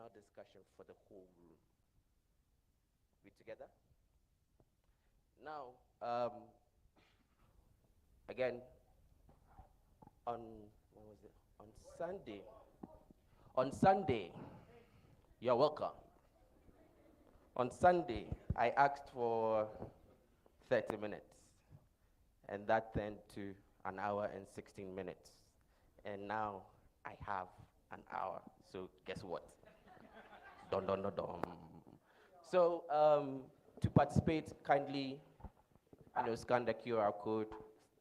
panel discussion for the whole room. We together? Now, again, on, when was it? On Sunday. On Sunday, you're welcome. On Sunday, I asked for 30 minutes, and that turned to an hour and 16 minutes. And now I have an hour, so guess what? Dun, dun, dun, dun. So to participate, kindly, scan the QR code.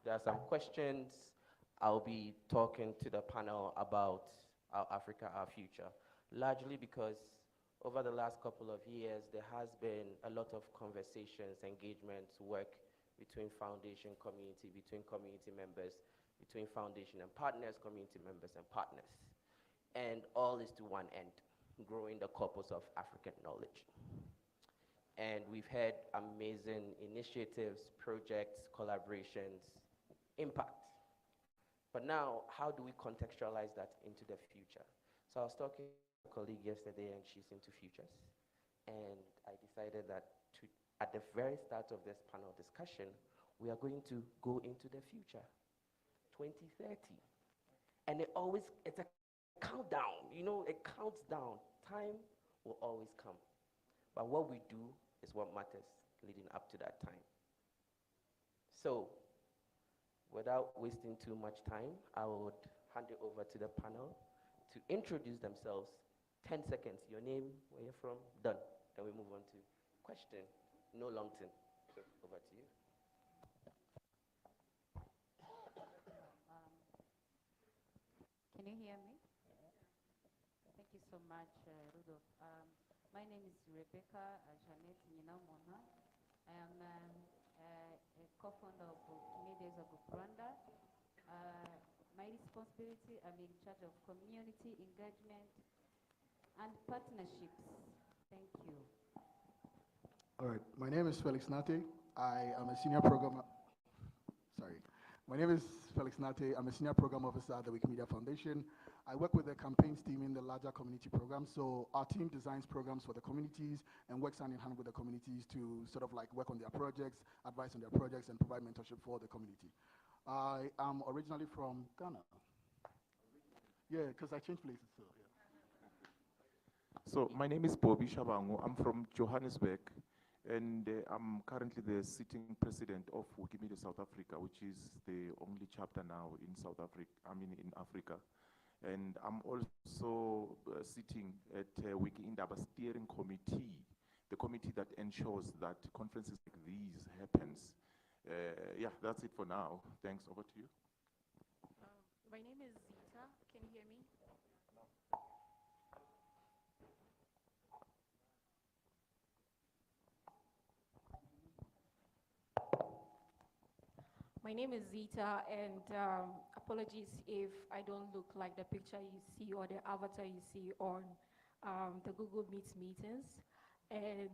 There are some questions. I'll be talking to the panel about Our Africa, Our Future, largely because over the last couple of years, there has been a lot of conversations, engagements, work between foundation community, between community members, between foundation and partners, community members and partners. And all is to one end, growing the corpus of African knowledge. And we've had amazing initiatives, projects, collaborations, impact. But now, how do we contextualize that into the future? So I was talking to a colleague yesterday, and she's into futures. And I decided that at the very start of this panel discussion, we are going to go into the future, 2030. And it's a countdown, it counts down. Time will always come. But what we do is what matters leading up to that time. So, without wasting too much time, I would hand it over to the panel to introduce themselves. 10 seconds, your name, where you're from, done. Then we move on to question, no long term. So, over to you. Can you hear me? Thank you so much, Rudolph. My name is Rebecca Janet Nyinamona. I am a co-founder of Wikimedia ZA Rwanda. My responsibility, I'm in charge of community engagement and partnerships. Thank you. All right, my name is Felix Nartey. I am a senior program. Sorry. My name is Felix Nartey. I'm a senior program officer at the Wikimedia Foundation. I work with the campaigns team in the larger community program. So our team designs programs for the communities and works hand in hand with the communities to sort of like work on their projects, advise on their projects, and provide mentorship for the community. I am originally from Ghana. Yeah, because I changed places, so yeah. So my name is Bobby Shabangu. I'm from Johannesburg. And I'm currently the sitting president of Wikimedia South Africa, which is the only chapter now in South Africa, in Africa. And I'm also sitting at WikiIndaba steering committee, the committee that ensures that conferences like these happens. Yeah, that's it for now. Thanks, over to you. My name is Zita, can you hear me? My name is Zita, and apologies if I don't look like the picture you see or the avatar you see on the Google Meet meetings. And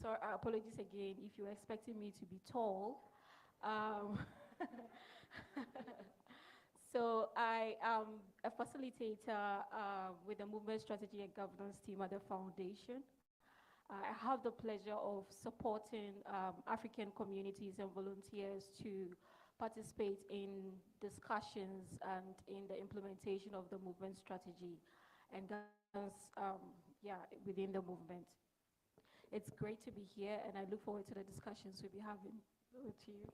so apologies again if you're expecting me to be tall. So I am a facilitator with the Movement Strategy and Governance team at the Foundation. I have the pleasure of supporting African communities and volunteers to participate in discussions and in the implementation of the movement strategy and governance within the movement. It's great to be here, and I look forward to the discussions we'll be having. Over to you.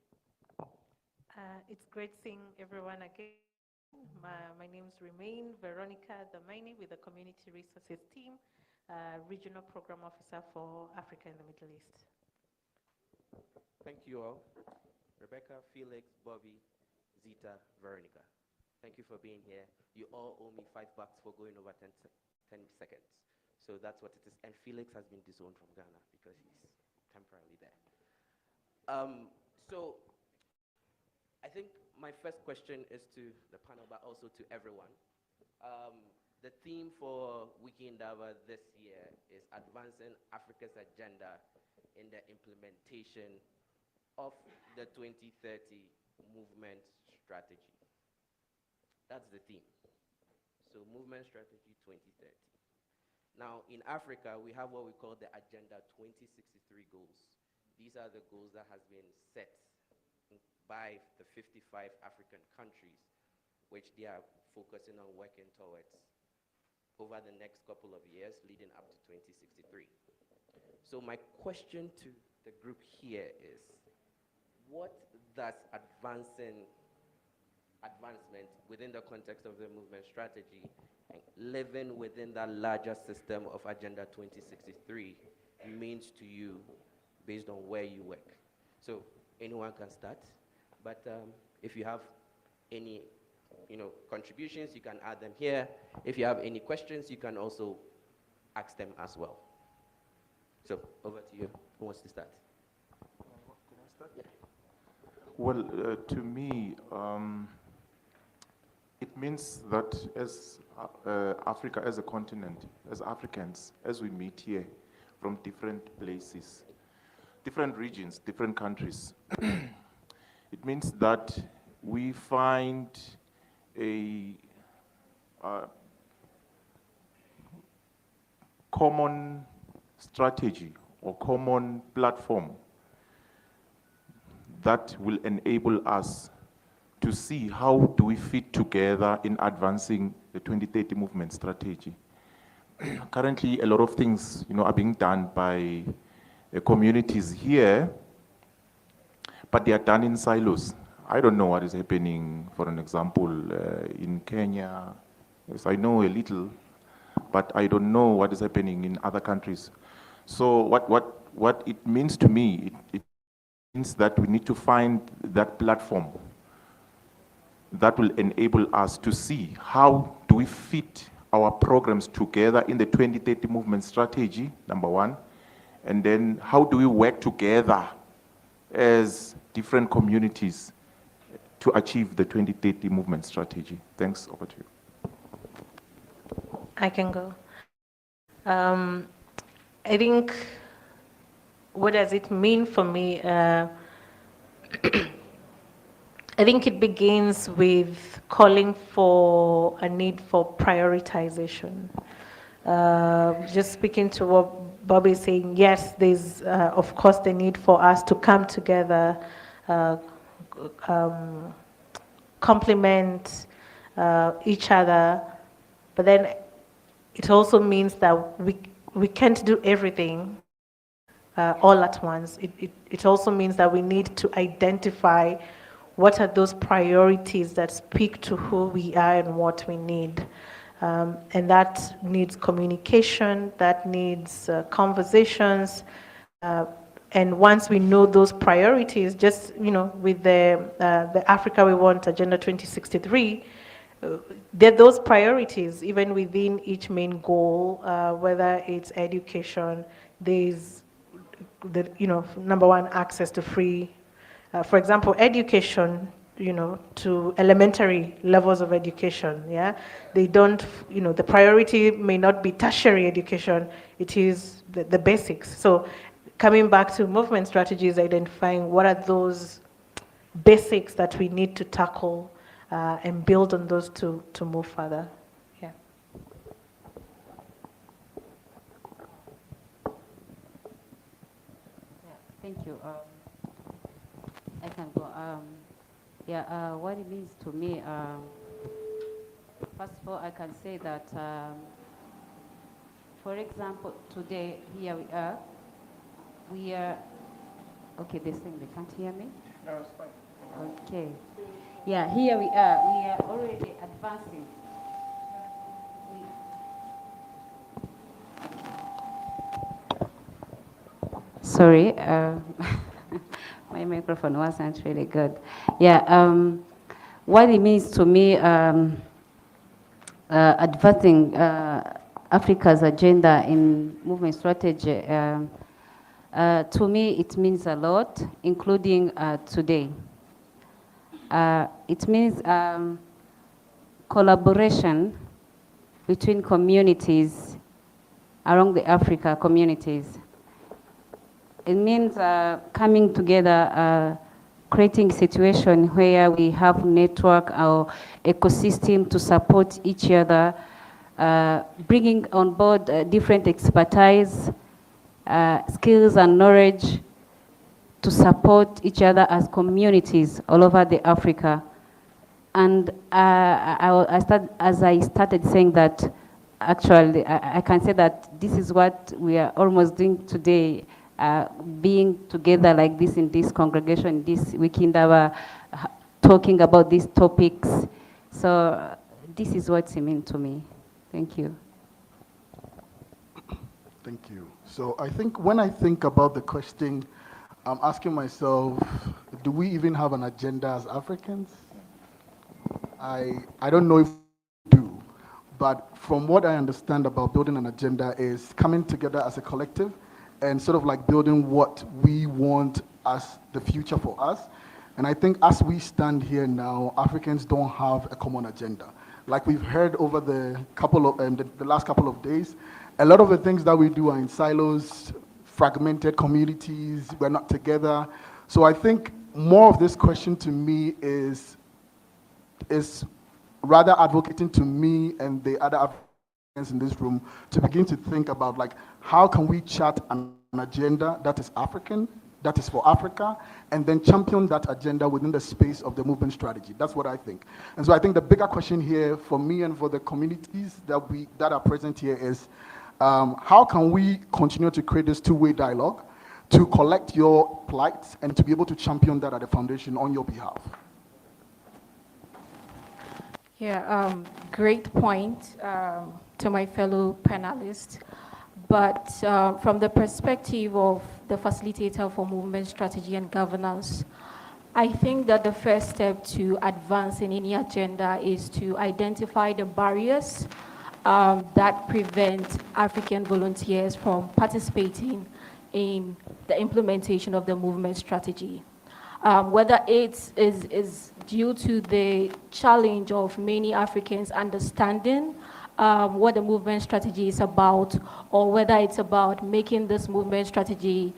It's great seeing everyone again. My name is Remain Veronica Damaini with the Community Resources team. Regional Program Officer for Africa and the Middle East. Thank you all. Rebecca, Felix, Bobby, Zita, Veronica. Thank you for being here. You all owe me $5 for going over 10 seconds. So that's what it is. And Felix has been disowned from Ghana because he's temporarily there. So I think my first question is to the panel, but also to everyone. The theme for WikiIndaba this year is advancing Africa's agenda in the implementation of the 2030 movement strategy. That's the theme. So movement strategy 2030. Now, in Africa, we have what we call the Agenda 2063 goals. These are the goals that has been set by the 55 African countries, which they are focusing on working towards over the next couple of years leading up to 2063. So my question to the group here is, what does advancement within the context of the movement strategy and living within that larger system of Agenda 2063 means to you based on where you work? So anyone can start, but if you have any contributions, you can add them here. If you have any questions, you can also ask them as well. So over to you. Who wants to start? Can I start? Yeah. Well, to me, it means that as Africa, as a continent, as Africans, as we meet here from different places, different regions, different countries, it means that we find a common strategy or common platform that will enable us to see how do we fit together in advancing the 2030 movement strategy. Currently, a lot of things are being done by communities here, but they are done in silos. I don't know what is happening, for an example, in Kenya. Yes, I know a little, but I don't know what is happening in other countries. So what it means to me, it means that we need to find that platform that will enable us to see how do we fit our programs together in the 2030 movement strategy, number one, and then how do we work together as different communities to achieve the 2030 movement strategy. Thanks, over to you. I can go. I think, what does it mean for me? I think it begins with calling for a need for prioritization. Just speaking to what Bobby is saying, yes, there's of course the need for us to come together, complement each other, but then it also means that we can't do everything all at once. It also means that we need to identify what are those priorities that speak to who we are and what we need. And that needs communication, that needs conversations. And once we know those priorities, just with the Africa We Want Agenda 2063, there are those priorities even within each main goal, whether it's education, there's the number one, access to free, for example, education, to elementary levels of education. Yeah, they don't, the priority may not be tertiary education, it is the basics. So coming back to movement strategies, identifying what are those basics that we need to tackle and build on those to move further. Yeah. Thank you. I can go. What it means to me, first of all, I can say that, for example, today, here we are. Okay, they're saying they can't hear me? No, it's fine. Okay. Yeah, here we are already advancing. Sorry, my microphone wasn't really good. Yeah, what it means to me, advancing Africa's agenda in movement strategy, to me it means a lot, including today. It means collaboration between communities around the Africa communities. It means coming together, creating a situation where we have network or ecosystem to support each other, bringing on board different expertise, skills and knowledge to support each other as communities all over the Africa. And as I started saying that, actually, I can say that this is what we are almost doing today, being together like this in this congregation, this WikiIndaba, talking about these topics. So this is what it means to me. Thank you. Thank you. So I think when I think about the question, I'm asking myself, do we even have an agenda as Africans? I don't know if we do, but from what I understand about building an agenda is coming together as a collective and sort of like building what we want as the future for us. And I think as we stand here now, Africans don't have a common agenda. Like we've heard over the last couple of days, a lot of the things that we do are in silos, fragmented communities, we're not together. So I think more of this question to me is rather advocating to me and the other Africans in this room to begin to think about like, how can we chart an agenda that is African, that is for Africa, and then champion that agenda within the space of the movement strategy. That's what I think. And so I think the bigger question here for me and for the communities that are present here is, how can we continue to create this two-way dialogue to collect your plights and to be able to champion that at the foundation on your behalf? Yeah, great point to my fellow panelists. But from the perspective of the facilitator for movement strategy and governance, I think that the first step to advance in any agenda is to identify the barriers that prevent African volunteers from participating in the implementation of the movement strategy. Whether it is due to the challenge of many Africans understanding what the movement strategy is about, or whether it's about making this movement strategy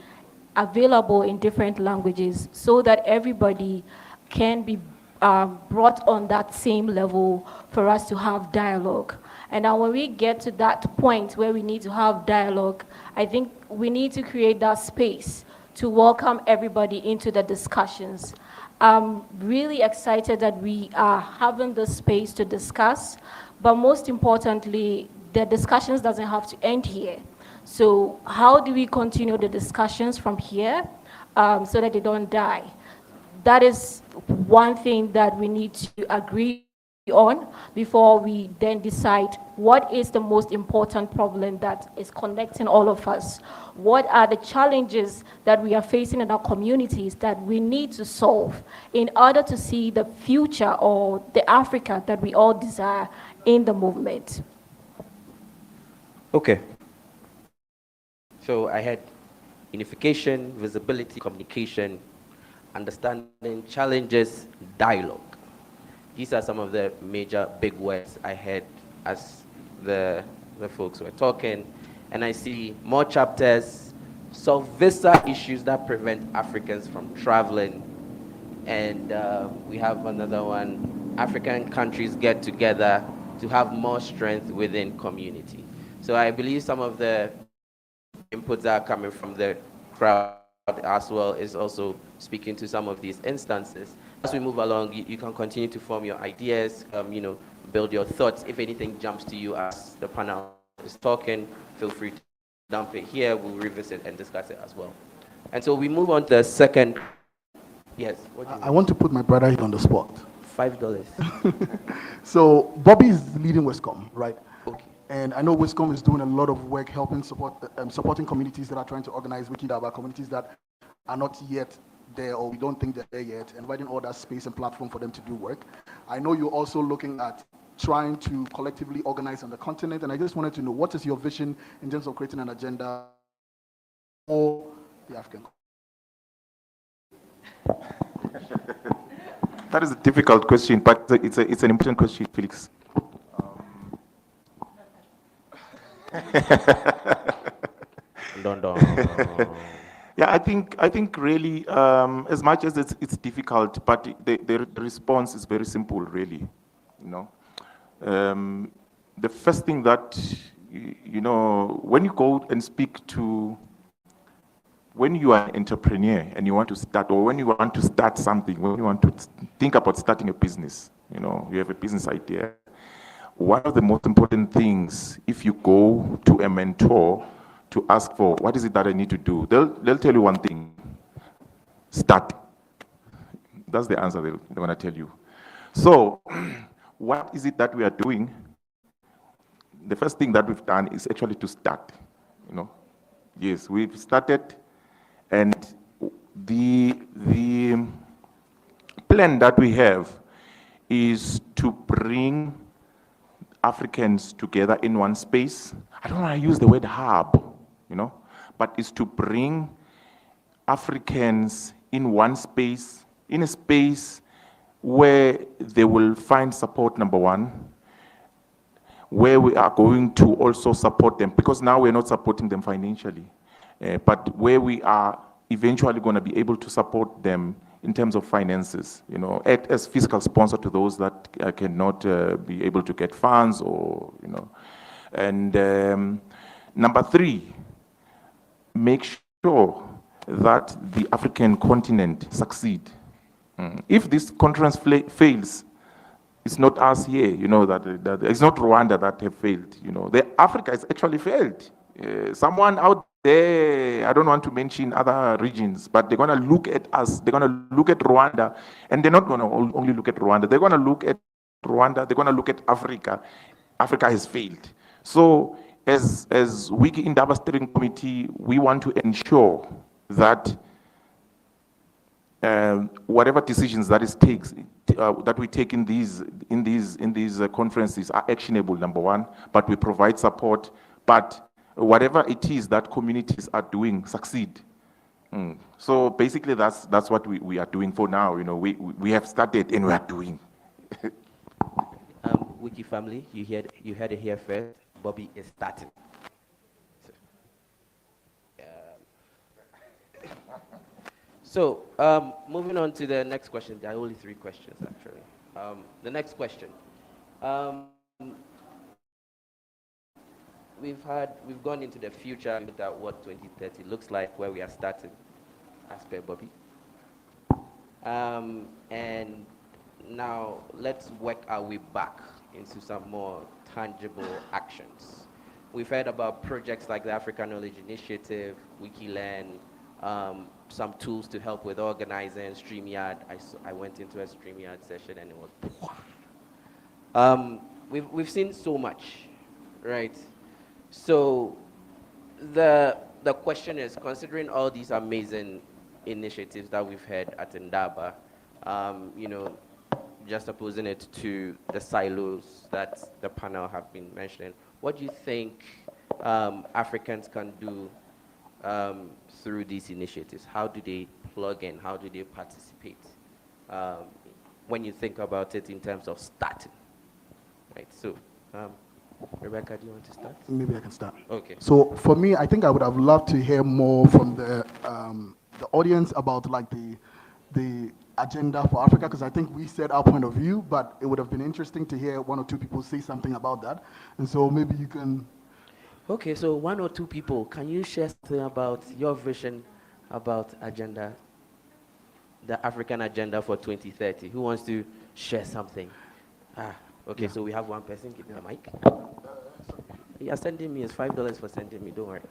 available in different languages so that everybody can be brought on that same level for us to have dialogue. And now when we get to that point where we need to have dialogue, I think we need to create that space to welcome everybody into the discussions. I'm really excited that we are having this space to discuss, but most importantly, the discussions doesn't have to end here. So how do we continue the discussions from here so that they don't die? That is one thing that we need to agree on before we then decide what is the most important problem that is connecting all of us. What are the challenges that we are facing in our communities that we need to solve in order to see the future or the Africa that we all desire in the movement? Okay. So I had unification, visibility, communication, understanding challenges, dialogue. These are some of the major big words I had as the folks were talking. And I see more chapters, solve visa issues that prevent Africans from traveling. And we have another one, African countries get together to have more strength within community. So I believe some of the inputs that are coming from the crowd as well is also speaking to some of these instances. As we move along, you can continue to form your ideas, build your thoughts. If anything jumps to you as the panel is talking, feel free to dump it here. We'll revisit and discuss it as well. And so we move on to the second. Yes. I want to put my brother here on the spot. $5. So Bobby is leading Wiscom, right? Okay. And I know Wiscom is doing a lot of work helping supporting communities that are trying to organize WikiIndaba, communities that are not yet there or we don't think they're there yet, and providing all that space and platform for them to do work. I know you're also looking at trying to collectively organize on the continent, and I just wanted to know, what is your vision in terms of creating an agenda for the African continent? That is a difficult question, but it's an important question, Felix. Yeah, I think really, as much as it's difficult, but the response is very simple, really. the first thing that, you know, when you go and speak to, when you are an entrepreneur and you want to start, or when you want to start something, when you want to think about starting a business, you know, you have a business idea, one of the most important things, if you go to a mentor to ask for, what is it that I need to do? They'll tell you one thing: start. That's the answer they want to tell you. So, what is it that we are doing? The first thing that we've done is actually to start, you know. Yes, we've started, and the plan that we have is to bring Africans together in one space. I don't want to use the word hub, you know, but it's to bring Africans in one space, in a space where they will find support, number one, where we are going to also support them, because now we're not supporting them financially, but where we are eventually going to be able to support them in terms of finances, you know, as fiscal sponsor to those that cannot be able to get funds, or, you know. And number three, make sure that the African continent succeed. If this conference fails, it's not us here, you know, that it's not Rwanda that have failed, you know. Africa has actually failed. Someone out there, I don't want to mention other regions, but they're going to look at us, they're going to look at Rwanda, and they're not going to only look at Rwanda, they're going to look at Rwanda, they're going to look at Africa. Africa has failed. So as WikiIndaba Steering Committee, we want to ensure that whatever decisions that we take in these conferences are actionable, number one, but we provide support, but whatever it is that communities are doing, succeed. So basically that's what we are doing for now. You know, we have started and we are doing. Wiki family, you heard it here first. Bobby is starting. So, moving on to the next question. There are only 3 questions, actually. The next question. We've gone into the future, looked at what 2030 looks like, where we are starting, as per Bobby. And now let's work our way back into some more tangible actions. We've heard about projects like the African Knowledge Initiative, WikiLearn, some tools to help with organizing, StreamYard. I went into a StreamYard session and it was, we've seen so much, right? So the question is, considering all these amazing initiatives that we've had at Indaba, you know, just opposing it to the silos that the panel have been mentioning, what do you think Africans can do through these initiatives? How do they plug in? How do they participate? When you think about it in terms of starting, right? So, Rebecca, do you want to start? Maybe I can start. Okay. So for me, I think I would have loved to hear more from the audience about like the agenda for Africa, because I think we said our point of view, but it would have been interesting to hear 1 or 2 people say something about that. And so maybe you can. Okay, so 1 or 2 people, can you share something about your vision about agenda, the African agenda for 2030? Who wants to share something? Okay, yeah. So we have 1 person. Give me a mic. You are sending me, it's $5 for sending me, don't worry.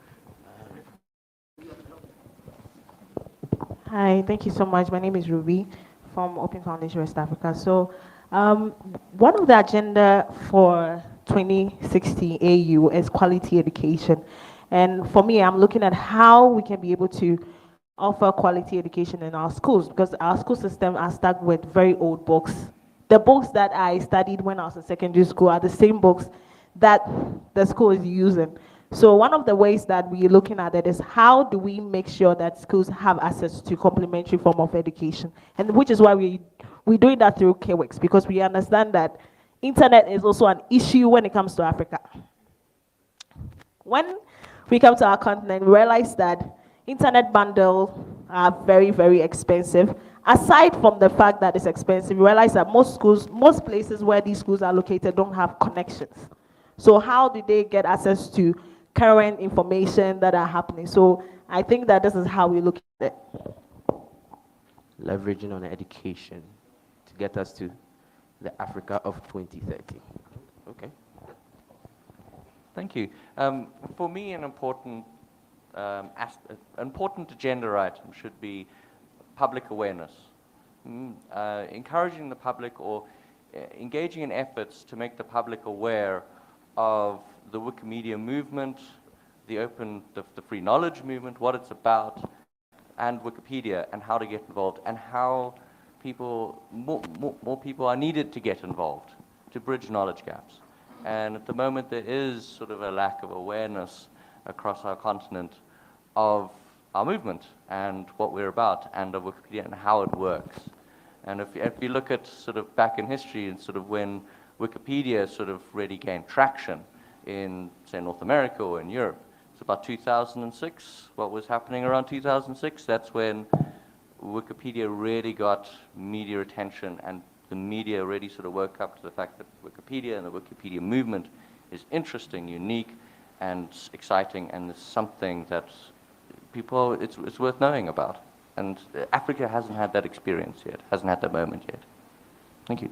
Hi, thank you so much. My name is Ruby from Open Foundation West Africa. So one of the agenda for 2060 AU is quality education. And for me, I'm looking at how we can be able to offer quality education in our schools, because our school system are stuck with very old books. The books that I studied when I was in secondary school are the same books that the school is using. So one of the ways that we're looking at it is, how do we make sure that schools have access to complementary form of education? And which is why we're doing that through KWIX, because we understand that internet is also an issue when it comes to Africa. When we come to our continent, we realize that internet bundles are very, very expensive. Aside from the fact that it's expensive, we realize that most schools, most places where these schools are located don't have connections. So how do they get access to current information that are happening? So I think that this is how we look at it. Leveraging on education to get us to the Africa of 2030. Okay. Thank you. For me, an important agenda item should be public awareness. Encouraging the public or engaging in efforts to make the public aware of the Wikimedia movement, the free knowledge movement, what it's about, and Wikipedia, and how to get involved, and how more people are needed to get involved, to bridge knowledge gaps. And at the moment, there is sort of a lack of awareness across our continent of our movement and what we're about, and of Wikipedia and how it works. And if you look at sort of back in history and sort of when Wikipedia sort of really gained traction in, say, North America or in Europe, it's about 2006. What was happening around 2006? That's when Wikipedia really got media attention, and the media really sort of woke up to the fact that Wikipedia and the Wikipedia movement is interesting, unique, and exciting, and it's something that people, it's worth knowing about. And Africa hasn't had that experience yet, hasn't had that moment yet. Thank you.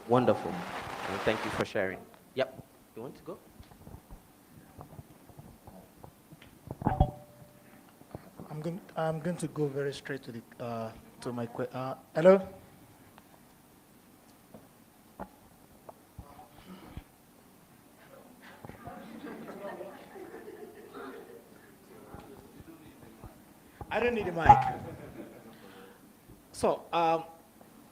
Wonderful. And thank you for sharing. Yep. You want to go? I'm going to go very straight to the to my question. Hello. I don't need a mic. So,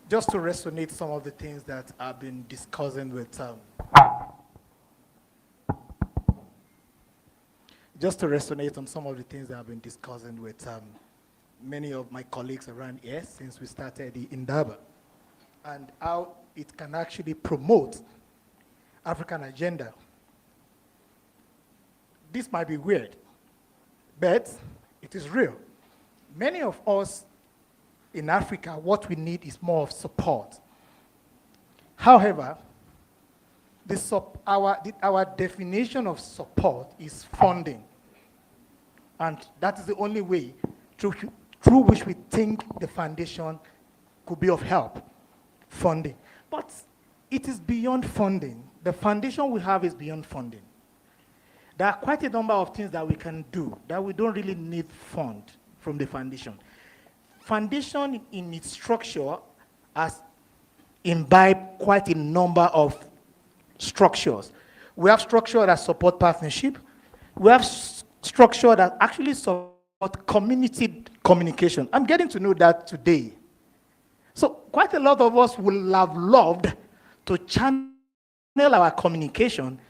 just to resonate some of the things that I've been discussing with, just to resonate on some of the things that I've been discussing with many of my colleagues around here since we started the Indaba, and how it can actually promote African agenda. This might be weird, but it is real. Many of us in Africa, what we need is more of support. However, our definition of support is funding. And that is the only way through which we think the foundation could be of help, funding. But it is beyond funding. The foundation we have is beyond funding. There are quite a number of things that we can do that we don't really need fund from the foundation. Foundation in its structure has imbibed quite a number of structures. We have structure that support partnership. We have structure that actually support community communication. I'm getting to know that today. So quite a lot of us will have loved to channel our communication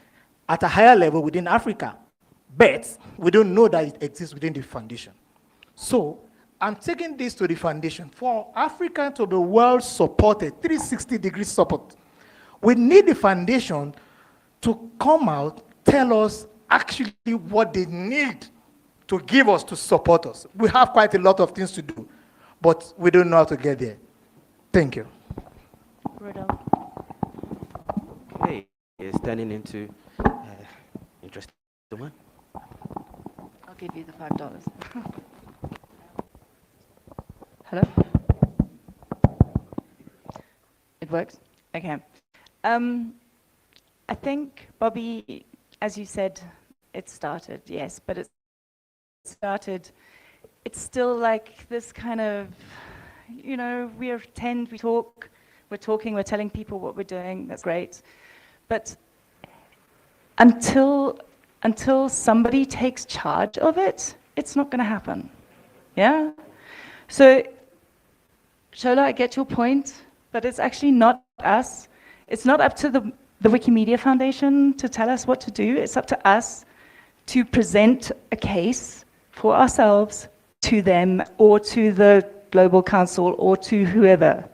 at a higher level within Africa, but we don't know that it exists within the foundation. So I'm taking this to the foundation. For Africa to be well supported, 360-degree support, we need the foundation to come out, tell us actually what they need to give us to support us. We have quite a lot of things to do, but we don't know how to get there. Thank you. Rudolph. Okay, it's turning into interesting one. I'll give you the $5. Hello? It works? Okay. I think, Bobby, as you said, it started, yes, but it started, it's still like this kind of, you know, we attend, we talk, we're talking, we're telling people what we're doing, that's great. But until somebody takes charge of it, it's not going to happen. Yeah? So, Shola, I get your point, but it's actually not us. It's not up to the Wikimedia Foundation to tell us what to do. It's up to us to present a case for ourselves to them or to the Global Council or to whoever.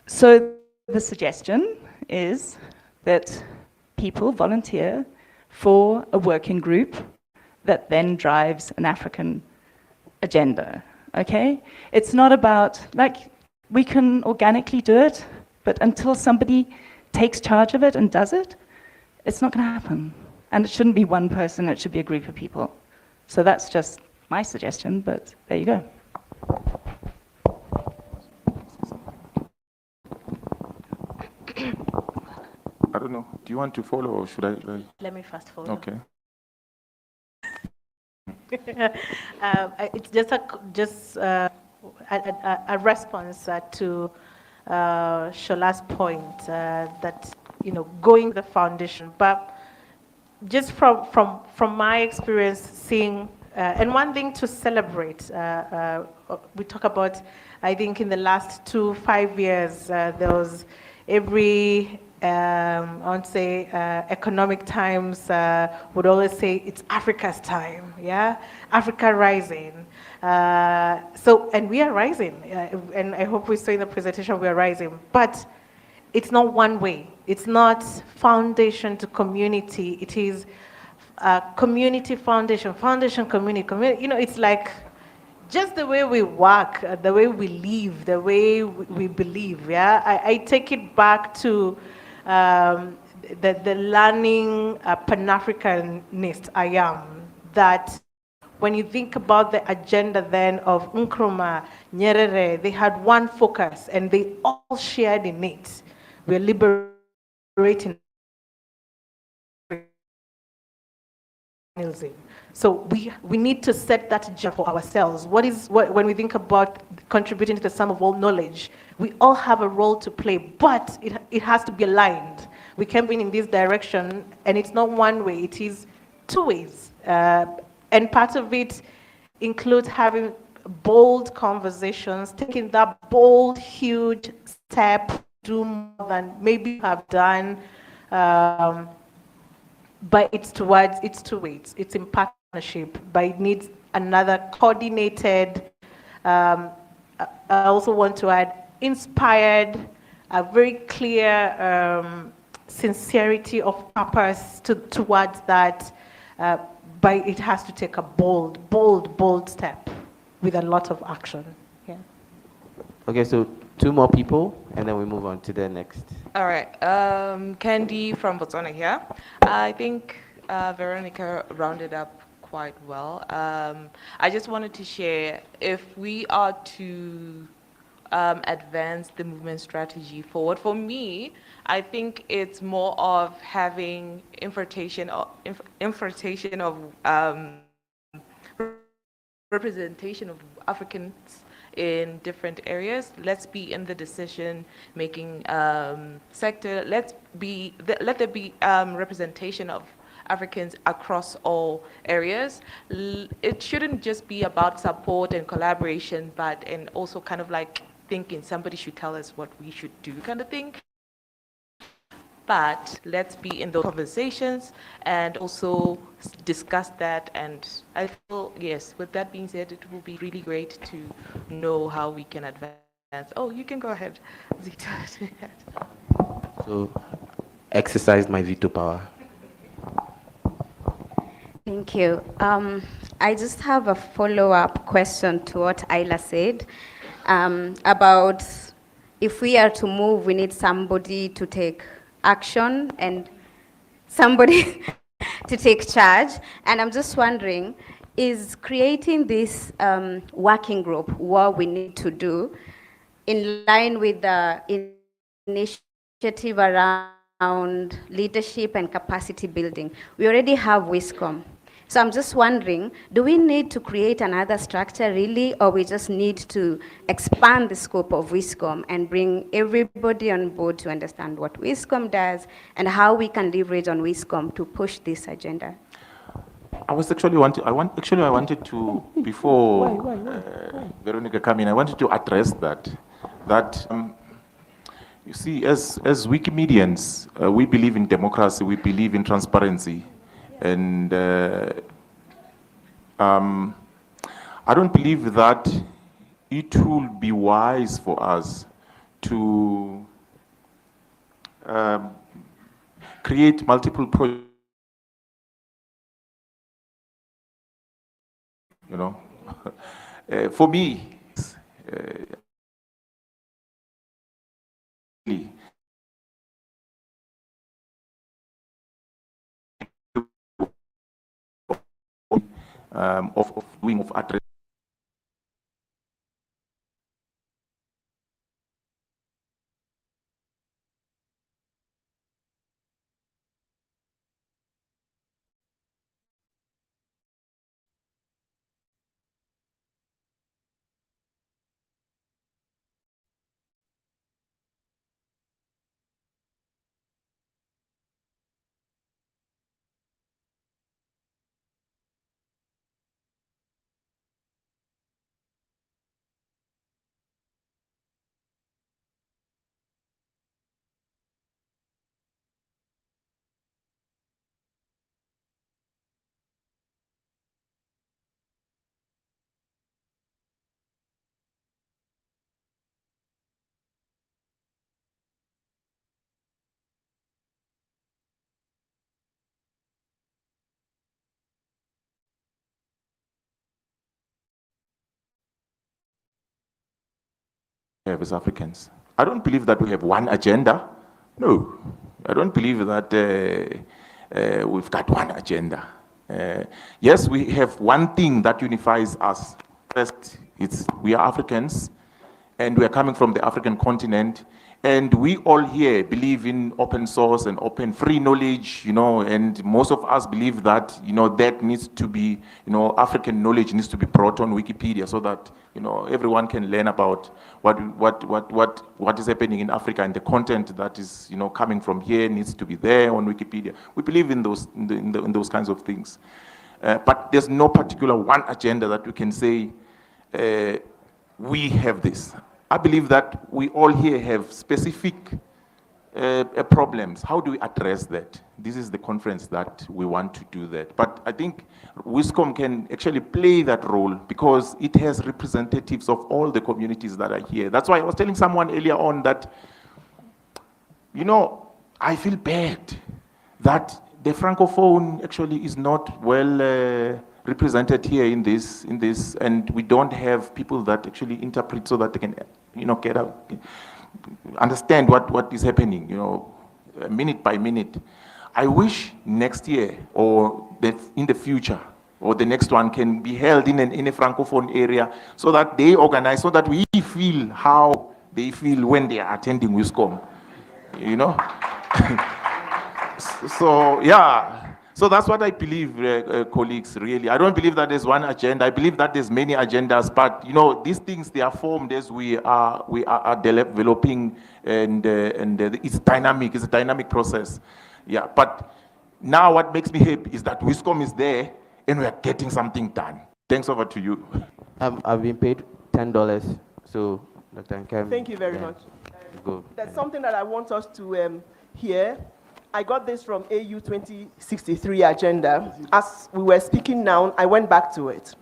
So the suggestion is that people volunteer for a working group that then drives an African agenda, okay? It's not about, like, we can organically do it, But until somebody takes charge of it and does it, it's not going to happen. And it shouldn't be one person, it should be a group of people. So that's just my suggestion, but there you go. I don't know. Do you want to follow or should I? Let me first follow. Okay. It's just a response to Shola's point that going the foundation, but just from my experience seeing and one thing to celebrate. We talk about, I think in the last 5 years there was every I would say economic times would always say it's Africa's time, yeah, Africa rising. And we are rising, and I hope we saw in the presentation we are rising, but it's not one way. It's not foundation to community. It is community foundation, foundation community. It's like just the way we work, the way we live, the way we believe. Yeah, I take it back to the learning Pan-Africanist I am, that when you think about the agenda then of Nkrumah, Nyerere, they had one focus and they all shared in it. We're liberating. So we need to set that agenda for ourselves. When we think about contributing to the sum of all knowledge, we all have a role to play, but it has to be aligned. We can't be in this direction, and it's not one way, it is two ways. And part of it includes having bold conversations, taking that bold, huge step, do more than maybe you have done, but it's two ways. It's in partnership, but it needs another coordinated, I also want to add, inspired, a very clear sincerity of purpose towards that, but it has to take a bold step with a lot of action. Yeah. Okay, so 2 more people, and then we move on to the next. All right, Candy from Botswana here. I think Veronica rounded up quite well. I just wanted to share, if we are to advance the movement strategy forward, for me, I think it's more of having representation of Africans in different areas. Let's be in the decision-making sector. Let there be representation of Africans across all areas. It shouldn't just be about support and collaboration, but and also kind of like thinking somebody should tell us what we should do kind of thing. But let's be in those conversations and also discuss that. And I feel, yes, with that being said, it will be really great to know how we can advance. Oh, you can go ahead, Zita. So, exercise my veto power. Thank you. I just have a follow-up question to what Ayla said about if we are to move, we need somebody to take action and somebody to take charge. And I'm just wondering, is creating this working group what we need to do in line with the initiative around leadership and capacity building? We already have WISCOM. So I'm just wondering, do we need to create another structure really, or we just need to expand the scope of WISCOM and bring everybody on board to understand what WISCOM does and how we can leverage on WISCOM to push this agenda? I wanted to, before Veronica came in, I wanted to address that you see, as Wikimedians, we believe in democracy, we believe in transparency. And I don't believe that it will be wise for us to create multiple projects. You know, for me, of doing, of addressing have as Africans. I don't believe that we have one agenda. No, I don't believe that we've got one agenda. Yes, we have one thing that unifies us. First, we are Africans, and we are coming from the African continent, and we all here believe in open source and open free knowledge, and most of us believe that, that needs to be, African knowledge needs to be brought on Wikipedia so that, everyone can learn about what is happening in Africa, and the content that is, coming from here needs to be there on Wikipedia. We believe in those, in those kinds of things. But there's no particular one agenda that we can say, we have this. I believe that we all here have specific problems. How do we address that? This is the conference that we want to do that. But I think WISCOM can actually play that role because it has representatives of all the communities that are here. That's why I was telling someone earlier on that, I feel bad that the Francophone actually is not well represented here in this, and we don't have people that actually interpret so that they can, get out, understand what is happening, minute by minute. I wish next year or in the future or the next one can be held in a Francophone area so that they organize, so that we feel how they feel when they are attending WISCOM, So, yeah. So that's what I believe, colleagues, really. I don't believe that there's one agenda. I believe that there's many agendas, but, these things, they are formed as we are developing, and it's dynamic. It's a dynamic process. Yeah, but now what makes me happy is that WISCOM is there, and we are getting something done. Thanks, over to you. I've been paid $10, so Dr. Nkem. Thank you very much. There's something that I want us to hear. I got this from AU 2063 agenda. As we were speaking now, I went back to it.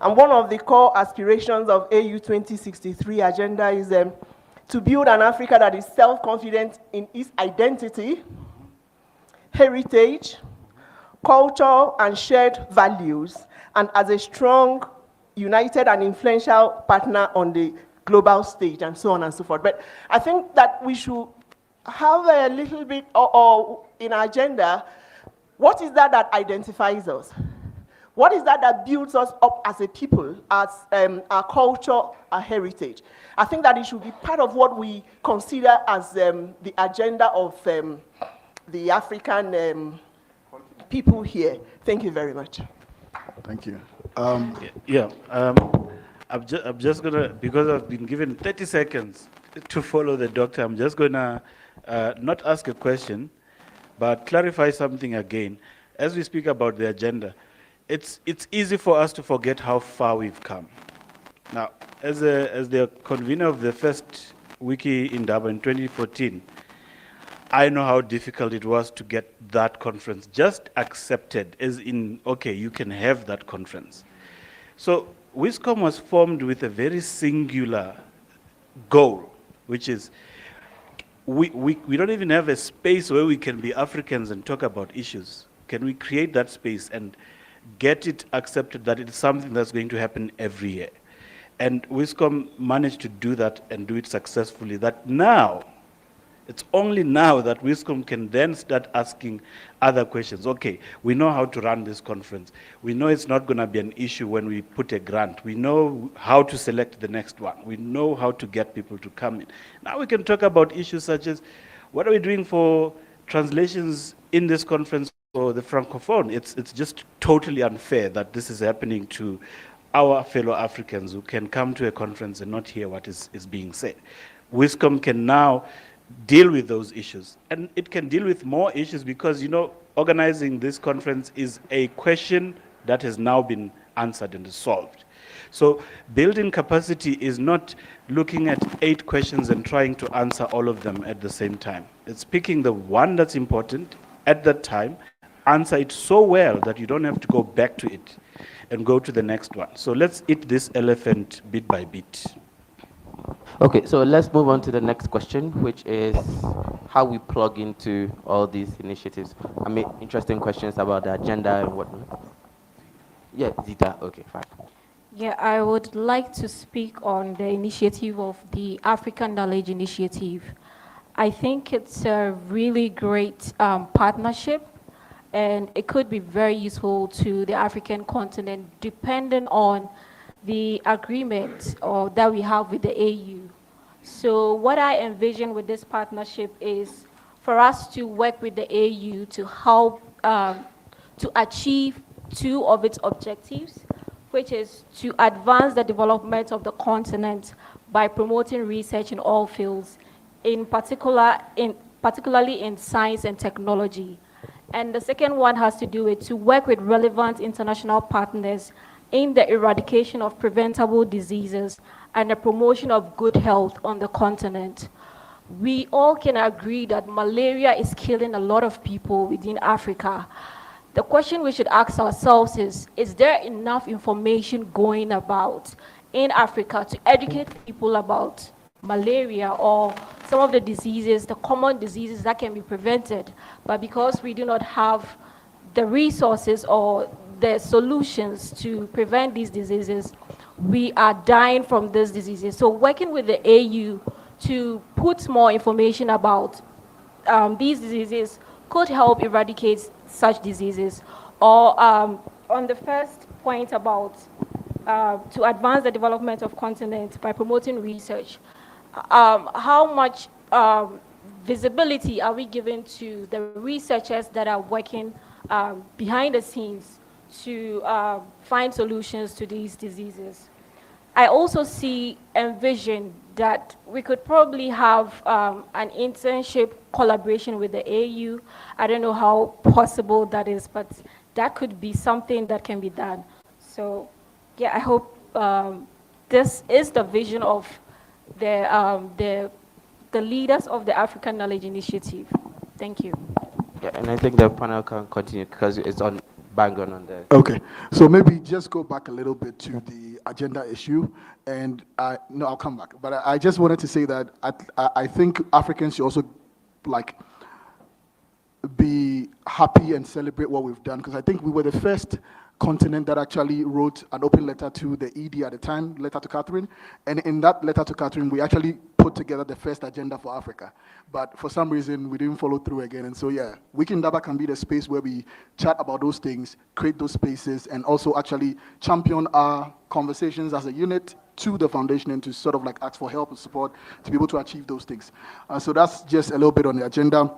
And one of the core aspirations of AU 2063 agenda is to build an Africa that is self-confident in its identity, heritage, culture, and shared values, and as a strong, united, and influential partner on the global stage, and so on and so forth. But I think that we should have a little bit or in our agenda, what is that identifies us? What is that builds us up as a people, as our culture, our heritage? I think that it should be part of what we consider as the agenda of the African people here. Thank you very much. Thank you. I'm just gonna, because I've been given 30 seconds to follow the doctor, I'm just gonna not ask a question, but clarify something again. As we speak about the agenda, it's easy for us to forget how far we've come. Now, as the convener of the first WikiIndaba in 2014, I know how difficult it was to get that conference just accepted, as in, okay, you can have that conference. So WISCOM was formed with a very singular goal, which is we don't even have a space where we can be Africans and talk about issues. Can we create that space and get it accepted that it's something that's going to happen every year? And WISCOM managed to do that and do it successfully, that now It's only now that WISCOM can then start asking other questions. Okay, we know how to run this conference. We know it's not going to be an issue when we put a grant. We know how to select the next one. We know how to get people to come in. Now we can talk about issues such as, what are we doing for translations in this conference for the Francophone? It's just totally unfair that this is happening to our fellow Africans who can come to a conference and not hear what is being said. WISCOM can now deal with those issues. And it can deal with more issues because, you know, organizing this conference is a question that has now been answered and solved. So building capacity is not looking at 8 questions and trying to answer all of them at the same time. It's picking the one that's important at that time, answer it so well that you don't have to go back to it and go to the next one. So let's eat this elephant bit by bit. Okay, so let's move on to the next question, which is how we plug into all these initiatives. I mean, interesting questions about the agenda and whatnot. Yeah, Zita, okay, fine. Yeah, I would like to speak on the initiative of the African Knowledge Initiative. I think it's a really great partnership, and it could be very useful to the African continent, depending on the agreement that we have with the AU. So what I envision with this partnership is for us to work with the AU to help to achieve 2 of its objectives, which is to advance the development of the continent by promoting research in all fields, particularly in science and technology. And the second one has to do with to work with relevant international partners in the eradication of preventable diseases and the promotion of good health on the continent. We all can agree that malaria is killing a lot of people within Africa. The question we should ask ourselves is there enough information going about in Africa to educate people about malaria or some of the diseases, the common diseases that can be prevented? But because we do not have the resources or the solutions to prevent these diseases, we are dying from these diseases. So working with the AU to put more information about these diseases could help eradicate such diseases. Or on the first point about to advance the development of continent by promoting research, how much visibility are we giving to the researchers that are working behind the scenes to find solutions to these diseases? I also envision that we could probably have an internship collaboration with the AU. I don't know how possible that is, but that could be something that can be done. So yeah, I hope this is the vision of the leaders of the African Knowledge Initiative. Thank you. Yeah, and I think the panel can continue because it's on bang on there. Okay, so maybe just go back a little bit to the agenda issue, and no, I'll come back. But I just wanted to say that I think Africans should also be happy and celebrate what we've done, because I think we were the first continent that actually wrote an open letter to the ED at the time, letter to Catherine, and in that letter to Catherine, we actually put together the first agenda for Africa. But for some reason, we didn't follow through again. And so, yeah, WikiIndaba can be the space where we chat about those things, create those spaces, and also actually champion our conversations as a unit to the foundation and to sort of like ask for help and support to be able to achieve those things. So that's just a little bit on the agenda.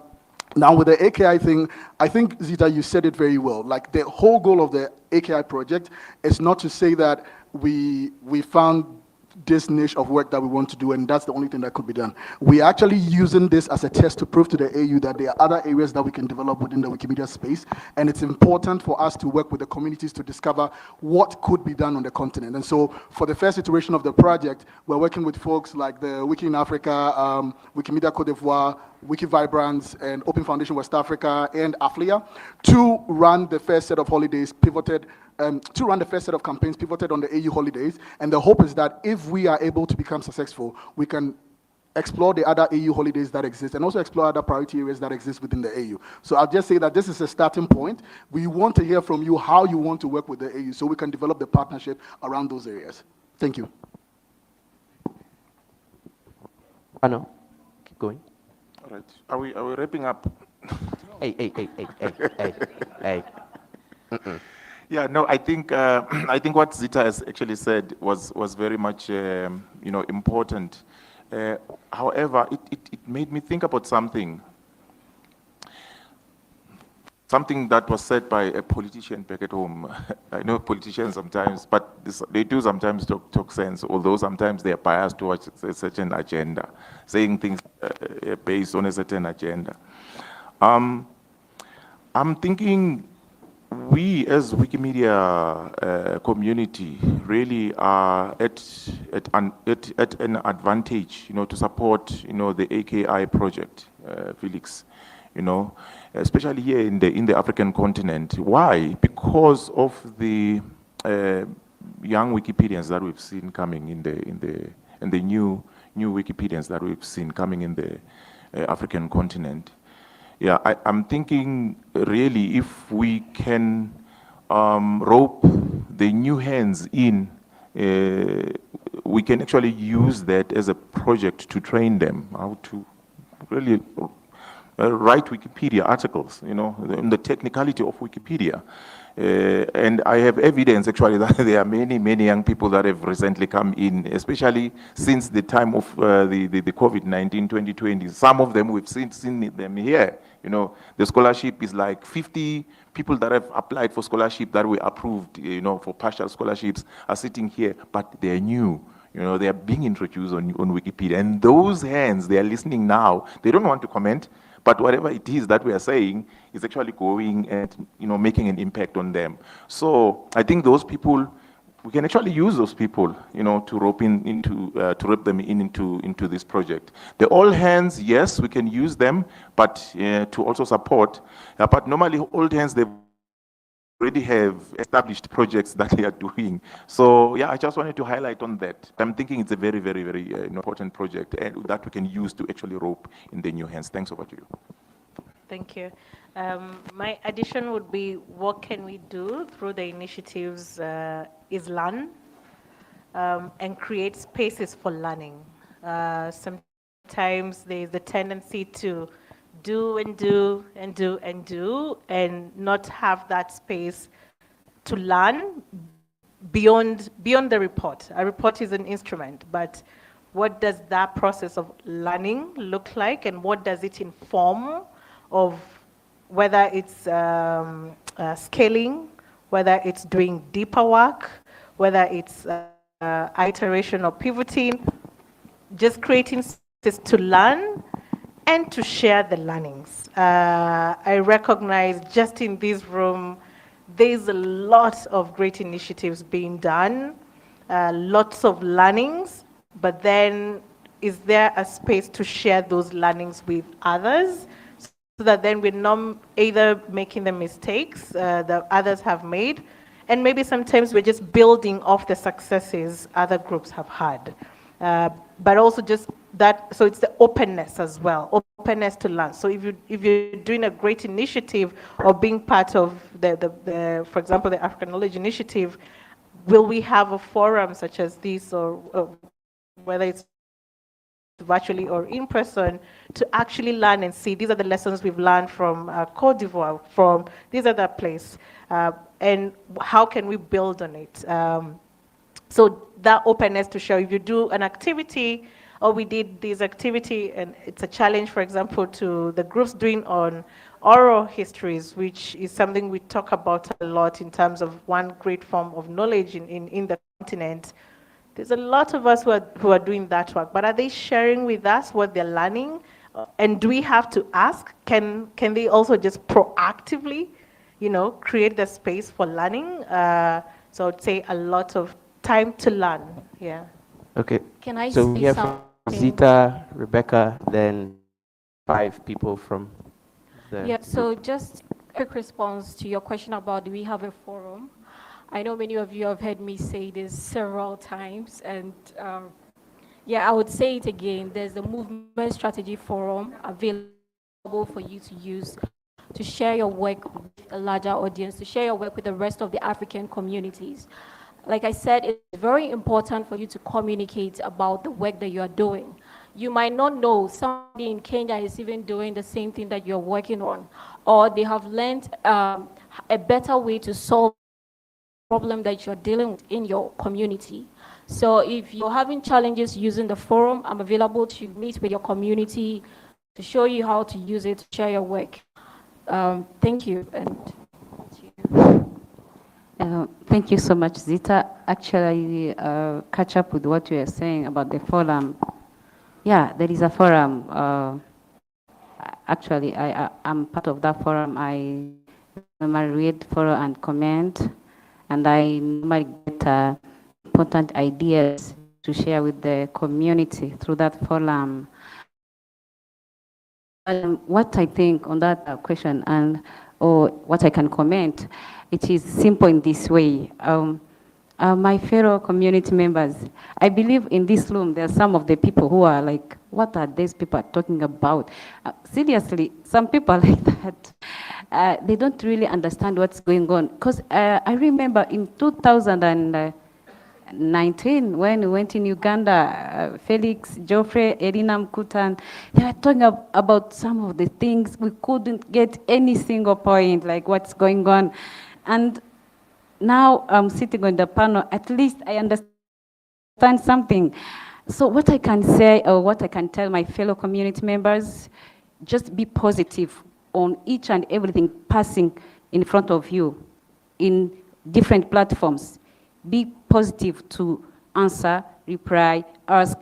Now with the AKI thing, I think, Zita, you said it very well. Like, the whole goal of the AKI project is not to say that we found this niche of work that we want to do, and that's the only thing that could be done. We're actually using this as a test to prove to the AU that there are other areas that we can develop within the Wikimedia space, and it's important for us to work with the communities to discover what could be done on the continent. And so for the first iteration of the project, we're working with folks like the Wiki in Africa, Wikimedia Cote d'Ivoire, Wikivibrance, and Open Foundation West Africa, and AFLIA to run the first set of holidays pivoted to run the first set of campaigns pivoted on the AU holidays. And the hope is that if we are able to become successful, we can explore the other AU holidays that exist and also explore other priority areas that exist within the AU. So I'll just say that this is a starting point. We want to hear from you how you want to work with the AU so we can develop the partnership around those areas. Thank you. Ano, keep going. All right. Are we wrapping up? Hey. Yeah, no, I think I think what Zita has actually said was very much important. However, it made me think about something that was said by a politician back at home. I know politicians sometimes, but they do sometimes talk sense, although sometimes they are biased towards a certain agenda, saying things based on a certain agenda. I'm thinking we as Wikimedia community really are at an advantage, to support, the AKI project, Felix, especially here in the African continent. Why? Because of the young Wikipedians that we've seen coming in the new Wikipedians that we've seen coming in the African continent. Yeah, I'm thinking really if we can rope the new hands in, we can actually use that as a project to train them how to really write Wikipedia articles, in the technicality of Wikipedia. And I have evidence actually that there are many young people that have recently come in, especially since the time of the COVID-19 2020. Some of them we've seen them here. The scholarship is like 50 people that have applied for scholarship that we approved, for partial scholarships are sitting here, but they're new. They are being introduced on Wikipedia. And those hands, they are listening now. They don't want to comment, but whatever it is that we are saying is actually going and, making an impact on them. So I think those people, we can actually use those people, to rope them into this project. The all hands, yes, we can use them, but to also support. But normally old hands, they already have established projects that they are doing. So yeah, I just wanted to highlight on that. I'm thinking it's a very, very, very important project and that we can use to actually rope in the new hands. Thanks over to you. Thank you. My addition would be, what can we do through the initiatives is learn and create spaces for learning. Sometimes there's a tendency to do and not have that space to learn beyond the report. A report is an instrument, but what does that process of learning look like, and what does it inform of, whether it's scaling, whether it's doing deeper work, whether it's iteration or pivoting, just creating spaces to learn and to share the learnings. I recognize just in this room, there's a lot of great initiatives being done, lots of learnings, but then is there a space to share those learnings with others so that then we're not either making the mistakes that others have made, and maybe sometimes we're just building off the successes other groups have had. But also just that, so it's the openness as well, openness to learn. So if you're doing a great initiative or being part of the for example, the African Knowledge Initiative, will we have a forum such as this, or whether it's virtually or in person, to actually learn and see, these are the lessons we've learned from Côte d'Ivoire, from these other places, and how can we build on it? So that openness to share. If you do an activity, or we did this activity, and it's a challenge, for example, to the groups doing on oral histories, which is something we talk about a lot in terms of one great form of knowledge in the continent. There's a lot of us who are doing that work, but are they sharing with us what they're learning? And do we have to ask? Can they also just proactively, create the space for learning? So I'd say a lot of time to learn. Yeah. Okay. Can I so say we have something? Zita, Rebecca, then 5 people from the Yeah, so group. just a quick response to your question about, do we have a forum? I know many of you have heard me say this several times, and yeah, I would say it again. There's the Movement Strategy Forum available for you to use to share your work with a larger audience, to share your work with the rest of the African communities. Like I said, it's very important for you to communicate about the work that you are doing. you might not know somebody in Kenya is even doing the same thing that you're working on, or they have learned a better way to solve the problem that you're dealing with in your community. So if you're having challenges using the forum, I'm available to meet with your community to show you how to use it to share your work. Thank you. Thank you so much, Zita. Actually, catch up with what you were saying about the forum. Yeah, there is a forum. Actually, I'm part of that forum. I normally read, follow, and comment, and I normally get important ideas to share with the community through that forum. What I think on that question or what I can comment, it is simple in this way. My fellow community members, I believe in this room there are some of the people who are like, what are these people talking about? Seriously, some people like that, they don't really understand what's going on. Because I remember in 2019, when we went in Uganda, Felix, Geoffrey, Elina Mkutan, they were talking about some of the things. We couldn't get any single point, like what's going on. And now I'm sitting on the panel, at least I understand something. So what I can say, or what I can tell my fellow community members, just be positive on each and everything passing in front of you in different platforms. Be positive to answer, reply, ask,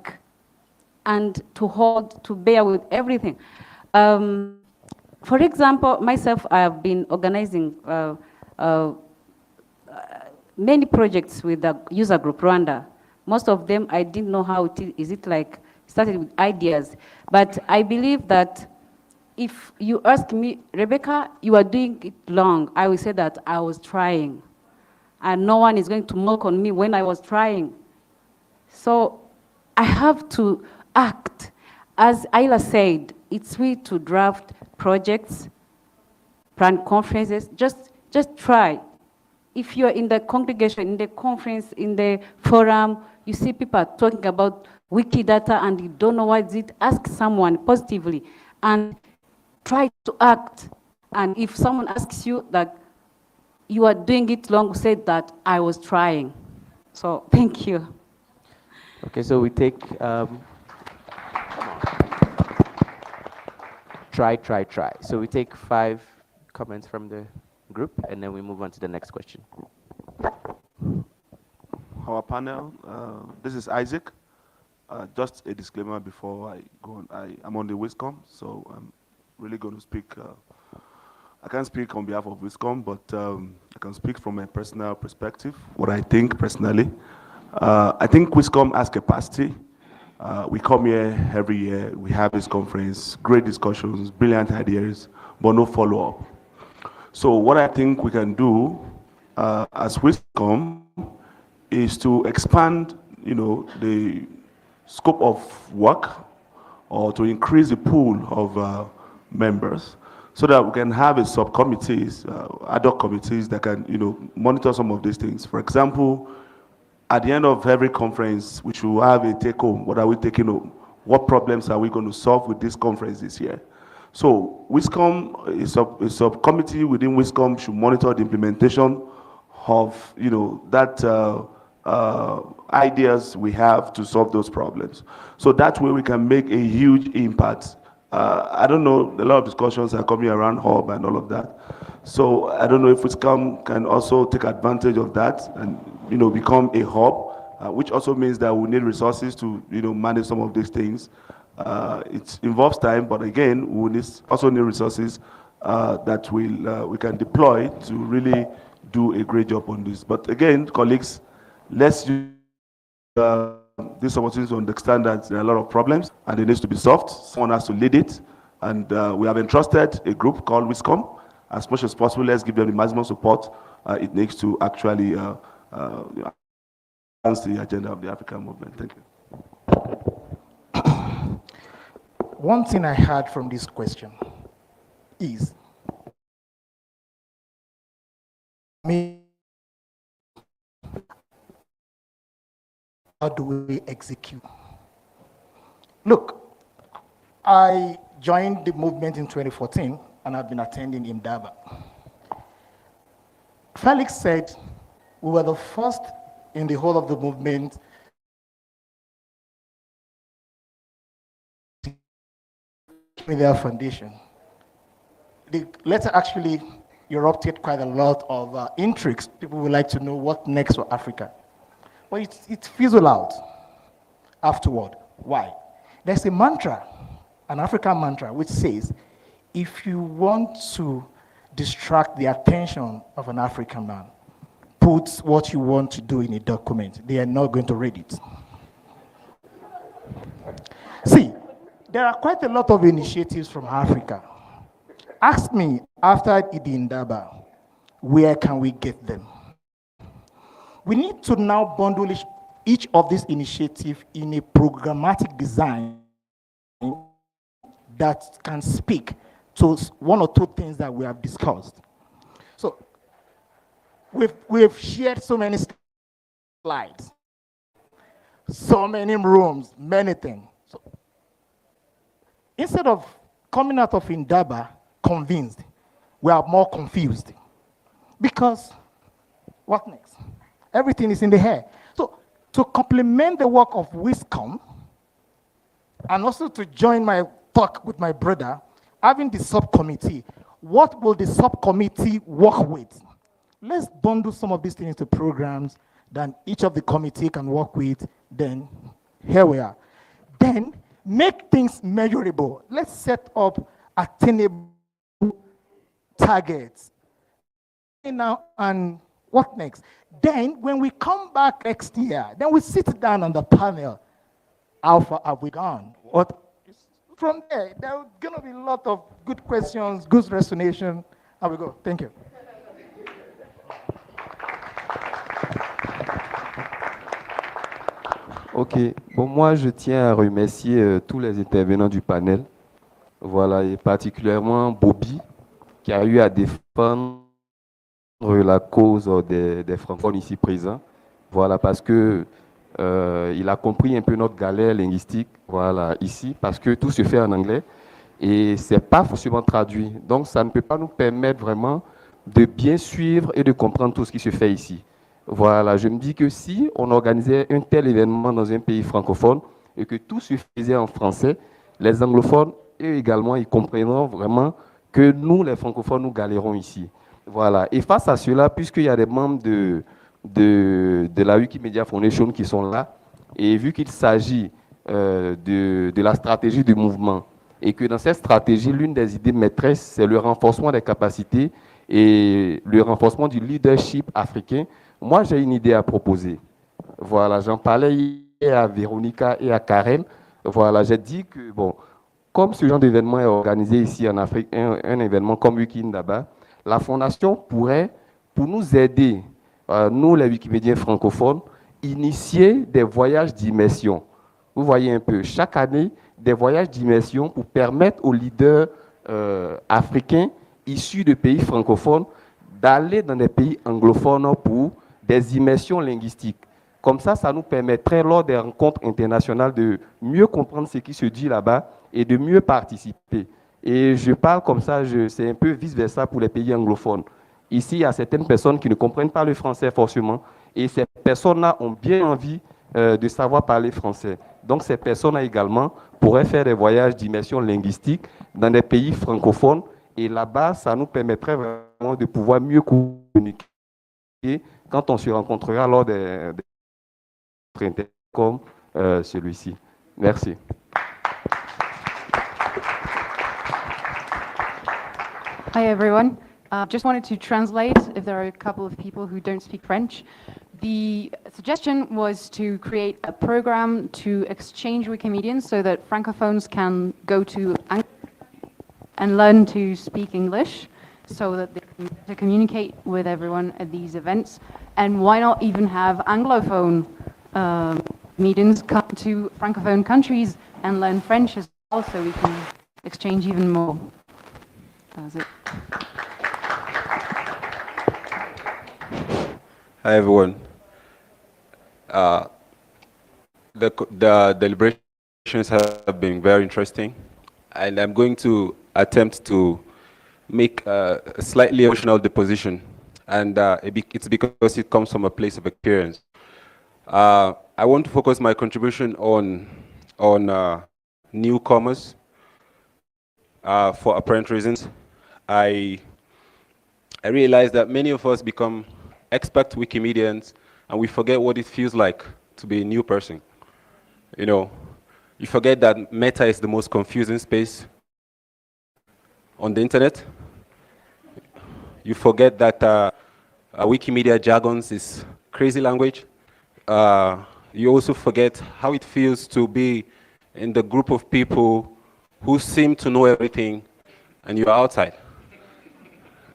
and to hold, to bear with everything. For example, myself, I have been organizing many projects with the user group Rwanda. Most of them, I didn't know how it is it like, started with ideas. But I believe that if you ask me, Rebecca, you are doing it long, I will say that I was trying. And no one is going to mock on me when I was trying. So I have to act. As Ayla said, it's free to draft projects, plan conferences, just try. If you're in the congregation, in the conference, in the forum, you see people talking about Wikidata and you don't know what is it, ask someone positively and try to act. And if someone asks you that you are doing it long, say that I was trying. So thank you. Okay, so we take, try. So we take 5 comments from the group and then we move on to the next question. Our panel, this is Isaac. Just a disclaimer before I go on. I'm on the WISCOM, so I'm really going to speak. I can't speak on behalf of WISCOM, but I can speak from a personal perspective, what I think personally. I think WISCOM has capacity. We come here every year, we have this conference, great discussions, brilliant ideas, but no follow-up. So what I think we can do as WISCOM is to expand, the scope of work or to increase the pool of members so that we can have a subcommittees, ad hoc committees that can, monitor some of these things. For example, at the end of every conference, we should have a take-home. What are we taking home? What problems are we going to solve with this conference this year? So WISCOM, a subcommittee within WISCOM should monitor the implementation of, that ideas we have to solve those problems. So that way we can make a huge impact. I don't know, a lot of discussions are coming around hub and all of that. So I don't know if WISCOM can also take advantage of that and, become a hub, which also means that we need resources to, manage some of these things. It involves time, but again, we also need resources that we can deploy to really do a great job on this. But again, colleagues, let's use this opportunity to understand that there are a lot of problems and it needs to be solved. Someone has to lead it, and we have entrusted a group called WISCOM. As much as possible, let's give them the maximum support it needs to actually advance the agenda of the African movement. Thank you. One thing I heard from this question is, how do we execute? Look, I joined the movement in 2014, and I've been attending Indaba. Felix said we were the first in the whole of the movement Wikimedia Foundation. The letter actually erupted quite a lot of intrigues. People would like to know what next for Africa. But it fizzled out afterward. Why? There's a mantra, an African mantra, which says, if you want to distract the attention of an African man, put what you want to do in a document. They are not going to read it. See, there are quite a lot of initiatives from Africa. Ask me, after Indaba, where can we get them? We need to now bundle each of these initiatives in a programmatic design that can speak to one or two things that we have discussed. So we've shared so many slides, so many rooms, many things. So instead of coming out of Indaba convinced, we are more confused. Because what next? Everything is in the air. So to complement the work of WISCOM, and also to join my talk with my brother, having the subcommittee, what will the subcommittee work with? Let's bundle some of these things into programs that each of the committee can work with, then here we are. Then make things measurable. Let's set up attainable targets. Now, and what next? Then when we come back next year, then we sit down on the panel. How far have we gone? What? From there are going to be a lot of good questions, good resonation. How we go? Thank you. Ok. Bon, moi, je tiens à remercier tous les intervenants du panel. Voilà, et particulièrement Bobby, qui a eu à défendre la cause des francophones ici présents. Voilà, parce que il a compris un peu notre galère linguistique, voilà, ici, parce que tout se fait en anglais et c'est pas forcément traduit. Donc, ça ne peut pas nous permettre vraiment de bien suivre et de comprendre tout ce qui se fait ici. Voilà, je me dis que si on organisait un tel événement dans un pays francophone et que tout se faisait en français, les anglophones, eux également, ils comprendront vraiment que nous, les francophones, nous galérons ici. Voilà, et face à cela, puisqu'il y a des membres de la Wikimedia Foundation qui sont là, et vu qu'il s'agit de la stratégie du mouvement, et que dans cette stratégie, l'une des idées maîtresses, c'est le renforcement des capacités et le renforcement du leadership africain, moi, j'ai une idée à proposer. Voilà, j'en parlais hier à Véronica et à Karen. Voilà, j'ai dit que, bon, comme ce genre d'événement est organisé ici en Afrique, un événement comme WikiIndaba, la Fondation pourrait, pour nous aider, nous les Wikimédiens francophones, initier des voyages d'immersion. Vous voyez un peu, chaque année, des voyages d'immersion pour permettre aux leaders africains issus de pays francophones d'aller dans des pays anglophones pour des immersions linguistiques. Comme ça nous permettrait, lors des rencontres internationales, de mieux comprendre ce qui se dit là-bas et de mieux participer. Et je parle comme ça, c'est un peu vice-versa pour les pays anglophones. Ici, il y a certaines personnes qui ne comprennent pas le français forcément, et ces personnes-là ont bien envie de savoir parler français. Donc, ces personnes-là également pourraient faire des voyages d'immersion linguistique dans des pays francophones, et là-bas, ça nous permettrait vraiment de pouvoir mieux communiquer quand on se rencontrera lors des comme celui-ci. Merci. Hi everyone. Just wanted to translate if there are a couple of people who don't speak French. The suggestion was to create a program to exchange Wikimedians so that Francophones can go to and learn to speak English so that they can to communicate with everyone at these events. And why not even have Anglophone meetings come to Francophone countries and learn French as well so we can exchange even more. That's it. Hi everyone. The deliberations have been very interesting. and I'm going to attempt to make a slightly emotional deposition, and it's because it comes from a place of experience. I want to focus my contribution on newcomers for apparent reasons. I realize that many of us become expert Wikimedians and we forget what it feels like to be a new person. You know, you forget that meta is the most confusing space on the internet. You forget that Wikimedia jargons is crazy language. You also forget how it feels to be in the group of people who seem to know everything and you're outside.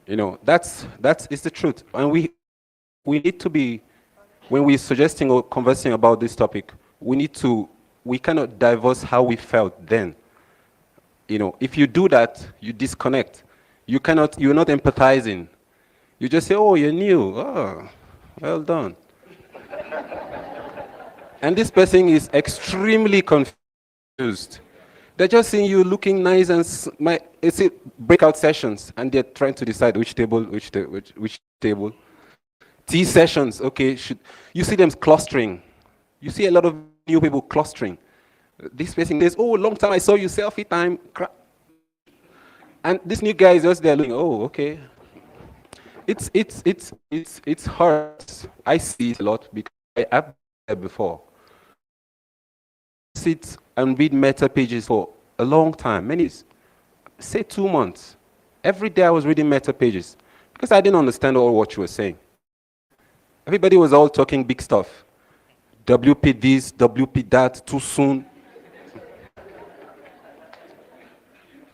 You know, that's the truth. And we need to be, when we're suggesting or conversing about this topic, we cannot divorce how we felt then. You know, if you do that, you disconnect. You're not empathizing. You just say, oh, you're new. Oh, well done. And this person is extremely confused. They're just seeing you looking nice and it's breakout sessions, and they're trying to decide which table. Tea sessions, okay. You see them clustering. You see a lot of new people clustering. This person says, oh, long time I saw you, selfie time. And this new guy is just there looking, oh, okay. It's hard. I see it a lot because I've been there before. Sit and read meta pages for a long time, say 2 months. Every day I was reading meta pages because I didn't understand all what you were saying. Everybody was all talking big stuff. WP this, WP that, too soon.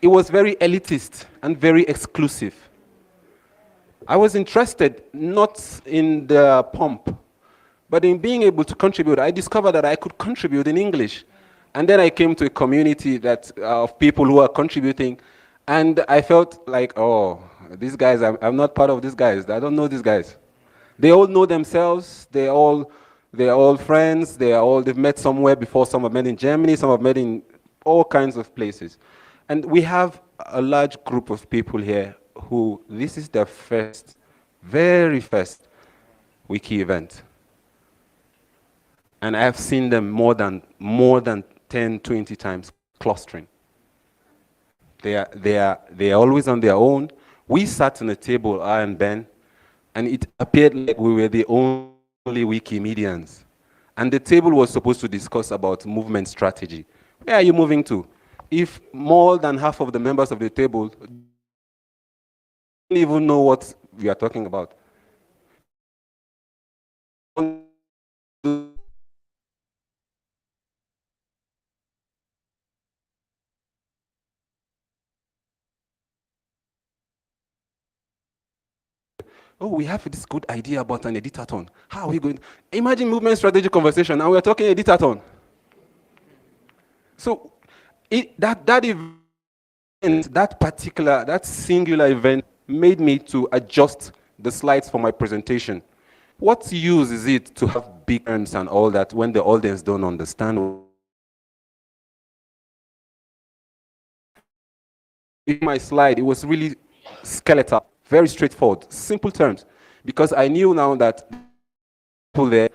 It was very elitist and very exclusive. I was interested not in the pump, but in being able to contribute. I discovered that I could contribute in English. And then I came to a community of people who are contributing, and I felt like, oh, these guys, I'm not part of these guys. I don't know these guys. They all know themselves. They're all friends. They've met somewhere before. Some have met in Germany. Some have met in all kinds of places. And we have a large group of people here who this is their very first Wiki event. And I have seen them more than 10, 20 times clustering. They are always on their own. We sat on a table, I and Ben, and it appeared like we were the only Wikimedians. And the table was supposed to discuss about movement strategy. Where are you moving to? If more than half of the members of the table don't even know what we are talking about. Oh, we have this good idea about an editathon. How are we going? Imagine movement strategy conversation, and we're talking editathon. So that event, that singular event made me to adjust the slides for my presentation. What use is it to have big terms and all that when the audience don't understand? In my slide, it was really skeletal, very straightforward, simple terms, because I knew now that people there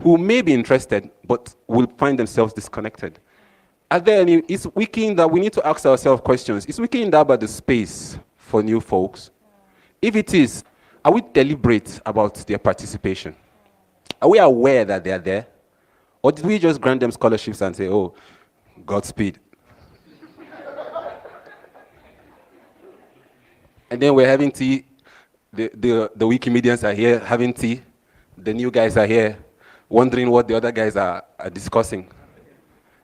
who may be interested but will find themselves disconnected. Are there any, is WikiIndaba, we need to ask ourselves questions. Is WikiIndaba the space for new folks? If it is, are we deliberate about their participation? Are we aware that they are there? Or did we just grant them scholarships and say, oh, Godspeed? And then we're having tea. The Wikimedians are here having tea. The new guys are here wondering what the other guys are discussing.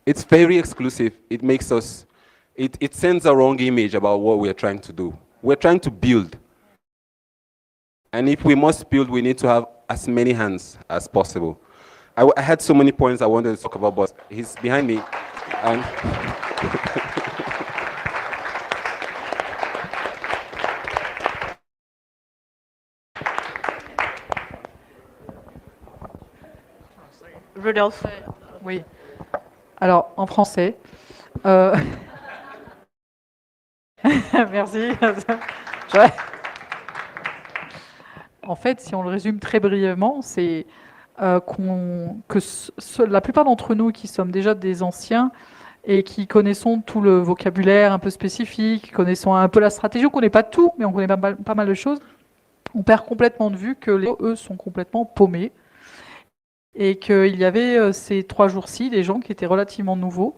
It's very exclusive. It makes us, it sends a wrong image about what we're trying to do. We're trying to build. And if we must build, we need to have as many hands as possible. I had so many points I wanted to talk about, but he's behind me. And Rudolph. Oui. Alors, en français. Merci. En fait, si on le résume très brièvement, c'est la plupart d'entre nous qui sommes déjà des anciens et qui connaissons tout le vocabulaire un peu spécifique, qui connaissons un peu la stratégie, on ne connaît pas tout, mais on connaît pas mal de choses, on perd complètement de vue que eux sont complètement paumés et qu'il y avait ces 3 jours-ci des gens qui étaient relativement nouveaux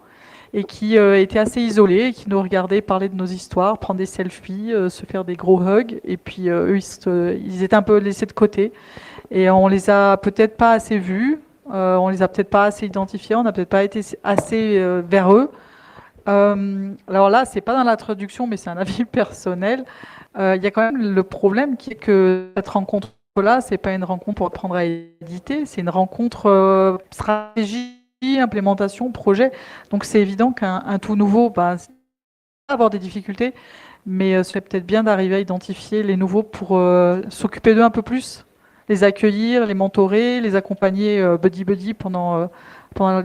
et qui étaient assez isolés, et qui nous regardaient parler de nos histoires, prendre des selfies, se faire des gros hugs, et puis eux, ils étaient un peu laissés de côté, et on les a peut-être pas assez vus, on les a peut-être pas assez identifiés, on n'a peut-être pas été assez vers eux. Alors là, c'est pas dans la traduction, mais c'est un avis personnel. Il y a quand même le problème qui est que cette rencontre-là, c'est pas une rencontre pour apprendre à éditer, c'est une rencontre stratégie, implémentation, projet. Donc c'est évident qu'un tout nouveau va avoir des difficultés, mais ce serait peut-être bien d'arriver à identifier les nouveaux pour s'occuper d'eux un peu plus, les accueillir, les mentorer, les accompagner buddy pendant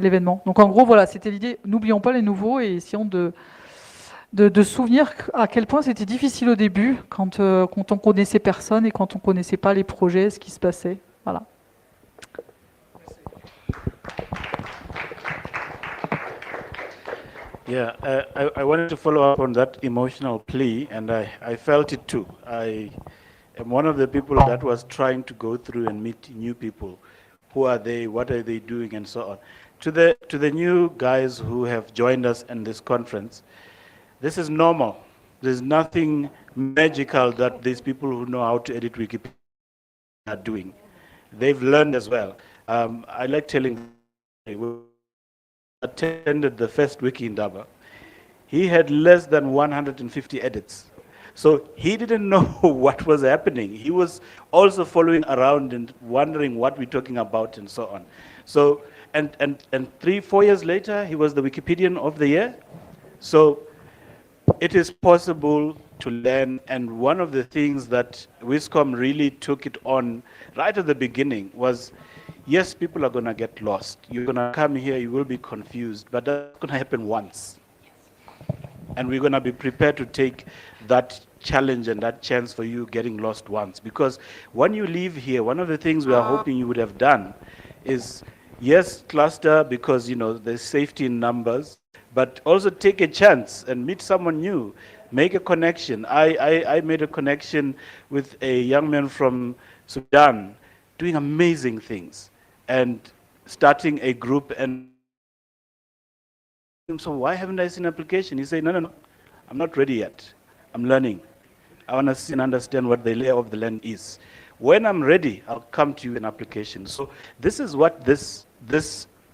l'événement. Donc en gros, voilà, c'était l'idée. N'oublions pas les nouveaux et essayons de souvenir à quel point c'était difficile au début quand on connaissait personne et quand on connaissait pas les projets, ce qui se passait. Voilà. Yeah, I wanted to follow up on that emotional plea, and I felt it too. I am one of the people that was trying to go through and meet new people. Who are they? What are they doing? And so on. To the new guys who have joined us in this conference, this is normal. There's nothing magical that these people who know how to edit Wikipedia are doing. They've learned as well. I like telling. Attended the first WikiIndaba, he had less than 150 edits. So he didn't know what was happening. He was also following around and wondering what we're talking about and so on. So, and 3-4 years later, he was the Wikipedian of the year. So it is possible to learn, and one of the things that WISCOM really took it on right at the beginning was, yes, people are going to get lost. You're going to come here, you will be confused, but that's going to happen once. And we're going to be prepared to take that challenge and that chance for you getting lost once. Because when you leave here, one of the things we are hoping you would have done is, yes, cluster because, you know, there's safety in numbers, but also take a chance and meet someone new, make a connection. I made a connection with a young man from Sudan doing amazing things, and starting a group. And so why haven't I seen an application? He said, no, I'm not ready yet. I'm learning. I want to see and understand what the lay of the land is. When I'm ready, I'll come to you in application. So this is what this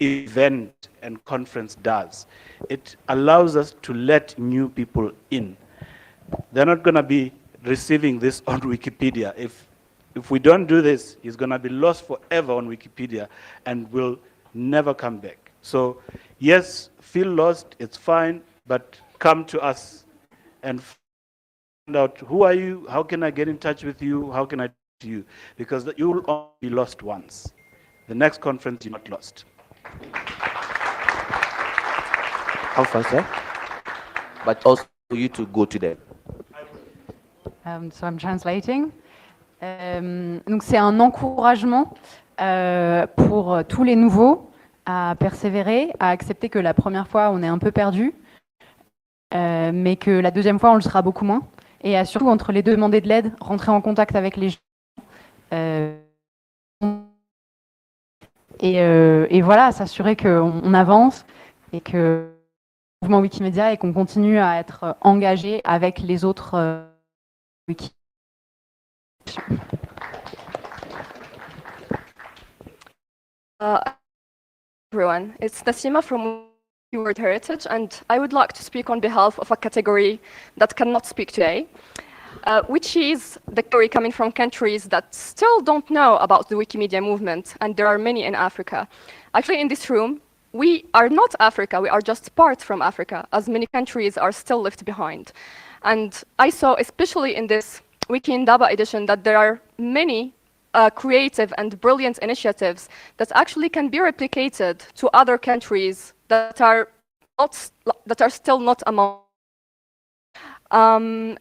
event and conference does. It allows us to let new people in. They're not going to be receiving this on Wikipedia. If we don't do this, he's going to be lost forever on Wikipedia and will never come back. So yes, feel lost, it's fine, but come to us and find out who are you, how can I get in touch with you, how can I talk to you? Because you will only be lost once. The next conference, you're not lost. I'm Français, but also for you to go to them. So I'm translating. Donc c'est un encouragement pour tous les nouveaux à persévérer, à accepter que la première fois on est un peu perdu, mais que la deuxième fois on le sera beaucoup moins, et à surtout entre les deux demander de l'aide, rentrer en contact avec les gens, et voilà, s'assurer qu'on avance et que le mouvement Wikimedia et qu'on continue à être engagé avec les autres wiki. Everyone, it's Nasima from World Heritage, and I would like to speak on behalf of a category that cannot speak today, which is the category coming from countries that still don't know about the Wikimedia movement, and there are many in Africa. Actually, in this room, we are not Africa, we are just part from Africa, as many countries are still left behind. And I saw, especially in this WikiIndaba edition, that there are many creative and brilliant initiatives that actually can be replicated to other countries that are still not among. And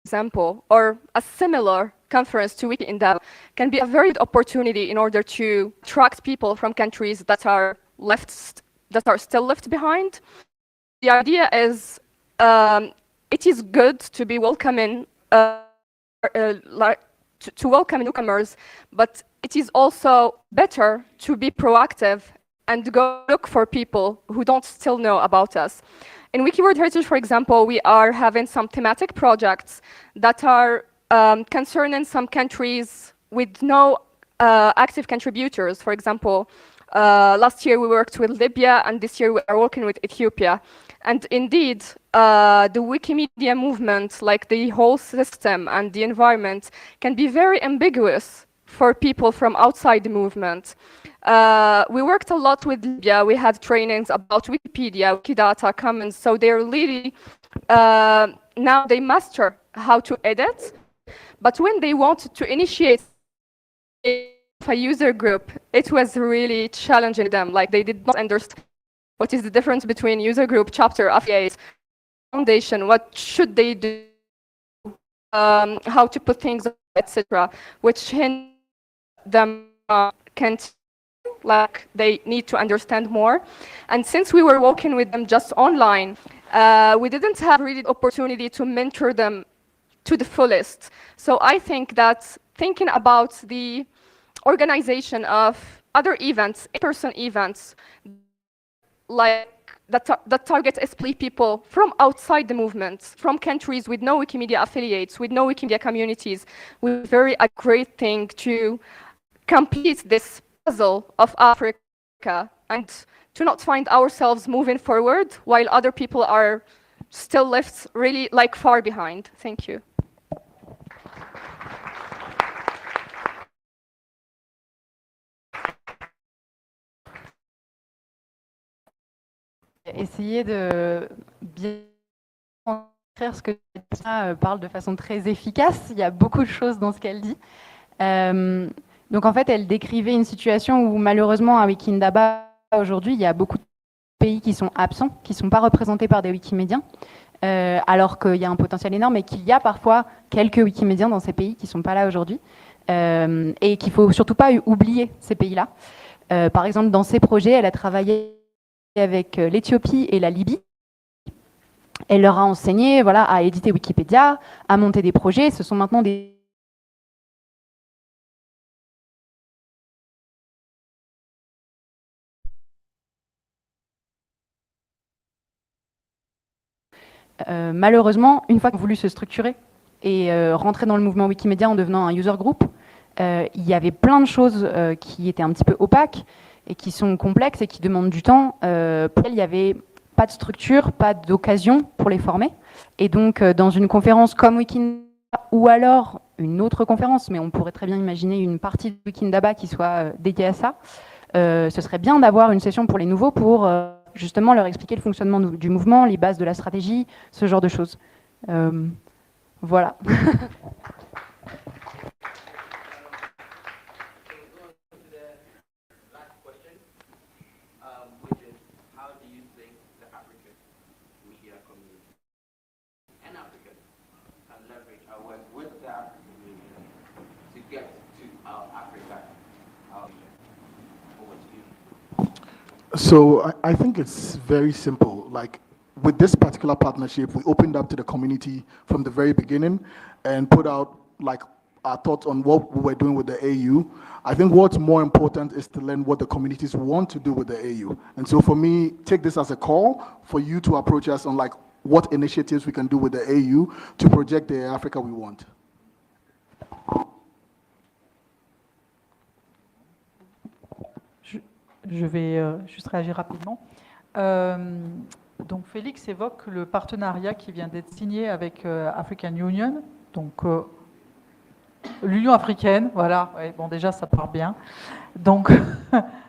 example, or a similar conference to WikiIndaba can be a very good opportunity in order to attract people from countries that are still left behind. The idea is it is good to be welcoming to welcome newcomers, but it is also better to be proactive and go look for people who don't still know about us. In Wiki World Heritage, for example, we are having some thematic projects that are concerning some countries with no active contributors. For example, last year we worked with Libya, and this year we are working with Ethiopia. And indeed, the Wikimedia movement, like the whole system and the environment, can be very ambiguous for people from outside the movement. We worked a lot with Libya. We had trainings about Wikipedia, Wikidata, Commons, so they're really, now they master how to edit, but when they wanted to initiate a user group, it was really challenging them. Like, they did not understand what is the difference between user group, chapter, affiliate, foundation, what should they do, how to put things, etc., which hindered them can't, like, they need to understand more. And since we were working with them just online, we didn't have really the opportunity to mentor them to the fullest. So I think that thinking about the organization of other events, in-person events, like that target especially people from outside the movement, from countries with no Wikimedia affiliates, with no Wikimedia communities, would be very a great thing to complete this puzzle of Africa and to not find ourselves moving forward while other people are still left really like far behind. Thank you. Essayer de bien écrire ce que ça parle de façon très efficace. Il y a beaucoup de choses dans ce qu'elle dit. Donc en fait, elle décrivait une situation où malheureusement à WikiIndaba aujourd'hui, il y a beaucoup de pays qui sont absents, qui ne sont pas représentés par des Wikimédiens, alors qu'il y a un potentiel énorme et qu'il y a parfois quelques Wikimédiens dans ces pays qui ne sont pas là aujourd'hui, et qu'il ne faut surtout pas oublier ces pays-là. Par exemple, dans ces projets, elle a travaillé avec l'Éthiopie et la Libye. Elle leur a enseigné, voilà, à éditer Wikipédia, à monter des projets. Ce sont maintenant des malheureusement, une fois qu'on a voulu se structurer et rentrer dans le mouvement Wikimedia en devenant un user group, il y avait plein de choses qui étaient un petit peu opaques et qui sont complexes et qui demandent du temps. Pour lesquelles il n'y avait pas de structure, pas d'occasion pour les former. Et donc, dans une conférence comme WikiIndaba, ou alors une autre conférence, mais on pourrait très bien imaginer une partie de WikiIndaba qui soit dédiée à ça, ce serait bien d'avoir une session pour les nouveaux pour justement leur expliquer le fonctionnement du mouvement, les bases de la stratégie, ce genre de choses. Voilà. So I think it's very simple. Like, with this particular partnership, we opened up to the community from the very beginning and put out like our thoughts on what we were doing with the AU. I think what's more important is to learn what the communities want to do with the AU. And so for me, take this as a call for you to approach us on like what initiatives we can do with the AU to project the Africa we want. Je vais juste réagir rapidement. Donc Félix évoque le partenariat qui vient d'être signé avec African Union, donc l'Union africaine, voilà, ouais, bon déjà ça part bien. Donc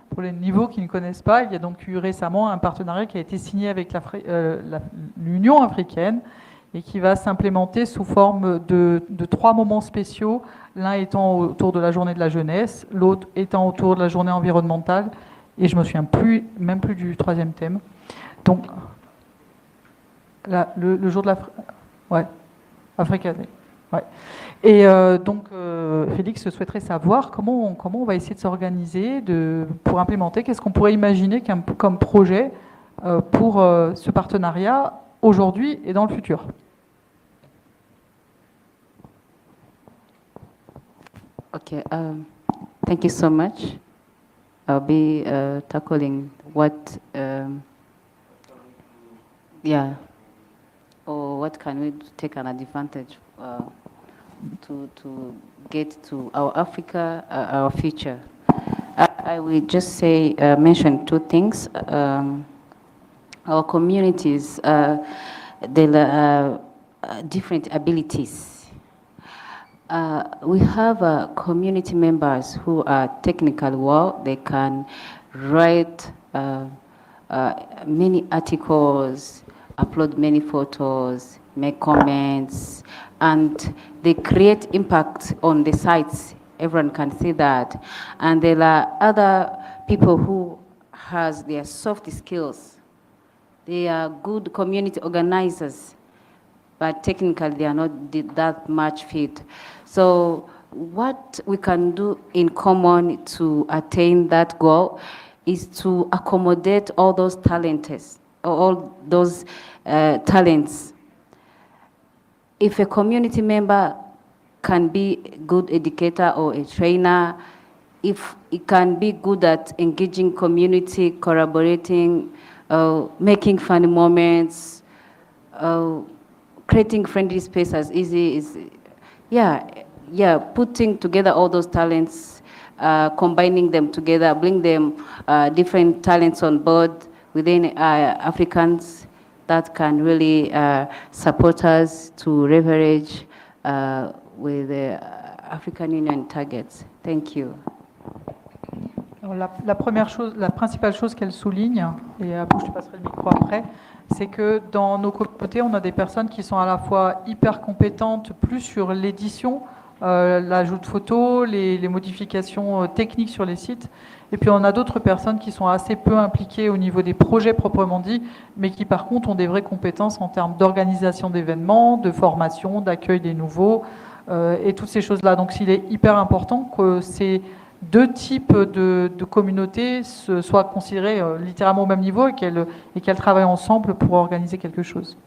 pour les niveaux qui ne connaissent pas, il y a donc eu récemment un partenariat qui a été signé avec l'Union africaine et qui va s'implémenter sous forme de 3 moments spéciaux, l'un étant autour de la journée de la jeunesse, l'autre étant autour de la journée environnementale, et je me souviens même plus du 3e thème. Donc, Le jour de l'Afrique. Ouais, Africa Day. Ouais. Et donc, Félix souhaiterait savoir comment on va essayer de s'organiser pour implémenter, qu'est-ce qu'on pourrait imaginer comme projet pour ce partenariat aujourd'hui et dans le futur. Okay, thank you so much. I'll be tackling what, or what can we take an advantage to get to our Africa, our future. I will just say, mention two things. Our communities, they have different abilities. We have community members who are technical well. They can write many articles, upload many photos, make comments, and they create impact on the sites. Everyone can see that. And there are other people who has their soft skills. They are good community organizers, but technically they are not that much fit. So what we can do in common to attain that goal is to accommodate all those talents, all those talents. If a community member can be a good educator or a trainer, if it can be good at engaging community, collaborating, making funny moments, creating friendly space as easy as, putting together all those talents, combining them together, bring them different talents on board within Africans that can really support us to leverage with the African Union targets. Thank you. Alors, la première chose, la principale chose qu'elle souligne, et je te passerai le micro après, c'est que dans nos communautés, on a des personnes qui sont à la fois hyper compétentes, plus sur l'édition, l'ajout de photos, les modifications techniques sur les sites, et puis on a d'autres personnes qui sont assez peu impliquées au niveau des projets proprement dit, mais qui par contre ont des vraies compétences en termes d'organisation d'événements, de formation, d'accueil des nouveaux, et toutes ces choses-là. Donc il est hyper important que ces deux types de communautés soient considérées littéralement au même niveau et qu'elles travaillent ensemble pour organiser quelque chose.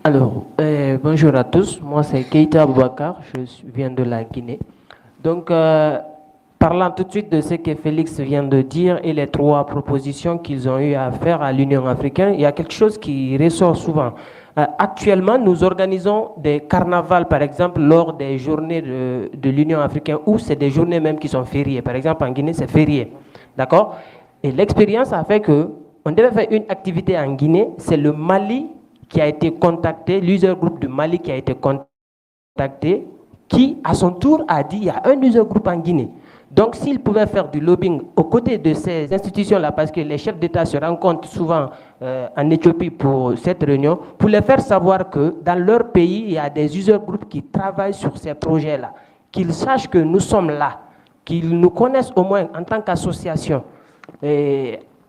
Alors, bonjour à tous, moi c'est Keita Aboubakar, je viens de la Guinée. Donc, parlant tout de suite de ce que Félix vient de dire et les trois propositions qu'ils ont eu à faire à l'Union africaine, il y a quelque chose qui ressort souvent. Actuellement, nous organisons des carnavals, par exemple, lors des journées de l'Union africaine, où c'est des journées même qui sont fériées. Par exemple, en Guinée, c'est férié. D'accord? Et l'expérience a fait qu'on devait faire une activité en Guinée. C'est le Mali qui a été contacté, l'user group du Mali qui a été contacté, qui, à son tour, a dit qu'il y a un user group en Guinée. Donc, s'ils pouvaient faire du lobbying aux côtés de ces institutions-là, parce que les chefs d'État se rencontrent souvent en Éthiopie pour cette réunion, pour les faire savoir que dans leur pays, il y a des user groups qui travaillent sur ces projets-là, qu'ils sachent que nous sommes là, qu'ils nous connaissent au moins en tant qu'association.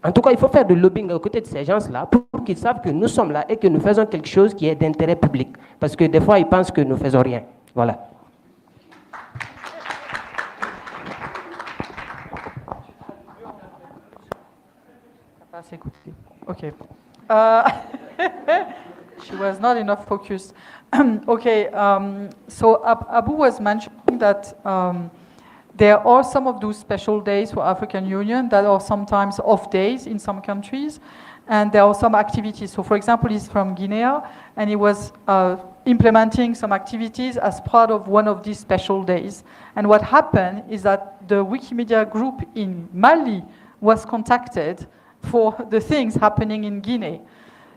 En tout cas, il faut faire du lobbying aux côtés de ces gens-là pour qu'ils savent que nous sommes là et que nous faisons quelque chose qui est d'intérêt public. Parce que des fois, ils pensent que nous ne faisons rien. Voilà. Okay. She was not enough focused. Okay, so Abu was mentioning that there are some of those special days for African Union that are sometimes off days in some countries, and there are some activities. So for example, he's from Guinea, and he was implementing some activities as part of one of these special days. And what happened is that the Wikimedia group in Mali was contacted for the things happening in Guinea.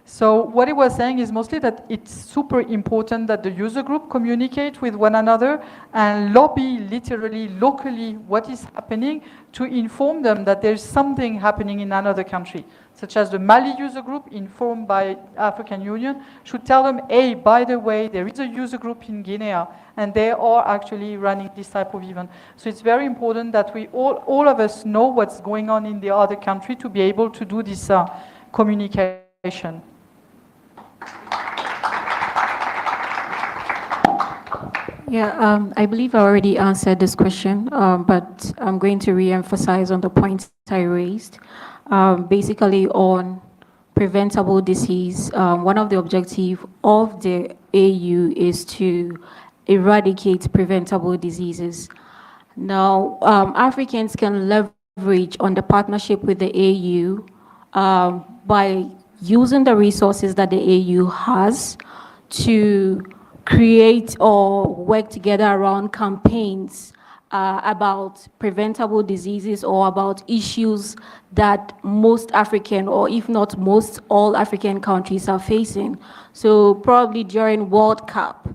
So what he was saying is mostly that it's super important that the user group communicate with one another and lobby literally, locally, what is happening to inform them that there's something happening in another country, such as the Mali user group informed by African Union should tell them, hey, by the way, there is a user group in Guinea and they are actually running this type of event. So it's very important that we all of us know what's going on in the other country to be able to do this communication. Yeah, I believe I already answered this question, but I'm going to re-emphasize on the points I raised. Basically on preventable disease, one of the objectives of the AU is to eradicate preventable diseases. Now, Africans can leverage on the partnership with the AU by using the resources that the AU has to create or work together around campaigns about preventable diseases or about issues that most African, or if not most, all African countries are facing. So probably during World Cup,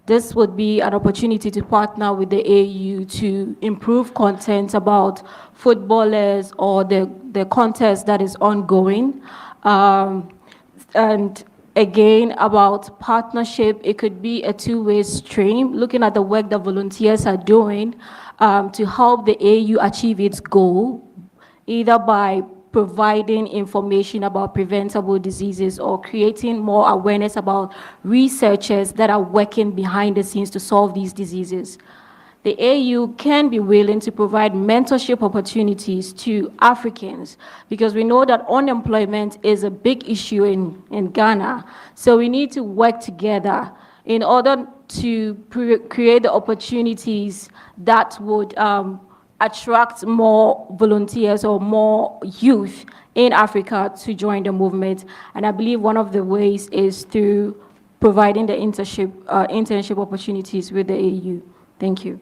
this would be an opportunity to partner with the AU to improve content about footballers or the contest that is ongoing. And again, about partnership, it could be a two-way stream, looking at the work that volunteers are doing to help the AU achieve its goal, either by providing information about preventable diseases or creating more awareness about researchers that are working behind the scenes to solve these diseases. The AU can be willing to provide mentorship opportunities to Africans because we know that unemployment is a big issue in Ghana. So we need to work together in order to create the opportunities that would attract more volunteers or more youth in Africa to join the movement. And I believe one of the ways is through providing the internship opportunities with the AU. Thank you.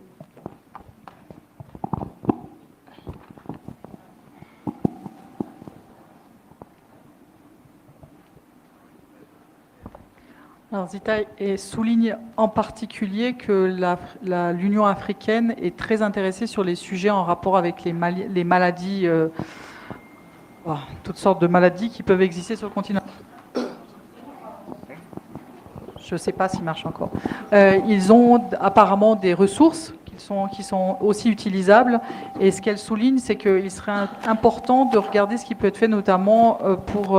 Alors, Zita souligne en particulier que l'Union africaine est très intéressée sur les sujets en rapport avec les maladies, toutes sortes de maladies qui peuvent exister sur le continent. Je ne sais pas s'il marche encore. Ils ont apparemment des ressources qui sont aussi utilisables. Et ce qu'elle souligne, c'est qu'il serait important de regarder ce qui peut être fait, notamment pour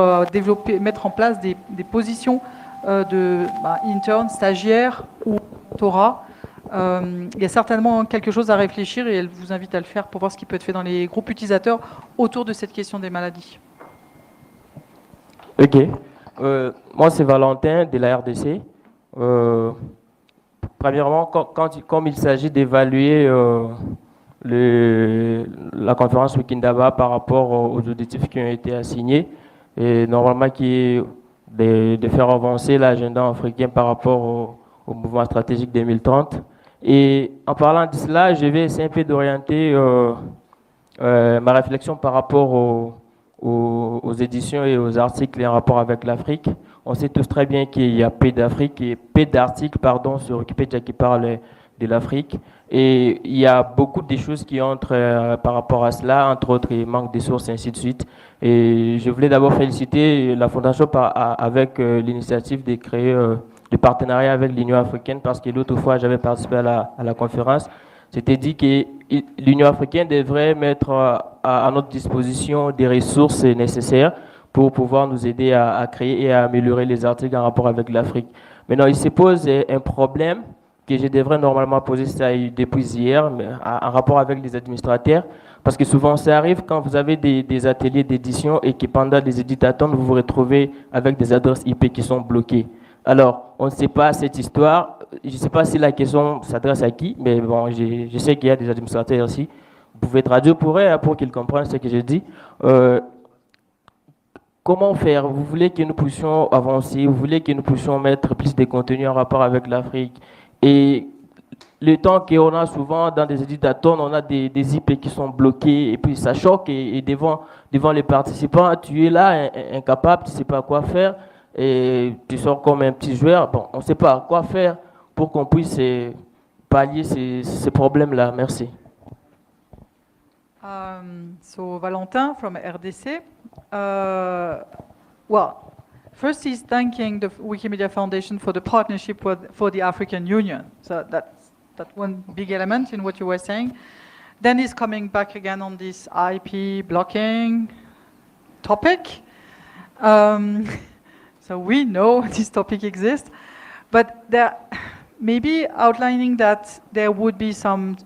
mettre en place des positions de interne, stagiaire ou doctorat. Il y a certainement quelque chose à réfléchir et elle vous invite à le faire pour voir ce qui peut être fait dans les groupes utilisateurs autour de cette question des maladies. Ok. Moi, c'est Valentin de la RDC. Premièrement, comme il s'agit d'évaluer la conférence Wikindaba par rapport aux objectifs qui ont été assignés, et normalement qui est de faire avancer l'agenda africain par rapport au mouvement stratégique 2030. Et en parlant de cela, je vais essayer un peu d'orienter ma réflexion par rapport aux éditions et aux articles en rapport avec l'Afrique. On sait tous très bien qu'il y a peu d'Afrique et peu d'articles sur Wikipédia qui parlent de l'Afrique. Et il y a beaucoup de choses qui entrent par rapport à cela, entre autres, il manque des sources et ainsi de suite. Et je voulais d'abord féliciter la Fondation avec l'initiative de créer le partenariat avec l'Union africaine, parce que l'autre fois, j'avais participé à la conférence. C'était dit que l'Union africaine devrait mettre à notre disposition des ressources nécessaires pour pouvoir nous aider à créer et à améliorer les articles en rapport avec l'Afrique. Maintenant, il se pose un problème que je devrais normalement poser ça depuis hier, mais en rapport avec les administrateurs, parce que souvent ça arrive quand vous avez des ateliers d'édition et que pendant les éditateurs, vous vous retrouvez avec des adresses IP qui sont bloquées. Alors, on ne sait pas cette histoire, je ne sais pas si la question s'adresse à qui, mais bon, je sais qu'il y a des administrateurs aussi. Vous pouvez traduire pour eux, pour qu'ils comprennent ce que je dis. Comment faire? Vous voulez que nous puissions avancer, vous voulez que nous puissions mettre plus de contenu en rapport avec l'Afrique. Et le temps qu'on a souvent dans des éditathons, on a des IP qui sont bloqués et puis ça choque et devant les participants, tu es là incapable, tu ne sais pas quoi faire et tu sors comme un petit joueur. Bon, on ne sait pas quoi faire pour qu'on puisse pallier ces problèmes-là. Merci. So Valentin from RDC. Well, first he's thanking the Wikimedia Foundation for the partnership for the African Union. So that's one big element in what you were saying. Then he's coming back again on this IP blocking topic. So we know this topic exists, but there maybe outlining that there would be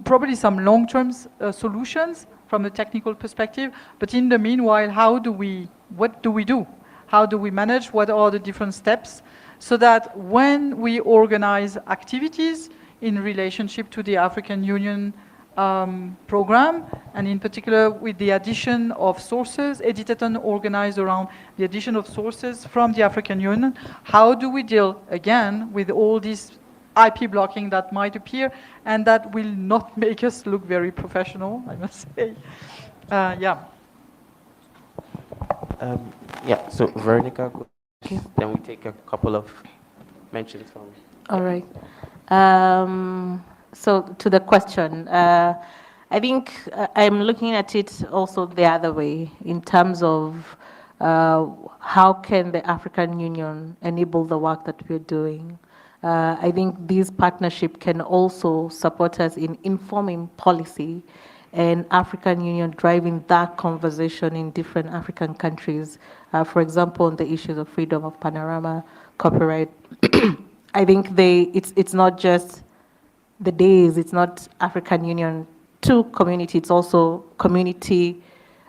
probably some long-term solutions from a technical perspective, but in the meanwhile, what do we do? How do we manage? What are the different steps so that when we organize activities in relationship to the African Union program, and in particular with the addition of sources, Editathon organized around the addition of sources from the African Union, how do we deal again with all these IP blocking that might appear and that will not make us look very professional, I must say. Yeah. Yeah, so Veronica, then we take a couple of mentions from... All right. So to the question, I think I'm looking at it also the other way in terms of how can the African Union enable the work that we're doing. I think this partnership can also support us in informing policy and African Union driving that conversation in different African countries. For example, on the issues of freedom of panorama, copyright. I think it's not just the days, it's not African Union to community, it's also community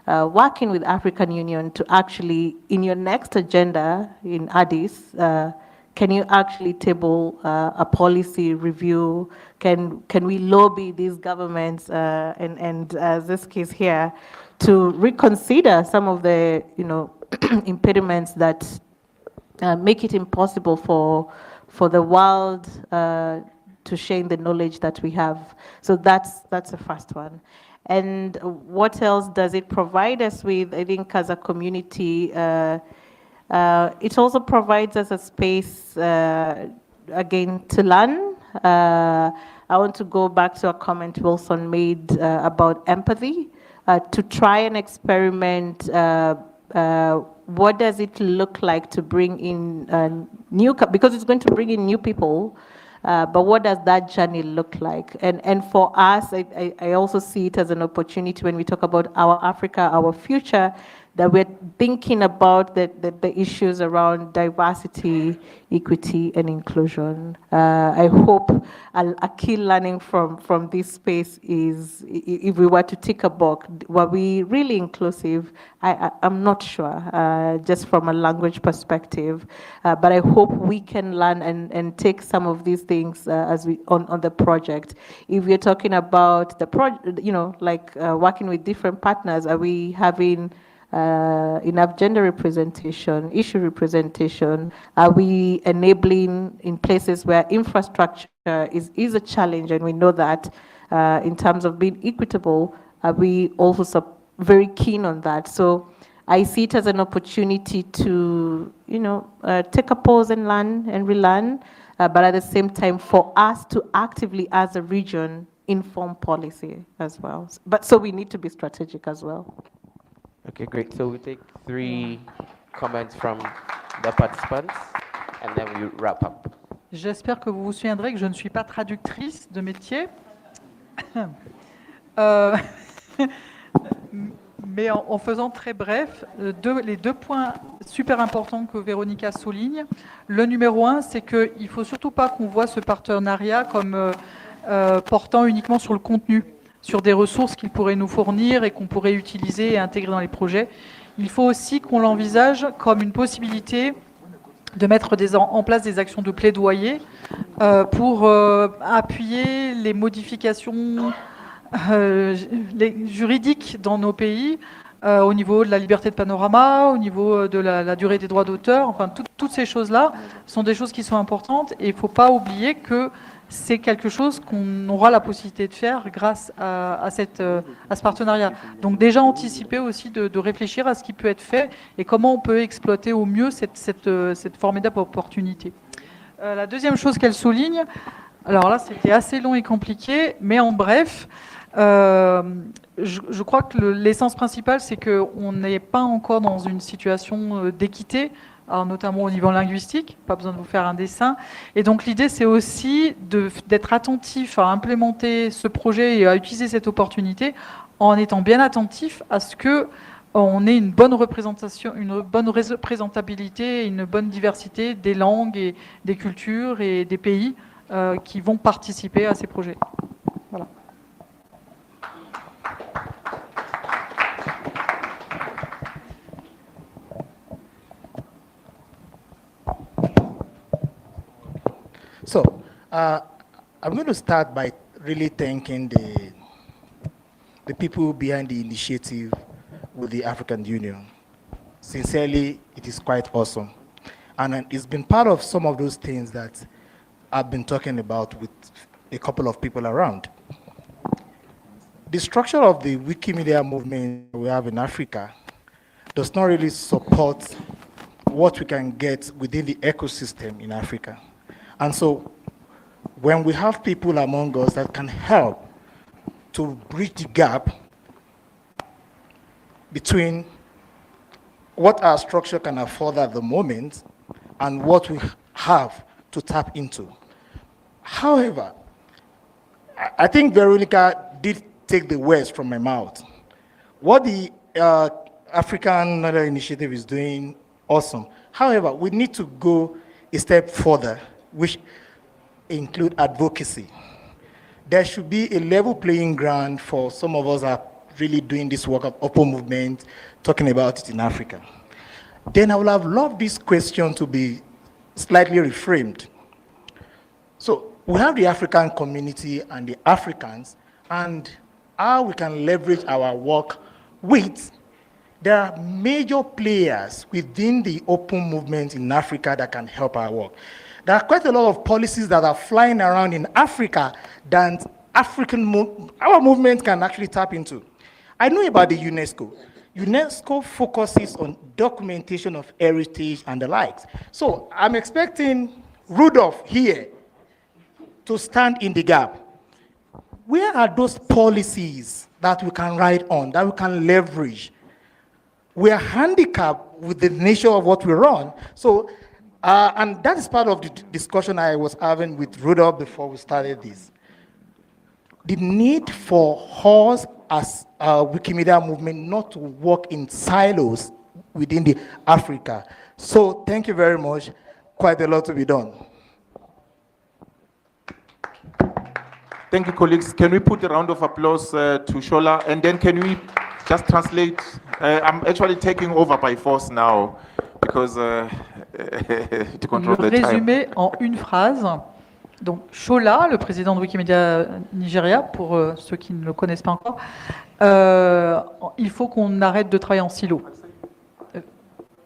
working with African Union to actually, in your next agenda in Addis, can you actually table a policy review? Can we lobby these governments and this case here to reconsider some of the impediments that make it impossible for the world to share the knowledge that we have? So that's the first one. And what else does it provide us with? I think as a community. It also provides us a space, again, to learn. I want to go back to a comment Wilson made about empathy, to try and experiment what does it look like to bring in because it's going to bring in new people, but what does that journey look like? And for us, I also see it as an opportunity when we talk about our Africa, our future, that we're thinking about the issues around diversity, equity, and inclusion. I hope a key learning from this space is, if we were to tick a box, were we really inclusive? I'm not sure, just from a language perspective. But I hope we can learn and take some of these things as we on the project. If we're talking about the project, like working with different partners, are we having enough gender representation, issue representation? Are we enabling in places where infrastructure is a challenge, and we know that in terms of being equitable, are we also very keen on that? So I see it as an opportunity to, take a pause and learn and relearn, but at the same time for us to actively, as a region, inform policy as well. But so we need to be strategic as well. Okay, great. So we take 3 comments from the participants, and then we wrap up. J'espère que vous vous souviendrez que je ne suis pas traductrice de métier. Mais en faisant très bref, les 2 points super importants que Véronica souligne. Le numéro 1, c'est qu'il ne faut surtout pas qu'on voit ce partenariat comme portant uniquement sur le contenu, sur des ressources qu'il pourrait nous fournir et qu'on pourrait utiliser et intégrer dans les projets. Il faut aussi qu'on l'envisage comme une possibilité de mettre en place des actions de plaidoyer pour appuyer les modifications juridiques dans nos pays, au niveau de la liberté de panorama, au niveau de la durée des droits d'auteur. Enfin, toutes ces choses-là sont des choses qui sont importantes, et il ne faut pas oublier que c'est quelque chose qu'on aura la possibilité de faire grâce à ce partenariat. Donc déjà anticiper aussi de réfléchir à ce qui peut être fait et comment on peut exploiter au mieux cette formidable opportunité. La deuxième chose qu'elle souligne, alors là c'était assez long et compliqué, mais en bref, je crois que l'essence principale, c'est qu'on n'est pas encore dans une situation d'équité, alors notamment au niveau linguistique, pas besoin de vous faire un dessin. Et donc l'idée, c'est aussi d'être attentif à implémenter ce projet et à utiliser cette opportunité en étant bien attentif à ce qu'on ait une bonne représentation, une bonne représentabilité, une bonne diversité des langues et des cultures et des pays qui vont participer à ces projets. Voilà. So, I'm going to start by really thanking the people behind the initiative with the African Union. Sincerely, it is quite awesome. And it's been part of some of those things that I've been talking about with a couple of people around. The structure of the Wikimedia movement we have in Africa does not really support what we can get within the ecosystem in Africa. And so when we have people among us that can help to bridge the gap between what our structure can afford at the moment and what we have to tap into. However, I think Veronica did take the words from my mouth. What the African Initiative is doing, awesome. However, we need to go a step further, which include advocacy. There should be a level playing ground for some of us that are really doing this work of open movement, talking about it in Africa. Then I would have loved this question to be slightly reframed. So we have the African community and the Africans, and how we can leverage our work with. There are major players within the open movement in Africa that can help our work. There are quite a lot of policies that are flying around in Africa that our movement can actually tap into. I know about the UNESCO. UNESCO focuses on documentation of heritage and the likes. So I'm expecting Rudolph here to stand in the gap. Where are those policies that we can write on, that we can leverage? We are handicapped with the nature of what we run. So, and that is part of the discussion I was having with Rudolph before we started this. The need for us as a Wikimedia movement not to work in silos within the Africa. So thank you very much. Quite a lot to be done. Thank you, colleagues. Can we put a round of applause to Shola? And then can we just translate? I'm actually taking over by force now because to control the time. Le résumé en une phrase. Donc, Shola, le président de Wikimedia Nigeria, pour ceux qui ne le connaissent pas encore, il faut qu'on arrête de travailler en silo.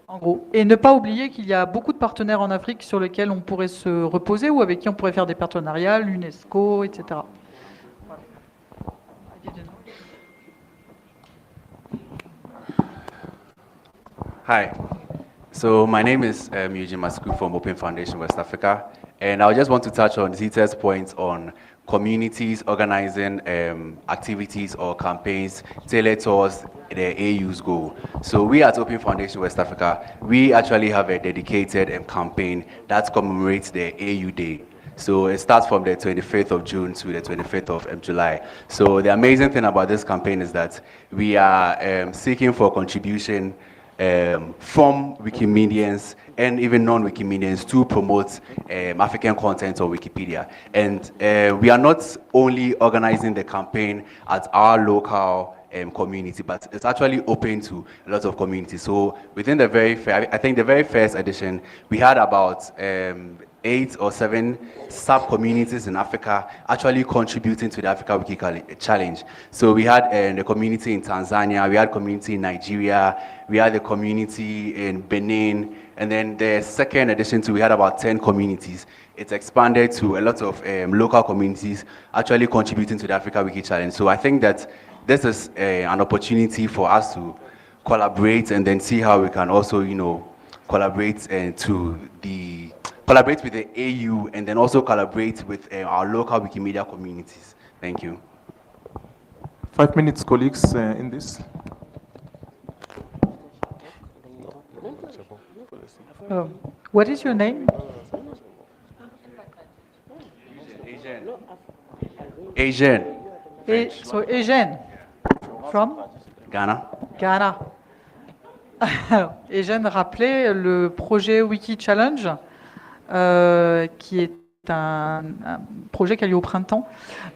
En gros. Et ne pas oublier qu'il y a beaucoup de partenaires en Afrique sur lesquels on pourrait se reposer ou avec qui on pourrait faire des partenariats, l'UNESCO, etc. Hi, so my name is Eugene Masku from Open Foundation West Africa, and I just want to touch on Zita's points on communities organizing activities or campaigns tailored towards the AU's goal. So we at Open Foundation West Africa, we actually have a dedicated campaign that commemorates the AU Day. So it starts from the 25th of June to the 25th of July. So the amazing thing about this campaign is that we are seeking for contribution from Wikimedians and even non-Wikimedians to promote African content on Wikipedia. And we are not only organizing the campaign at our local community, but it's actually open to a lot of communities. So within the I think the very first edition, we had about 8 or 7 sub-communities in Africa actually contributing to the Africa Wiki Challenge. So we had the community in Tanzania, we had community in Nigeria, we had the community in Benin, And then the second edition, we had about 10 communities. It's expanded to a lot of local communities actually contributing to the Africa Wiki Challenge. So I think that this is an opportunity for us to collaborate and then see how we can also, collaborate collaborate with the AU and then also collaborate with our local Wikimedia communities. Thank you. 5 minutes, colleagues, in this. What is your name? Asian. So Asian. From? Ghana. Ghana. Asian rappelait le projet Wiki Challenge, qui est un projet qui a lieu au printemps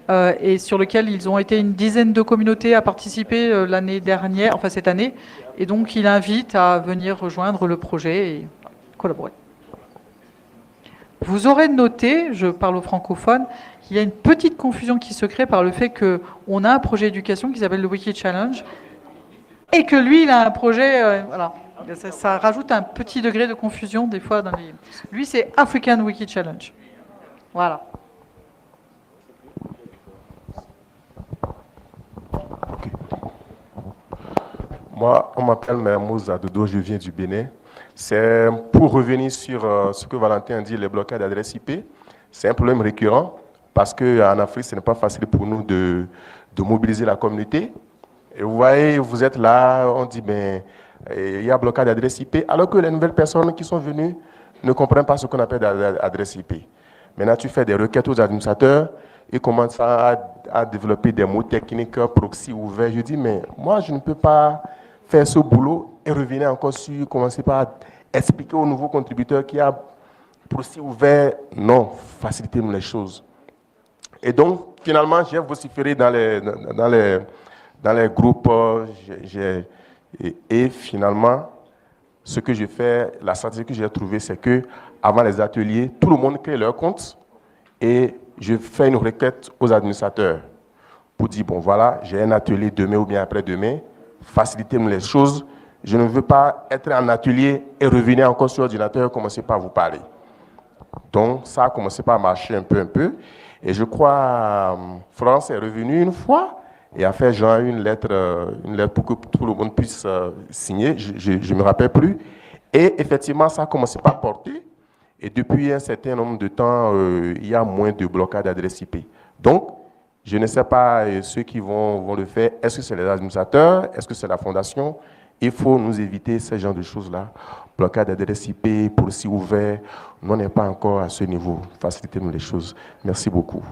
et sur lequel ils ont été une dizaine de communautés à participer l'année dernière, enfin cette année, et donc il invite à venir rejoindre le projet et collaborer. Vous aurez noté, je parle aux francophones, qu'il y a une petite confusion qui se crée par le fait qu'on a un projet éducation qui s'appelle le Wiki Challenge et que lui, il a un projet, voilà, ça rajoute un petit degré de confusion des fois dans les... Lui, c'est African Wiki Challenge. Voilà. Okay. Moi, on m'appelle Mermoz Adodo, je viens du Bénin. C'est pour revenir sur ce que Valentin dit, les blocages d'adresse IP. C'est un problème récurrent parce qu'en Afrique, ce n'est pas facile pour nous de mobiliser la communauté. Et vous voyez, vous êtes là, on dit, ben, il y a blocage d'adresse IP, alors que les nouvelles personnes qui sont venues ne comprennent pas ce qu'on appelle adresse IP. Maintenant, tu fais des requêtes aux administrateurs, ils commencent à développer des mots techniques, proxy ouvert. Je dis, mais moi, je ne peux pas faire ce boulot et revenir encore sur, commencer par expliquer aux nouveaux contributeurs qu'il y a proxy ouvert. Non, facilitez-nous les choses. Et donc, finalement, j'ai vociféré dans les groupes, et finalement, ce que j'ai fait, la stratégie que j'ai trouvée, c'est que avant les ateliers, tout le monde crée leur compte et je fais une requête aux administrateurs pour dire, bon voilà, j'ai un atelier demain ou bien après-demain, facilitez-nous les choses. Je ne veux pas être en atelier et revenir encore sur l'ordinateur et commencer par vous parler. Donc, ça a commencé par marcher un peu. Et je crois Florence est revenue une fois et a fait genre une lettre pour que tout le monde puisse signer, je ne me rappelle plus. Et effectivement, ça a commencé par porter. Et depuis un certain nombre de temps, il y a moins de blocage d'adresse IP. Donc, je ne sais pas ceux qui vont le faire. Est-ce que c'est les administrateurs? Est-ce que c'est la fondation? Il faut nous éviter ce genre de choses-là. Blocage d'adresse IP, policy ouvert, on n'est pas encore à ce niveau. Facilitez-nous les choses. Merci beaucoup.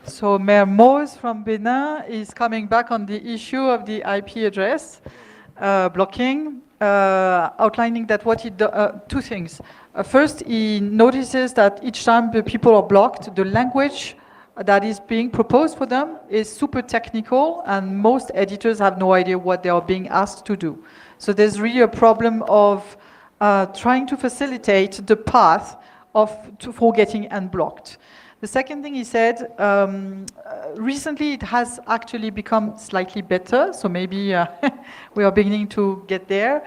So Mermoz from Benin is coming back on the issue of the IP address blocking, outlining that what he two things. First, he notices that each time the people are blocked, the language that is being proposed for them is super technical, and most editors have no idea what they are being asked to do. So there's really a problem of trying to facilitate the path for getting unblocked. The second thing he said, recently it has actually become slightly better, so maybe we are beginning to get there.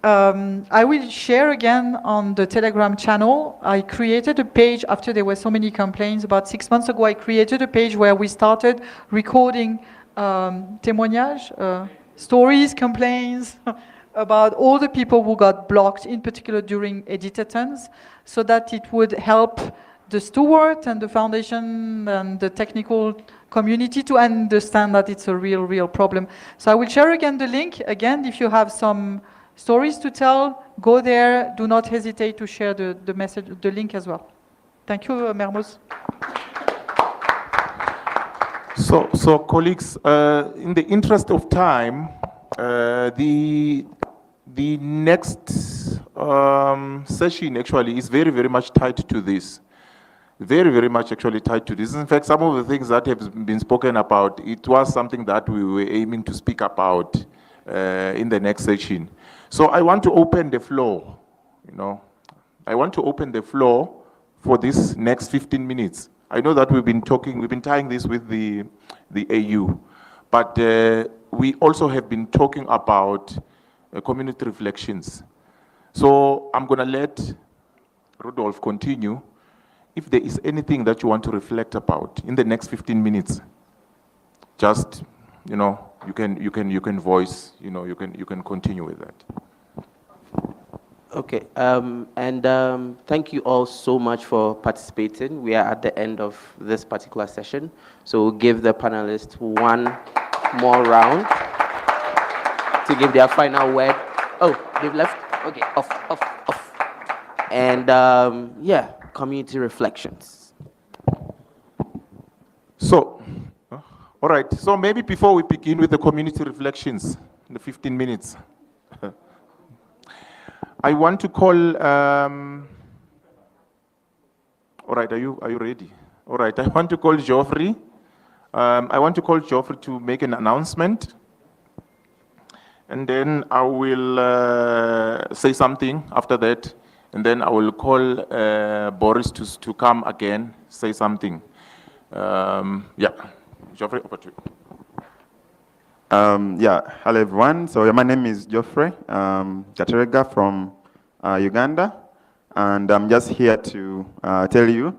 I will share again on the Telegram channel. I created a page after there were so many complaints. About 6 months ago, I created a page where we started recording témoignages, stories, complaints about all the people who got blocked, in particular during editathons, so that it would help the steward and the foundation and the technical community to understand that it's a real problem. So I will share again the link. Again, if you have some stories to tell, go there. Do not hesitate to share the message, the link as well. Thank you, Mermoz. So colleagues, in the interest of time, the next session actually is very much tied to this. Very much actually tied to this. In fact, some of the things that have been spoken about, it was something that we were aiming to speak about in the next session. So I want to open the floor, I want to open the floor for this next 15 minutes. I know that we've been tying this with the AU, but we also have been talking about community reflections. So I'm going to let Rudolph continue. If there is anything that you want to reflect about in the next 15 minutes, just, you know, you can voice, you know, you can continue with that. Okay, thank you all so much for participating. We are at the end of this particular session, so we'll give the panelists one more round to give their final word. Oh, they've left? Okay, off. And yeah, community reflections. So, all right, so maybe before we begin with the community reflections, in the 15 minutes, I want to call, all right, are you ready? All right, I want to call Geoffrey. I want to call Geoffrey to make an announcement. And then I will say something after that. And then I will call Boris to come again, say something. Yeah, Geoffrey, over to you. Yeah, hello everyone. So my name is Geoffrey Gaterega from Uganda, and I'm just here to tell you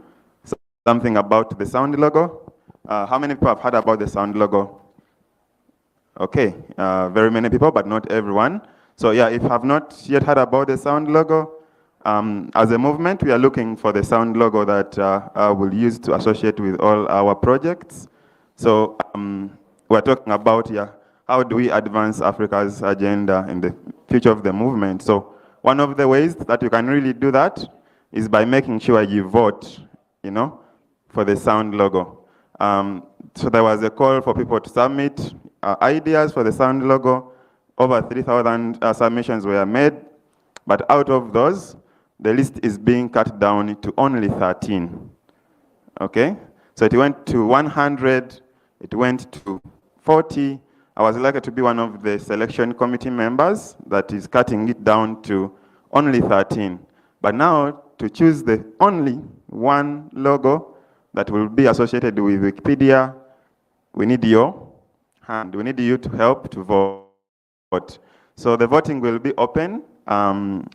something about the sound logo. How many people have heard about the sound logo? Okay, very many people, but not everyone. So yeah, if you have not yet heard about the sound logo, as a movement, we are looking for the sound logo that we'll use to associate with all our projects. So we're talking about, yeah, how do we advance Africa's agenda in the future of the movement? So one of the ways that you can really do that is by making sure you vote, you know, for the sound logo. So there was a call for people to submit ideas for the sound logo. Over 3,000 submissions were made, but out of those, the list is being cut down to only 13. Okay? So it went to 100, it went to 40. I was lucky to be one of the selection committee members that is cutting it down to only 13. But now, to choose the only one logo that will be associated with Wikipedia, we need your hand. We need you to help to vote. So the voting will be open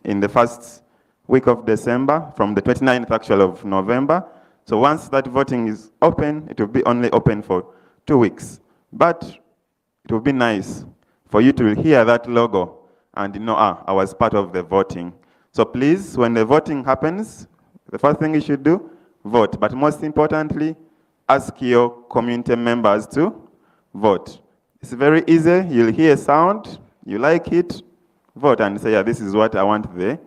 in the first week of December, from the 29th actually of November. So once that voting is open, it will be only open for 2 weeks. But it will be nice for you to hear that logo and know, I was part of the voting. So please, when the voting happens, the first thing you should do, vote. But most importantly, ask your community members to vote. It's very easy. You'll hear sound, you like it, vote and say, yeah, this is what I want the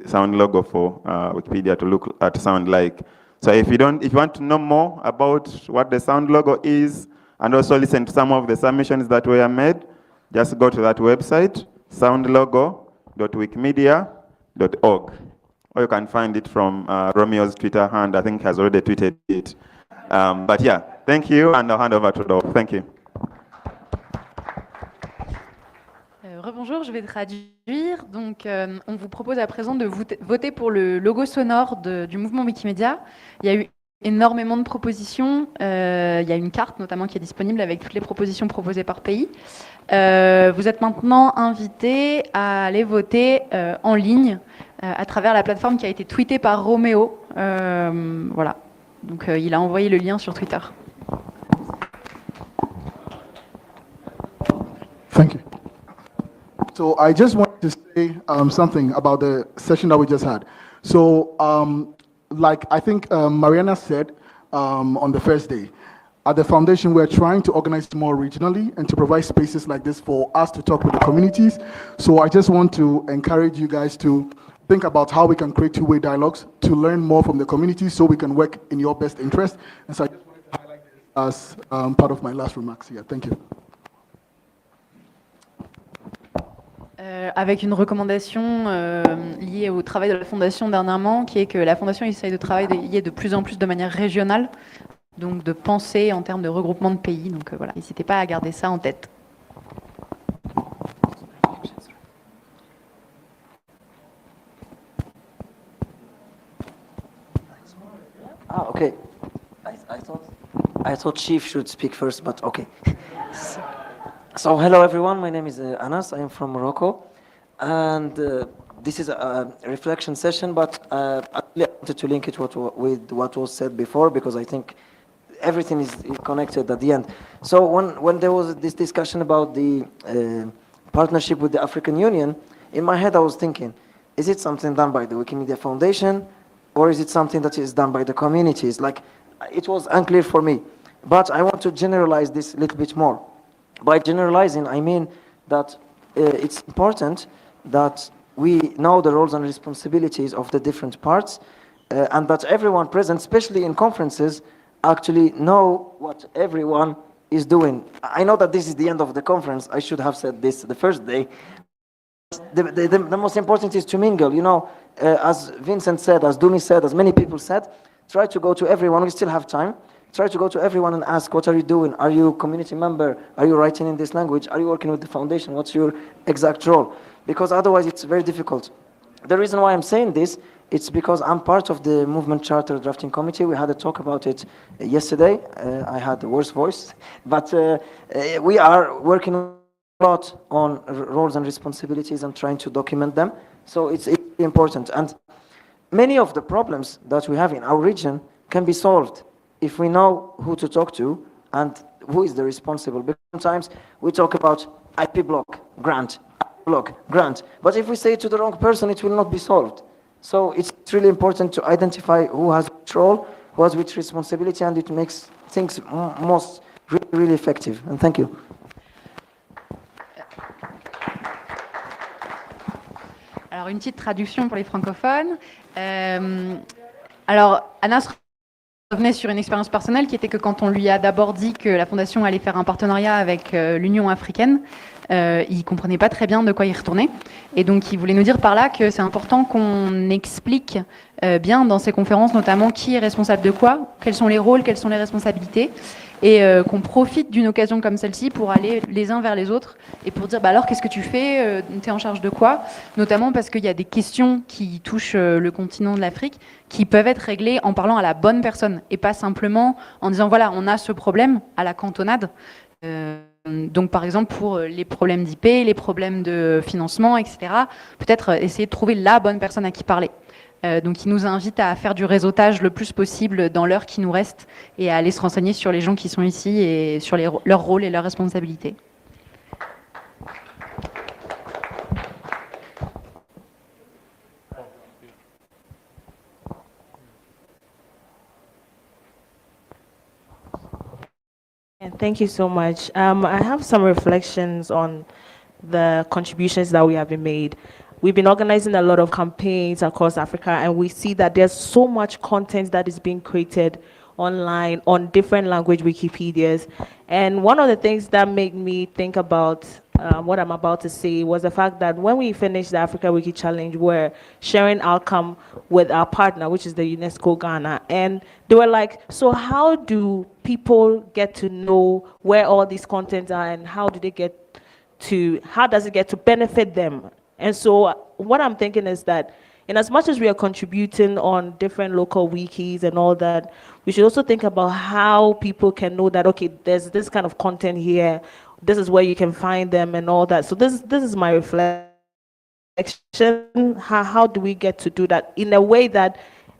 sound logo for Wikipedia to sound like. So if you want to know more about what the sound logo is, and also listen to some of the submissions that were made, just go to that website, soundlogo.wikimedia.org. Or you can find it from Romeo's Twitter hand. I think he has already tweeted it. But yeah, thank you, and I'll hand over to Rudolph. Thank you. Rebonjour, je vais traduire. Donc, on vous propose à présent de voter pour le logo sonore du mouvement Wikimedia. Il y a eu énormément de propositions. Il y a une carte notamment qui est disponible avec toutes les propositions proposées par pays. Vous êtes maintenant invités à aller voter en ligne à travers la plateforme qui a été tweetée par Roméo. Voilà. Donc, il a envoyé le lien sur Twitter. Thank you. So I just wanted to say something about the session that we just had. So like I think Mariana said on the first day, at the foundation, we're trying to organize more regionally and to provide spaces like this for us to talk with the communities. So I just want to encourage you guys to think about how we can create two-way dialogues to learn more from the community so we can work in your best interest. And so I just wanted to highlight this as part of my last remarks here. Thank you. Avec une recommandation liée au travail de la Fondation dernièrement, qui est que la Fondation essaye de travailler de plus en plus de manière régionale, donc de penser en termes de regroupement de pays. Donc voilà, n'hésitez pas à garder ça en tête. Ah, okay. I thought Chief should speak first, but okay. So hello everyone, my name is Anas, I am from Morocco, and this is a reflection session, but I wanted to link it with what was said before, because I think everything is connected at the end. So when there was this discussion about the partnership with the African Union, in my head I was thinking, is it something done by the Wikimedia Foundation, or is it something that is done by the communities? Like, it was unclear for me, but I want to generalize this a little bit more. By generalizing, I mean that it's important that we know the roles and responsibilities of the different parts, and that everyone present, especially in conferences, actually know what everyone is doing. I know that this is the end of the conference. I should have said this the first day. The most important is to mingle, you know, as Vincent said, as Dumi said, as many people said, try to go to everyone. We still have time. Try to go to everyone and ask, what are you doing? Are you a community member? Are you writing in this language? Are you working with the foundation? What's your exact role? Because otherwise it's very difficult. The reason why I'm saying this, it's because I'm part of the Movement Charter Drafting Committee. We had a talk about it yesterday. I had the worst voice, but we are working a lot on roles and responsibilities and trying to document them. So it's important. And many of the problems that we have in our region can be solved if we know who to talk to and who is the responsible. Because sometimes we talk about IP block, grant, but if we say it to the wrong person, it will not be solved. So it's really important to identify who has which role, who has which responsibility, and it makes things most really effective. And thank you. Alors, une petite traduction pour les francophones. Alors, Anas revenait sur une expérience personnelle qui était que quand on lui a d'abord dit que la Fondation allait faire un partenariat avec l'Union africaine, il ne comprenait pas très bien de quoi il retournait. Et donc, il voulait nous dire par là que c'est important qu'on explique bien dans ces conférences, notamment qui est responsable de quoi, quels sont les rôles, quelles sont les responsabilités, et qu'on profite d'une occasion comme celle-ci pour aller les uns vers les autres et pour dire bah alors qu'est-ce que tu fais, tu es en charge de quoi, notamment parce qu'il y a des questions qui touchent le continent de l'Afrique qui peuvent être réglées en parlant à la bonne personne et pas simplement en disant voilà on a ce problème à la cantonade. Donc par exemple pour les problèmes d'IP, les problèmes de financement, etc. Peut-être essayer de trouver la bonne personne à qui parler. Donc il nous invite à faire du réseautage le plus possible dans l'heure qui nous reste et à aller se renseigner sur les gens qui sont ici et sur leurs rôles et leurs responsabilités. And thank you so much. I have some reflections on the contributions that we have been made. We've been organizing a lot of campaigns across Africa, and we see that there's so much content that is being created online on different language Wikipedias. And one of the things that made me think about what I'm about to say was the fact that when we finished the Africa Wiki Challenge, we're sharing outcome with our partner, which is the UNESCO Ghana. And they were like, so how do people get to know where all these contents are, and how does it get to benefit them? And so what I'm thinking is that in as much as we are contributing on different local wikis and all that, we should also think about how people can know that, okay, there's this kind of content here, this is where you can find them and all that. So this is my reflection. How do we get to do that in a way that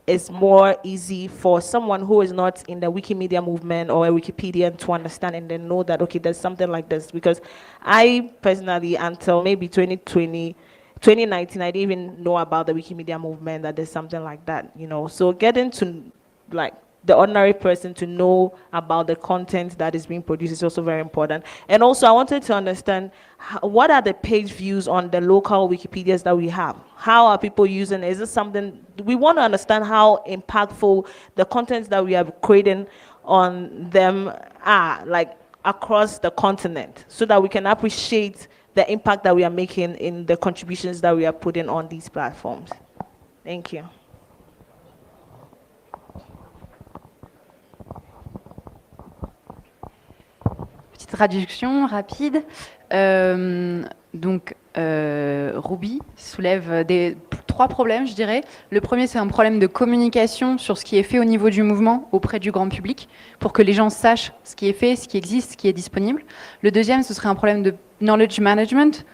is more easy for someone who is not in the Wikimedia movement or a Wikipedian to understand and then know that, okay, there's something like this? Because I personally, until maybe 2019, I didn't even know about the Wikimedia movement, that there's something like that, you know. So getting to like the ordinary person to know about the content that is being produced is also very important. And also I wanted to understand what are the page views on the local Wikipedias that we have? How are people using it? Is this something, we want to understand how impactful the contents that we are creating on them are, like across the continent, so that we can appreciate the impact that we are making in the contributions that we are putting on these platforms. Thank you. Petite traduction rapide. Donc, Ruby soulève trois problèmes, je dirais. Le premier, c'est un problème de communication sur ce qui est fait au niveau du mouvement auprès du grand public, pour que les gens sachent ce qui est fait, ce qui existe, ce qui est disponible. Le deuxième, ce serait un problème de knowledge management.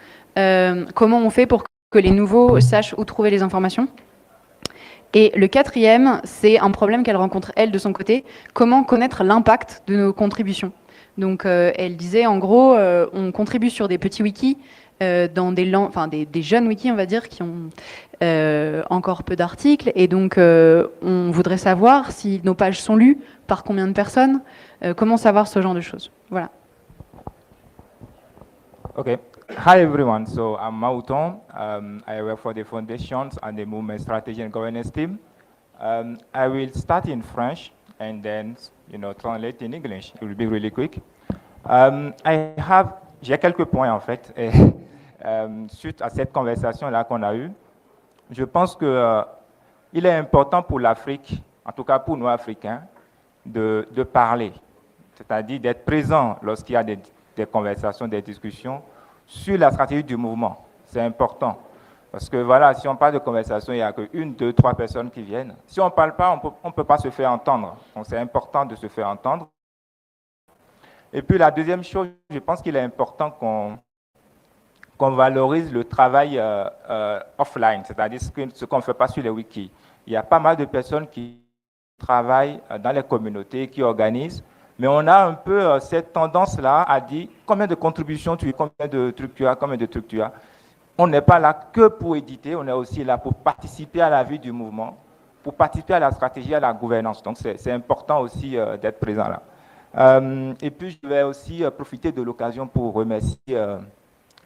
Comment on fait pour que les nouveaux sachent où trouver les informations. Et le quatrième, c'est un problème qu'elle rencontre, elle, de son côté. Comment connaître l'impact de nos contributions. Donc, elle disait, en gros, on contribue sur des petits wikis, dans des langues, enfin des jeunes wikis, on va dire, qui ont encore peu d'articles. Et donc, on voudrait savoir si nos pages sont lues, par combien de personnes, comment savoir ce genre de choses. Voilà. Okay. Hi everyone. So I'm Mauton. I work for the foundations and the movement strategy and governance team. I will start in French and then, translate in English. It will be really quick. J'ai quelques points en fait. Et, suite à cette conversation-là qu'on a eue, je pense que il est important pour l'Afrique, en tout cas pour nous Africains, de parler, c'est-à-dire d'être présent lorsqu'il y a des conversations, des discussions sur la stratégie du mouvement. C'est important. Parce que voilà, si on parle de conversation, il n'y a que 1, 2, 3 personnes qui viennent. Si on ne parle pas, on ne peut pas se faire entendre. Donc c'est important de se faire entendre. Et puis la deuxième chose, je pense qu'il est important qu'on valorise le travail offline, c'est-à-dire ce qu'on ne fait pas sur les wikis. Il y a pas mal de personnes qui travaillent dans les communautés, qui organisent, mais on a un peu cette tendance-là à dire combien de contributions tu as, combien de trucs tu as, combien de trucs tu as. On n'est pas là que pour éditer, on est aussi là pour participer à la vie du mouvement, pour participer à la stratégie, à la gouvernance. Donc c'est important aussi d'être présent là. Et puis je vais aussi profiter de l'occasion pour remercier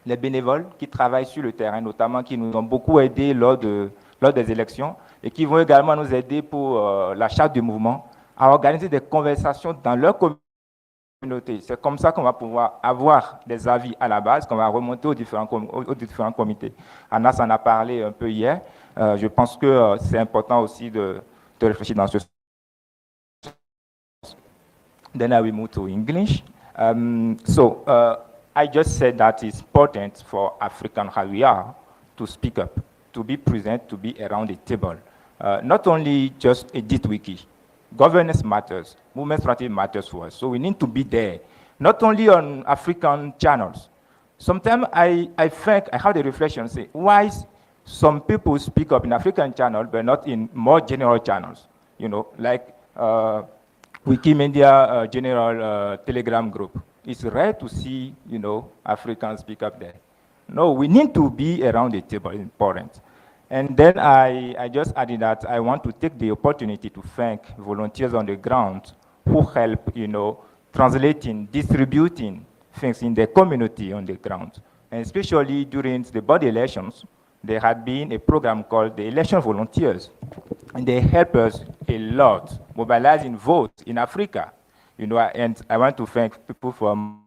les bénévoles qui travaillent sur le terrain, notamment qui nous ont beaucoup aidés lors des élections et qui vont également nous aider pour la charte du mouvement, à organiser des conversations dans leur communauté. C'est comme ça qu'on va pouvoir avoir des avis à la base, qu'on va remonter aux différents comités. Anas en a parlé un peu hier. Je pense que c'est important aussi de réfléchir dans ce sens. Then I will move to English. I just said that it's important for African how we are to speak up, to be present, to be around the table. Not only just edit wiki. Governance matters, movement strategy matters for us. So we need to be there, not only on African channels. Sometimes I think, I have the reflection, say, why some people speak up in African channels, but not in more general channels, like Wikimedia General Telegram group. It's rare to see, Africans speak up there. No, we need to be around the table, it's important. And then I just added that I want to take the opportunity to thank volunteers on the ground who help, translating, distributing things in the community on the ground. And especially during the body elections, there had been a program called the Election Volunteers. And they help us a lot, mobilizing votes in Africa. And I want to thank people from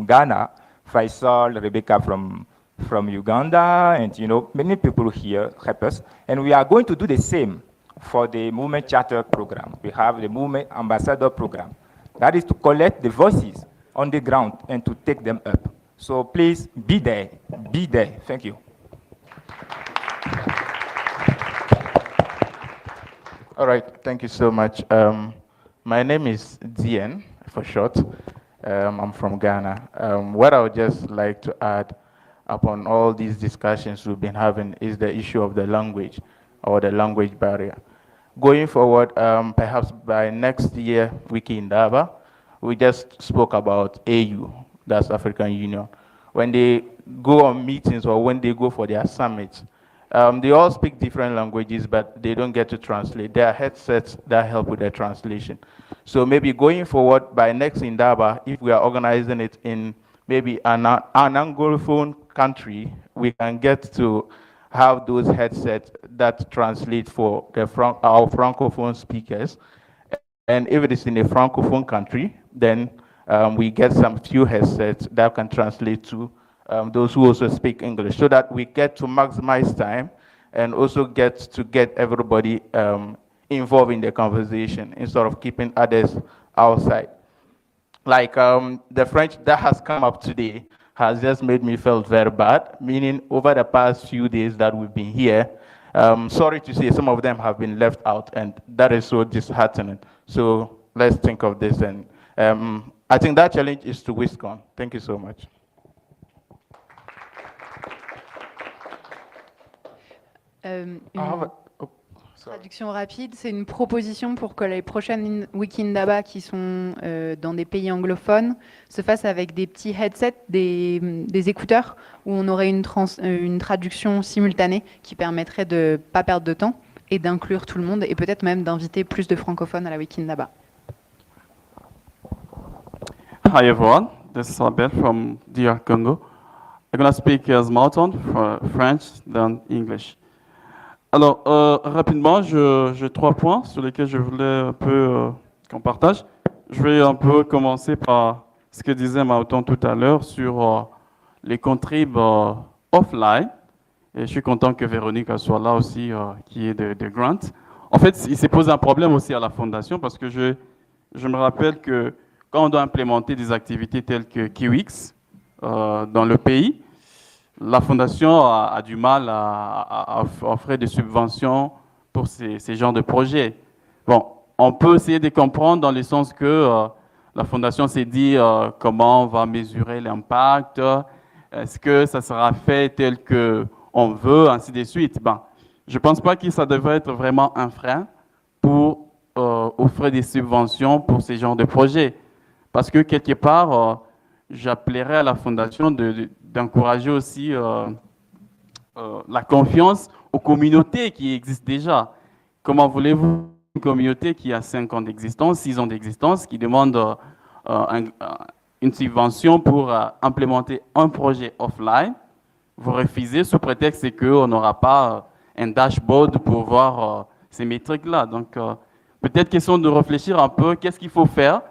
Ghana, Faisal, Rebecca from Uganda, and many people here help us. And we are going to do the same for the Movement Charter program. We have the Movement Ambassador program. That is to collect the voices on the ground and to take them up. So please be there, be there. Thank you. All right, thank you so much. My name is Dien, for short. I'm from Ghana. What I would just like to add upon all these discussions we've been having is the issue of the language or the language barrier. Going forward, perhaps by next year, WikiIndaba, we just spoke about AU, that's African Union. When they go on meetings or when they go for their summits, they all speak different languages, but they don't get to translate. There are headsets that help with the translation. So maybe going forward, by next Indaba, if we are organizing it in maybe an Anglophone country, we can get to have those headsets that translate for our Francophone speakers. And if it is in a Francophone country, then we get some few headsets that can translate to those who also speak English, so that we get to maximize time and also get everybody involved in the conversation instead of keeping others outside. Like the French that has come up today has just made me feel very bad, meaning over the past few days that we've been here, Sorry to say some of them have been left out, and that is so disheartening. So let's think of this, and I think that challenge is to WISCON. Thank you so much. Traduction rapide, c'est une proposition pour que les prochaines WikiIndaba qui sont dans des pays anglophones se fassent avec des petits headsets, des écouteurs, où on aurait une traduction simultanée qui permettrait de ne pas perdre de temps et d'inclure tout le monde et peut-être même d'inviter plus de francophones à la WikiIndaba. Hi everyone, this is Abel from DR Congo. I'm going to speak as Malton for French than English. Alors, rapidement, j'ai 3 points sur lesquels je voulais un peu qu'on partage. Je vais un peu commencer par ce que disait Malton tout à l'heure sur les contribs offline. Et je suis content que Véronique soit là aussi, qui est de Grant. En fait, il s'est posé un problème aussi à la fondation parce que je me rappelle que quand on doit implémenter des activités telles que Kiwix dans le pays, la fondation a du mal à offrir des subventions pour ces genres de projets. Bon, on peut essayer de comprendre dans le sens que la fondation s'est dit comment on va mesurer l'impact, est-ce que ça sera fait tel qu'on veut, ainsi de suite. Ben, je ne pense pas que ça devrait être vraiment un frein pour offrir des subventions pour ces genres de projets. Parce que quelque part, j'appellerais à la fondation d'encourager aussi la confiance aux communautés qui existent déjà. Comment voulez-vous une communauté qui a 5 ans d'existence, 6 ans d'existence, qui demande une subvention pour implémenter un projet offline, vous refusez sous prétexte qu'on n'aura pas un dashboard pour voir ces métriques-là. Donc, peut-être question de réfléchir un peu, qu'est-ce qu'il faut faire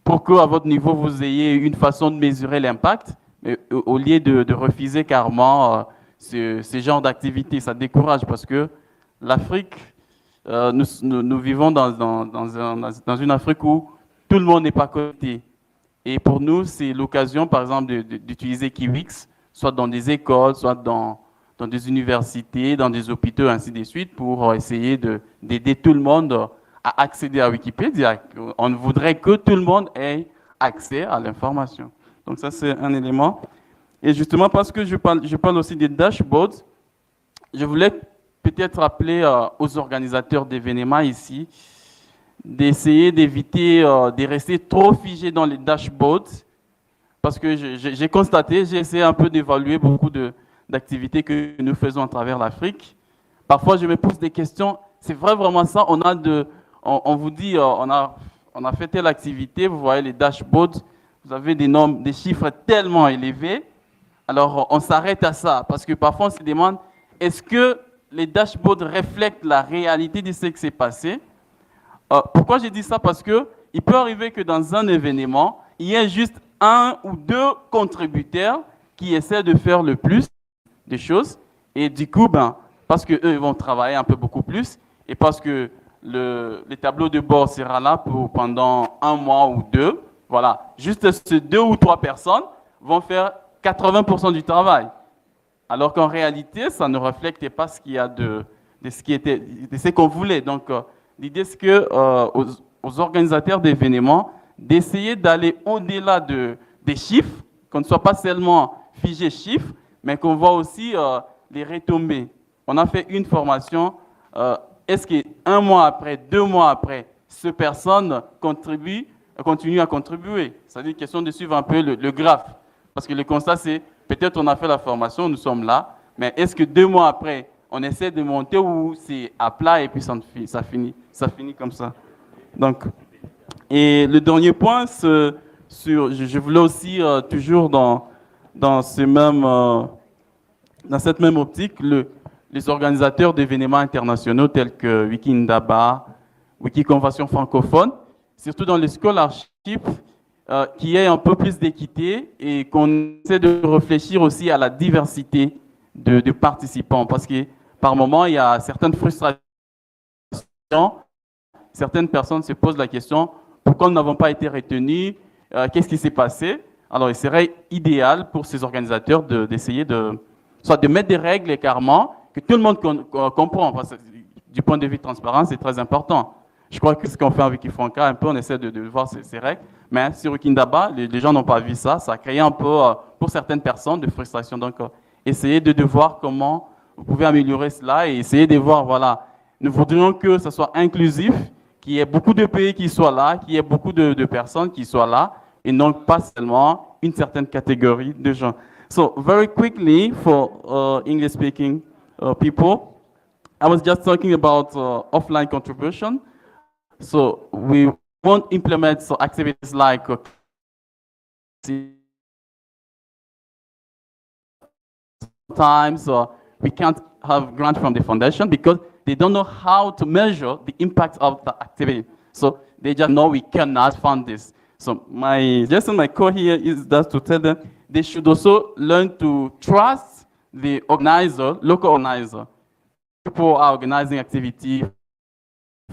pour qu'à votre niveau, vous ayez une façon de mesurer l'impact, au lieu de refuser carrément ce genre d'activité. Ça décourage parce que l'Afrique, nous vivons dans une Afrique où tout le monde n'est pas connecté. Et pour nous, c'est l'occasion, par exemple, d'utiliser Kiwix, soit dans des écoles, soit dans des universités, dans des hôpitaux, ainsi de suite, pour essayer d'aider tout le monde à accéder à Wikipédia. On voudrait que tout le monde ait accès à l'information. Donc ça, c'est un élément. Et justement, parce que je parle aussi des dashboards, je voulais peut-être rappeler aux organisateurs d'événements ici d'essayer d'éviter de rester trop figés dans les dashboards, parce que j'ai constaté, j'ai essayé un peu d'évaluer beaucoup d'activités que nous faisons à travers l'Afrique. Parfois, je me pose des questions. C'est vrai vraiment ça? On vous dit, on a fait telle activité, vous voyez les dashboards, vous avez des chiffres tellement élevés, alors on s'arrête à ça, parce que parfois on se demande, est-ce que les dashboards reflètent la réalité de ce qui s'est passé? Pourquoi j'ai dit ça? Parce qu'il peut arriver que dans un événement, il y ait juste 1 ou 2 contributeurs qui essaient de faire le plus de choses, et du coup, parce qu'eux ils vont travailler un peu beaucoup plus, et parce que le tableau de bord sera là pendant 1 mois ou 2. Voilà, juste ces 2 ou 3 personnes vont faire 80% du travail. Alors qu'en réalité, ça ne reflète pas ce qu'il y a de ce qu'on voulait. Donc, l'idée, c'est que aux organisateurs d'événements d'essayer d'aller au-delà des chiffres, qu'on ne soit pas seulement figé chiffres, mais qu'on voit aussi les retombées. On a fait une formation. Est-ce qu'un mois après, 2 mois après, ces personnes continuent à contribuer? C'est-à-dire question de suivre un peu le graphe. Parce que le constat, c'est peut-être on a fait la formation, nous sommes là, mais est-ce que 2 mois après, on essaie de monter ou c'est à plat et puis ça finit comme ça? Donc, et le dernier point, je voulais aussi, toujours dans cette même optique, les organisateurs d'événements internationaux tels que WikiIndaba, Wikiconvention francophone, surtout dans les scholarships, qu'il y ait un peu plus d'équité et qu'on essaie de réfléchir aussi à la diversité de participants. Parce que par moment, il y a certaines frustrations. Certaines personnes se posent la question, pourquoi nous n'avons pas été retenus? Qu'est-ce qui s'est passé? Alors, il serait idéal pour ces organisateurs d'essayer soit de mettre des règles carrément que tout le monde comprend, parce que du point de vue transparent, c'est très important. Je crois que ce qu'on fait en Wikifranca, un peu, on essaie de voir ces règles, mais sur WikiIndaba, les gens n'ont pas vu ça, ça a créé un peu, pour certaines personnes, de frustration. Donc, essayez de voir comment vous pouvez améliorer cela et essayer de voir, voilà, nous voudrions que ce soit inclusif, qu'il y ait beaucoup de pays qui soient là, qu'il y ait beaucoup de personnes qui soient là, et non pas seulement une certaine catégorie de gens. So, very quickly, for English-speaking people, I was just talking about offline contribution. So, we won't implement activities like sometimes we can't have grants from the foundation because they don't know how to measure the impact of the activity. So they just know we cannot fund this. So my call here is that to tell them they should also learn to trust the organizer, local organizer. People are organizing activity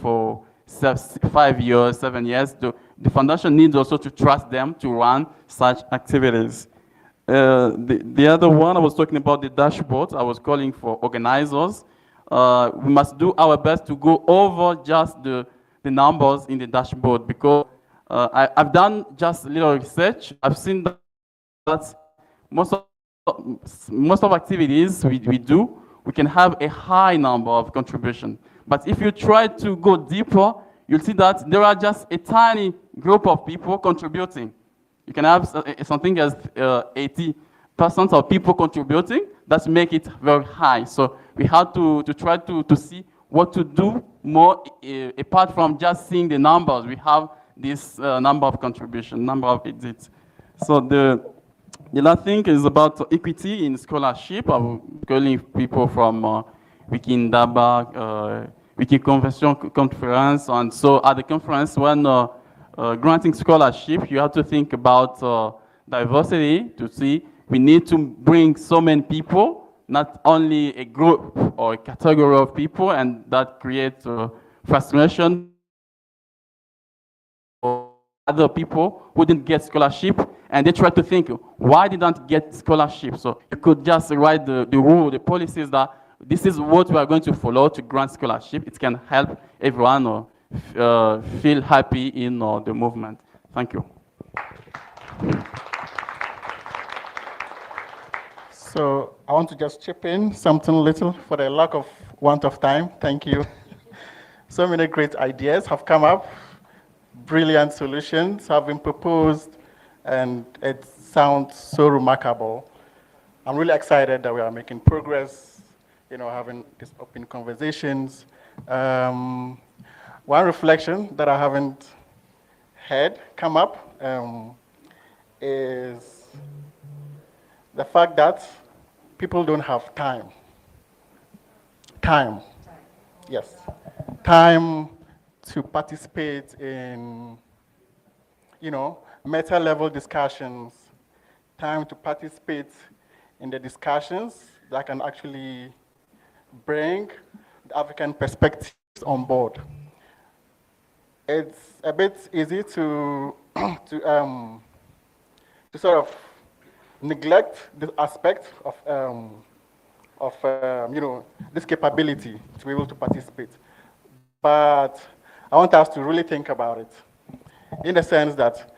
for 5 years, 7 years. The foundation needs also to trust them to run such activities. The other one, I was talking about the dashboard. I was calling for organizers. We must do our best to go over just the numbers in the dashboard because I've done just a little research. I've seen that most of activities we do, we can have a high number of contribution. But if you try to go deeper, you'll see that there are just a tiny group of people contributing. You can have something as 80% of people contributing. That make it very high. So we have to try to see what to do more apart from just seeing the numbers. We have this number of contribution, number of edits. So the last thing is about equity in scholarship. I'm calling people from WikiIndaba, Wiki Conference, and so at the conference when granting scholarship, you have to think about diversity to see we need to bring so many people, not only a group or a category of people, and that creates frustration for other people who didn't get scholarship, and they try to think, why didn't get scholarship? So you could just write the rule, the policies that this is what we are going to follow to grant scholarship. It can help everyone feel happy in the movement. Thank you. So I want to just chip in something little for the lack of want of time. Thank you. So many great ideas have come up. Brilliant solutions have been proposed, and it sounds so remarkable. I'm really excited that we are making progress, having these open conversations. One reflection that I haven't heard come up is the fact that people don't have time. Yes. Time to participate in, meta-level discussions. Time to participate in the discussions that can actually bring the African perspectives on board. It's a bit easy to sort of neglect this aspect of this capability to be able to participate. But I want us to really think about it in the sense that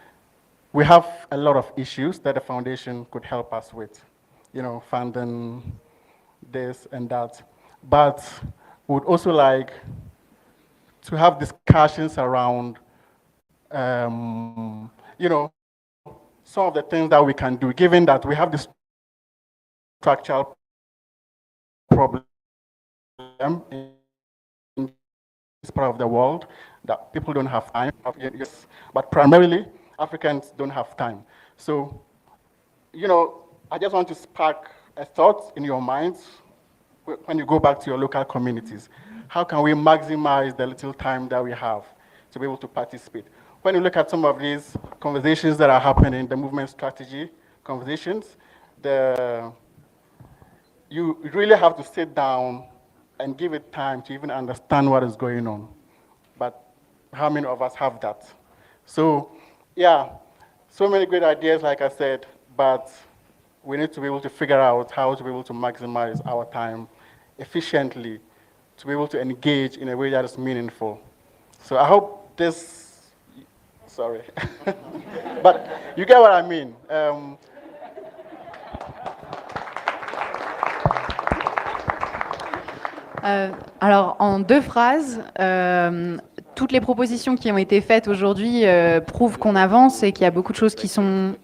we have a lot of issues that the foundation could help us with, funding this and that. But we would also like to have discussions around, some of the things that we can do, given that we have this structural problem in this part of the world, that people don't have time, but primarily Africans don't have time. So, I just want to spark a thought in your minds when you go back to your local communities. How can we maximize the little time that we have to be able to participate? When you look at some of these conversations that are happening, the movement strategy conversations, you really have to sit down and give it time to even understand what is going on. But how many of us have that? So, yeah, so many great ideas, like I said, but we need to be able to figure out how to be able to maximize our time efficiently to be able to engage in a way that is meaningful. So I hope this, sorry, but you get what I mean. Alors, en 2 phrases, toutes les propositions qui ont été faites aujourd'hui prouvent qu'on avance et qu'il y a beaucoup de choses qui sont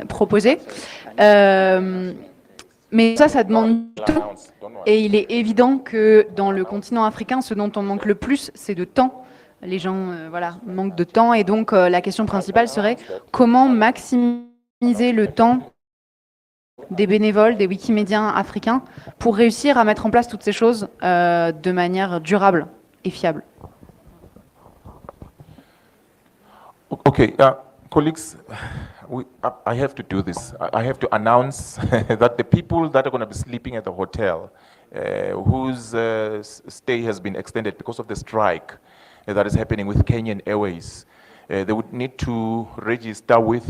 proposées. Mais ça demande du temps. Et il est évident que dans le continent africain, ce dont on manque le plus, c'est de temps. Les gens manquent de temps. Et donc, la question principale serait comment maximiser le temps des bénévoles, des Wikimédiens africains, pour réussir à mettre en place toutes ces choses de manière durable et fiable. Okay, colleagues, I have to do this. I have to announce that the people that are going to be sleeping at the hotel, whose stay has been extended because of the strike that is happening with Kenyan Airways, they would need to register with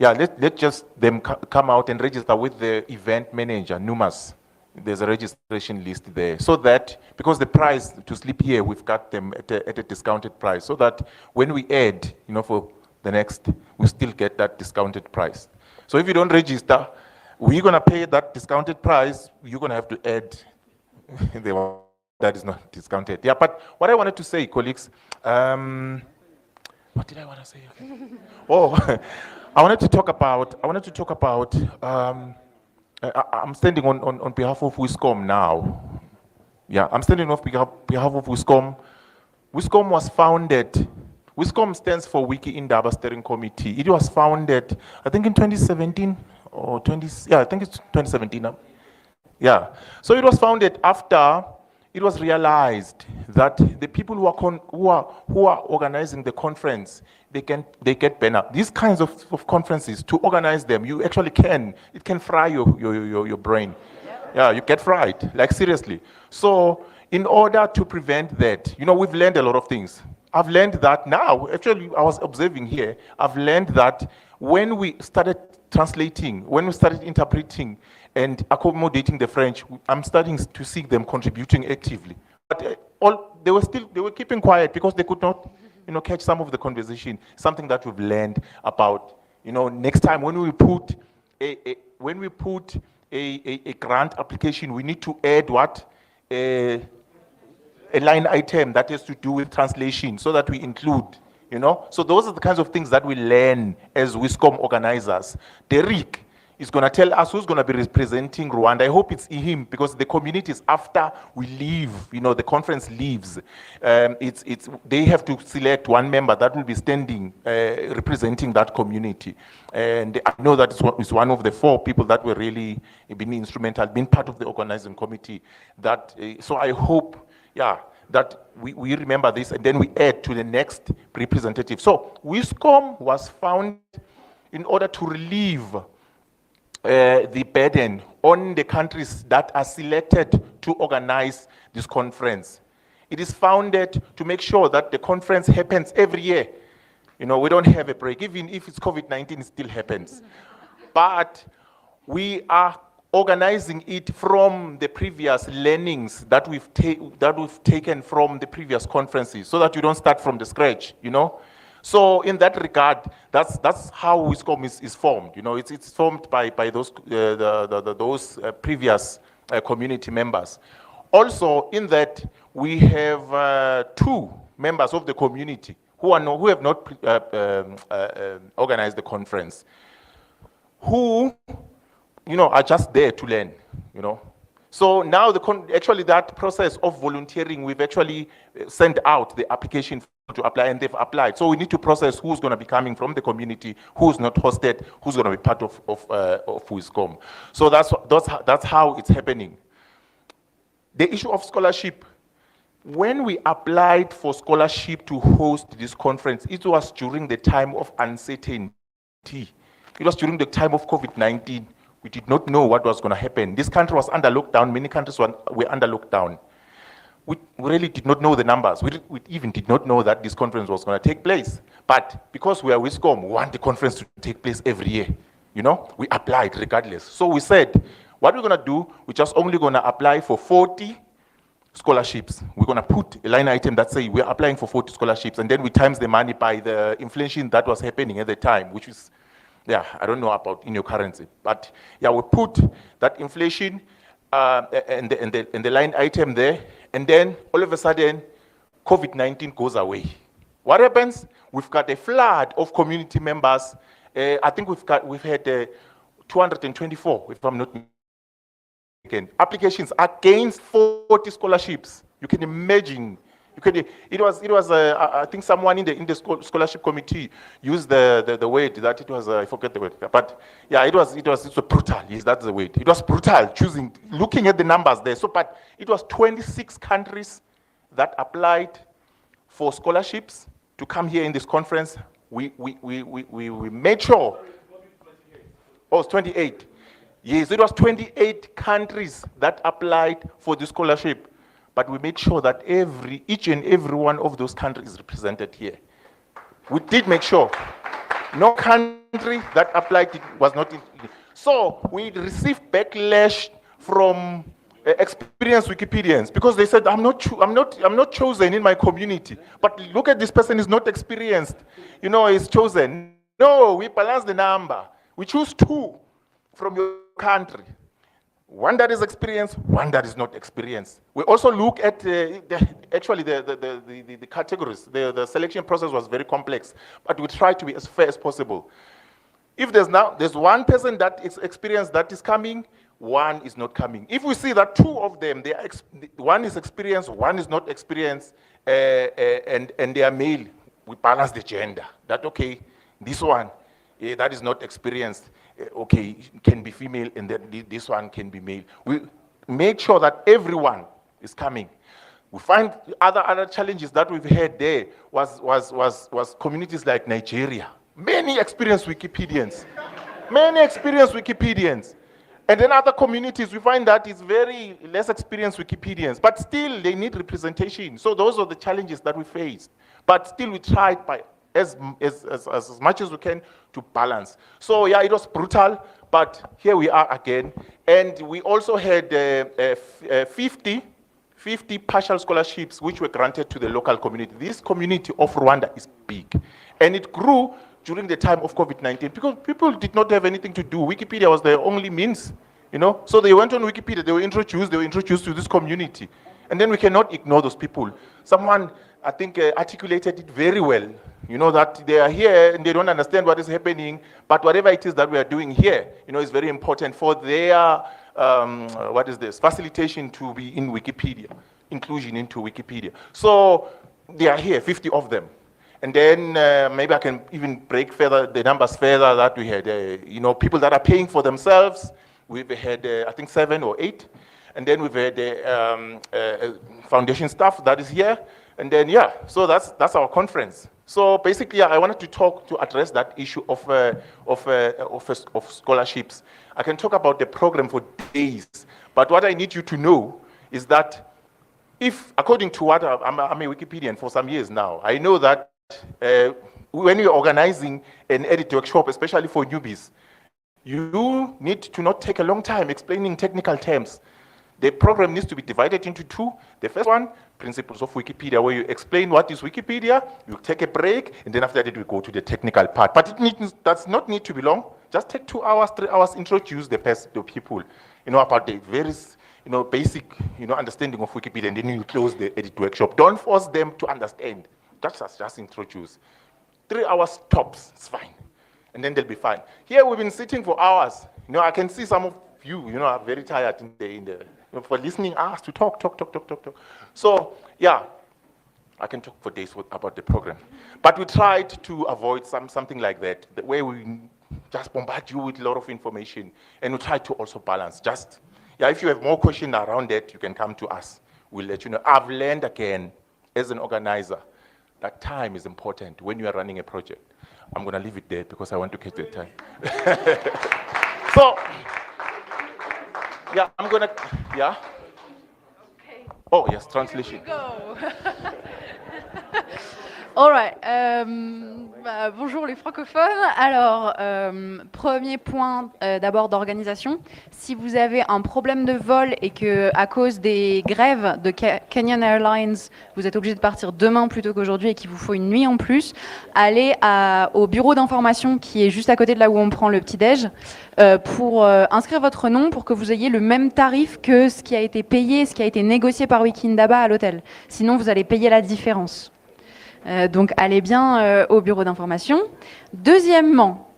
let just them come out and register with the event manager, Numas. There's a registration list there. So that, because the price to sleep here, we've got them at a discounted price. So that when we add, for the next, we still get that discounted price. So if you don't register, we're going to pay that discounted price. You're going to have to add the one that is not discounted. Yeah, but what I wanted to say, colleagues, what did I want to say? Oh, I wanted to talk about, I'm standing on behalf of WISCOM now. Yeah, I'm standing on behalf of WISCOM. WISCOM was founded, WISCOM stands for WikiIndaba Steering Committee. It was founded, I think in 2017 or I think it's 2017. Yeah, so it was founded after it was realized that the people who are organizing the conference, they get better. These kinds of conferences, to organize them, you actually it can fry your brain. Yeah, you get fried, like seriously. So in order to prevent that, we've learned a lot of things. I've learned that now, actually I was observing here, I've learned that when we started translating, when we started interpreting and accommodating the French, I'm starting to see them contributing actively. But they were keeping quiet because they could not, catch some of the conversation. Something that we've learned about, next time when we put a grant application, we need to add a line item that has to do with translation, so that we include. So those are the kinds of things that we learn as WISCOM organizers. Derek is going to tell us who's going to be representing Rwanda. I hope it's him, because the communities, after we leave, the conference leaves, they have to select one member that will be standing, representing that community. And I know that it's one of the 4 people that were really been instrumental, been part of the organizing committee. So I hope, that we remember this, and then we add to the next representative. So WISCOM was founded in order to relieve the burden on the countries that are selected to organize this conference. It is founded to make sure that the conference happens every year. We don't have a break. Even if it's COVID-19, it still happens. But we are organizing it from the previous learnings that we've taken from the previous conferences, so that you don't start from the scratch, So in that regard, that's how WISCOM is formed. It's formed by those those previous community members. Also, in that we have 2 members of the community who have not organized the conference, who are just there to learn. So now actually that process of volunteering, we've actually sent out the application to apply, and they've applied. So we need to process who's going to be coming from the community, who's not hosted, who's going to be part of WISCOM. So that's how it's happening. The issue of scholarship. When we applied for scholarship to host this conference, it was during the time of uncertainty. It was during the time of COVID-19. We did not know what was going to happen. This country was under lockdown. Many countries were under lockdown. We really did not know the numbers. We even did not know that this conference was going to take place. But because we are WISCOM, we want the conference to take place every year. We applied regardless. So we said, What we're going to do, we're just only going to apply for 40 scholarships. We're going to put a line item that say we're applying for 40 scholarships, and then we times the money by the inflation that was happening at the time, which is, yeah, I don't know about in your currency, but yeah, we put that inflation and the line item there, and then all of a sudden, COVID-19 goes away. What happens? We've got a flood of community members. I think we've had 224, if I'm not mistaken, applications against 40 scholarships. You can imagine. It was. I think someone in the scholarship committee used the word that it was. I forget the word, but yeah, it was brutal. Yes, that's the word. It was brutal. Looking at the numbers there. So, but it was 26 countries that applied for scholarships to come here in this conference. We made sure. Oh, it's 28. Yes, it was 28 countries that applied for the scholarship. But we made sure that each and every one of those countries is represented here. We did make sure. No country that applied was not. So we received backlash from experienced Wikipedians because they said, I'm not chosen in my community. But look at this person is not experienced. You know, he's chosen. No, we balance the number. We choose 2 from your country. One that is experienced, one that is not experienced. We also look at the categories. The selection process was very complex, but we try to be as fair as possible. If there's one person that is experienced that is coming, one is not coming. If we see that 2 of them, one is experienced, one is not experienced, and they are male, we balance the gender. That okay, this one that is not experienced, okay, can be female, and then this one can be male. We make sure that everyone is coming. We find other challenges that we've had there was communities like Nigeria. Many experienced Wikipedians. And then other communities, we find that it's very less experienced Wikipedians, but still they need representation. So those are the challenges that we faced. But still we tried by as much as we can to balance. So yeah, it was brutal, but here we are again. And we also had 50 partial scholarships which were granted to the local community. This community of Rwanda is big. And it grew during the time of COVID-19 because people did not have anything to do. Wikipedia was their only means, you know. So they went on Wikipedia, they were introduced to this community. And then we cannot ignore those people. Someone, I think, articulated it very well. You know, that they are here and they don't understand what is happening, but whatever it is that we are doing here, you know, is very important for their, facilitation to be in Wikipedia, inclusion into Wikipedia. So they are here, 50 of them. And then maybe I can even break the numbers further that we had, you know, people that are paying for themselves. We've had, I think, 7 or 8. And then we've had foundation staff that is here. And then, yeah, so that's our conference. So basically, I wanted to address that issue of scholarships. I can talk about the program for days, but what I need you to know is that if, according to what I'm a Wikipedian for some years now, I know that when you're organizing an edit workshop, especially for newbies, you need to not take a long time explaining technical terms. The program needs to be divided into 2. The first one, Principles of Wikipedia, where you explain what is Wikipedia, you take a break, and then after that we go to the technical part. But it does not need to be long. Just take 2 hours, 3 hours, introduce the people, you know, about the various, you know, basic, you know, understanding of Wikipedia, and then you close the edit workshop. Don't force them to understand. Just introduce. 3 hours tops, it's fine. And then they'll be fine. Here we've been sitting for hours. You know, I can see some of you, you know, are very tired for listening us to talk. So, yeah, I can talk for days about the program. But we tried to avoid something like that, where we just bombard you with a lot of information, and we try to also balance. If you have more questions around that, you can come to us. We'll let you know. I've learned again, as an organizer, that time is important when you are running a project. I'm going to leave it there because I want to catch the time. So, yeah, I'm going to, yeah? Okay. Oh, yes, translation. Here we go. All right. Bonjour les francophones. Alors, premier point d'abord d'organisation. Si vous avez un problème de vol et que à cause des grèves de Kenyan Airlines, vous êtes obligé de partir demain plutôt qu'aujourd'hui et qu'il vous faut une nuit en plus, allez au bureau d'information qui est juste à côté de là où on prend le petit-déj pour inscrire votre nom pour que vous ayez le même tarif que ce qui a été payé, ce qui a été négocié par WikiIndaba à l'hôtel. Sinon, vous allez payer la différence. Donc, allez bien au bureau d'information. Deuxièmement,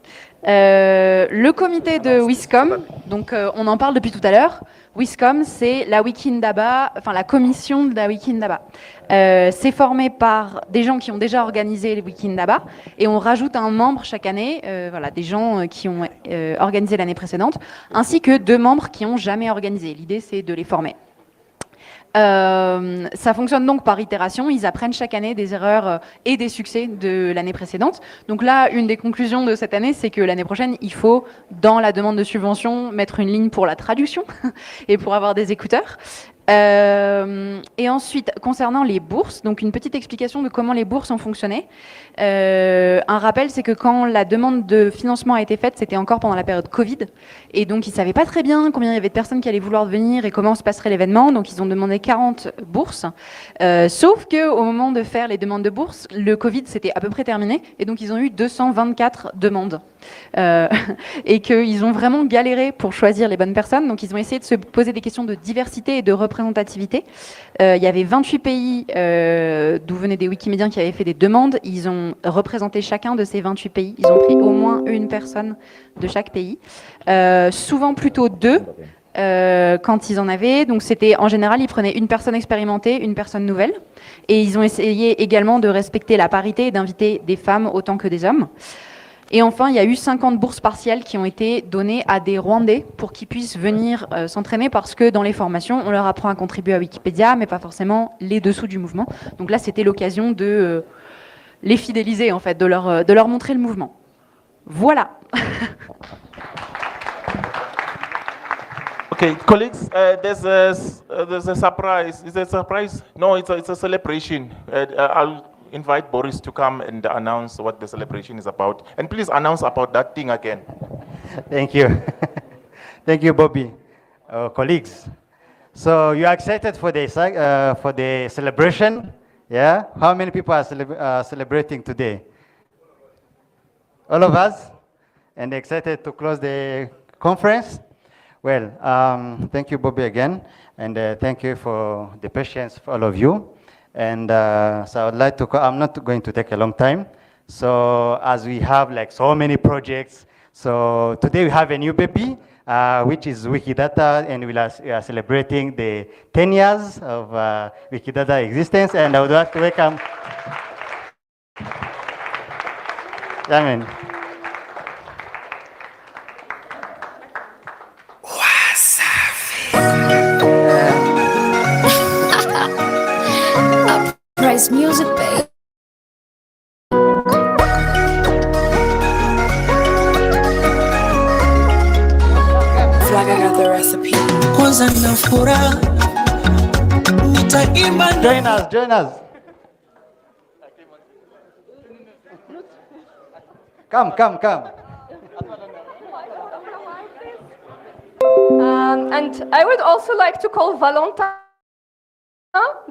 le comité de WISCOM, donc on en parle depuis tout à l'heure. WISCOM, c'est la WikiIndaba, enfin la commission de la WikiIndaba. C'est formé par des gens qui ont déjà organisé les WikiIndaba et on rajoute un membre chaque année, voilà, des gens qui ont organisé l'année précédente, ainsi que 2 membres qui n'ont jamais organisé. L'idée, c'est de les former. Ça fonctionne donc par itération. Ils apprennent chaque année des erreurs et des succès de l'année précédente. Donc là, une des conclusions de cette année, c'est que l'année prochaine, il faut, dans la demande de subvention, mettre une ligne pour la traduction et pour avoir des écouteurs. Et ensuite, concernant les bourses, donc une petite explication de comment les bourses ont fonctionné. Un rappel, c'est que quand la demande de financement a été faite, c'était encore pendant la période Covid. Et donc, ils ne savaient pas très bien combien il y avait de personnes qui allaient vouloir venir et comment se passerait l'événement. Donc, ils ont demandé 40 bourses. Sauf qu'au moment de faire les demandes de bourses, le Covid, c'était à peu près terminé. Et donc, ils ont eu 224 demandes. Et qu'ils ont vraiment galéré pour choisir les bonnes personnes. Donc, ils ont essayé de se poser des questions de diversité et de représentativité. Il y avait 28 pays d'où venaient des Wikimédiens qui avaient fait des demandes. Ils ont représenté chacun de ces 28 pays. Ils ont pris au moins une personne de chaque pays. Souvent plutôt 2 quand ils en avaient. Donc c'était en général, ils prenaient une personne expérimentée, une personne nouvelle. Et ils ont essayé également de respecter la parité et d'inviter des femmes autant que des hommes. Et enfin, il y a eu 50 bourses partielles qui ont été données à des Rwandais pour qu'ils puissent venir s'entraîner parce que dans les formations, on leur apprend à contribuer à Wikipédia, mais pas forcément les dessous du mouvement. Donc là, c'était l'occasion de les fidéliser, en fait, de leur montrer le mouvement. Voilà. Okay, colleagues, there's a surprise. Is it a surprise? No, it's a celebration. I'll invite Boris to come and announce what the celebration is about. And please announce about that thing again. Thank you. Thank you, Bobby. Colleagues, so you are excited for the celebration? Yeah? How many people are celebrating today? All of us? And excited to close the conference? Well, thank you, Bobby, again. And thank you for the patience for all of you. And so I would like to, I'm not going to take a long time. So as we have like so many projects, so today we have a new baby, which is Wikidata, and we are celebrating the 10 years of Wikidata existence. And I would like to welcome, Yamin. Uprise music, babe. Flag, I got the recipe. Join us. Come. And I would also like to call Valentin,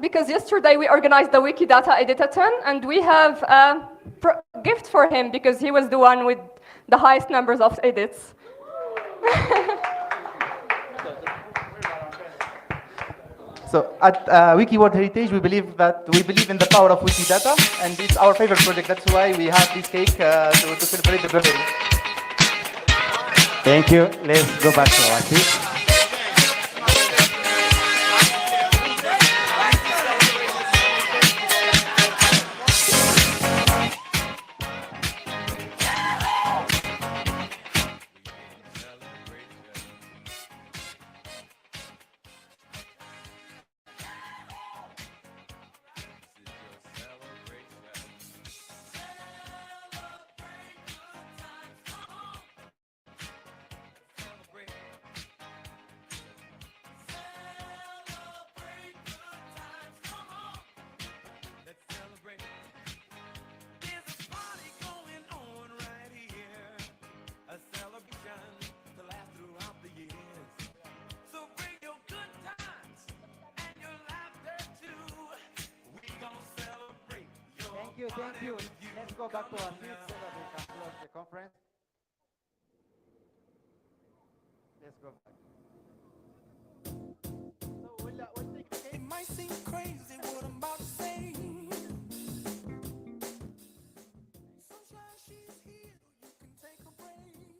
because yesterday we organized the Wikidata Editathon, and we have a gift for him because he was the one with the highest numbers of edits. So at Wiki World Heritage, we believe in the power of Wikidata, and it's our favorite project. That's why we have this cake to celebrate the birthday. Thank you. Let's go back to our seat. you, thank you. Let's go back to our seats so that we can close the conference. Let's go back. So we'll take the cake. It might seem crazy what I'm about to say. Sunshine, she's here. You can take a break.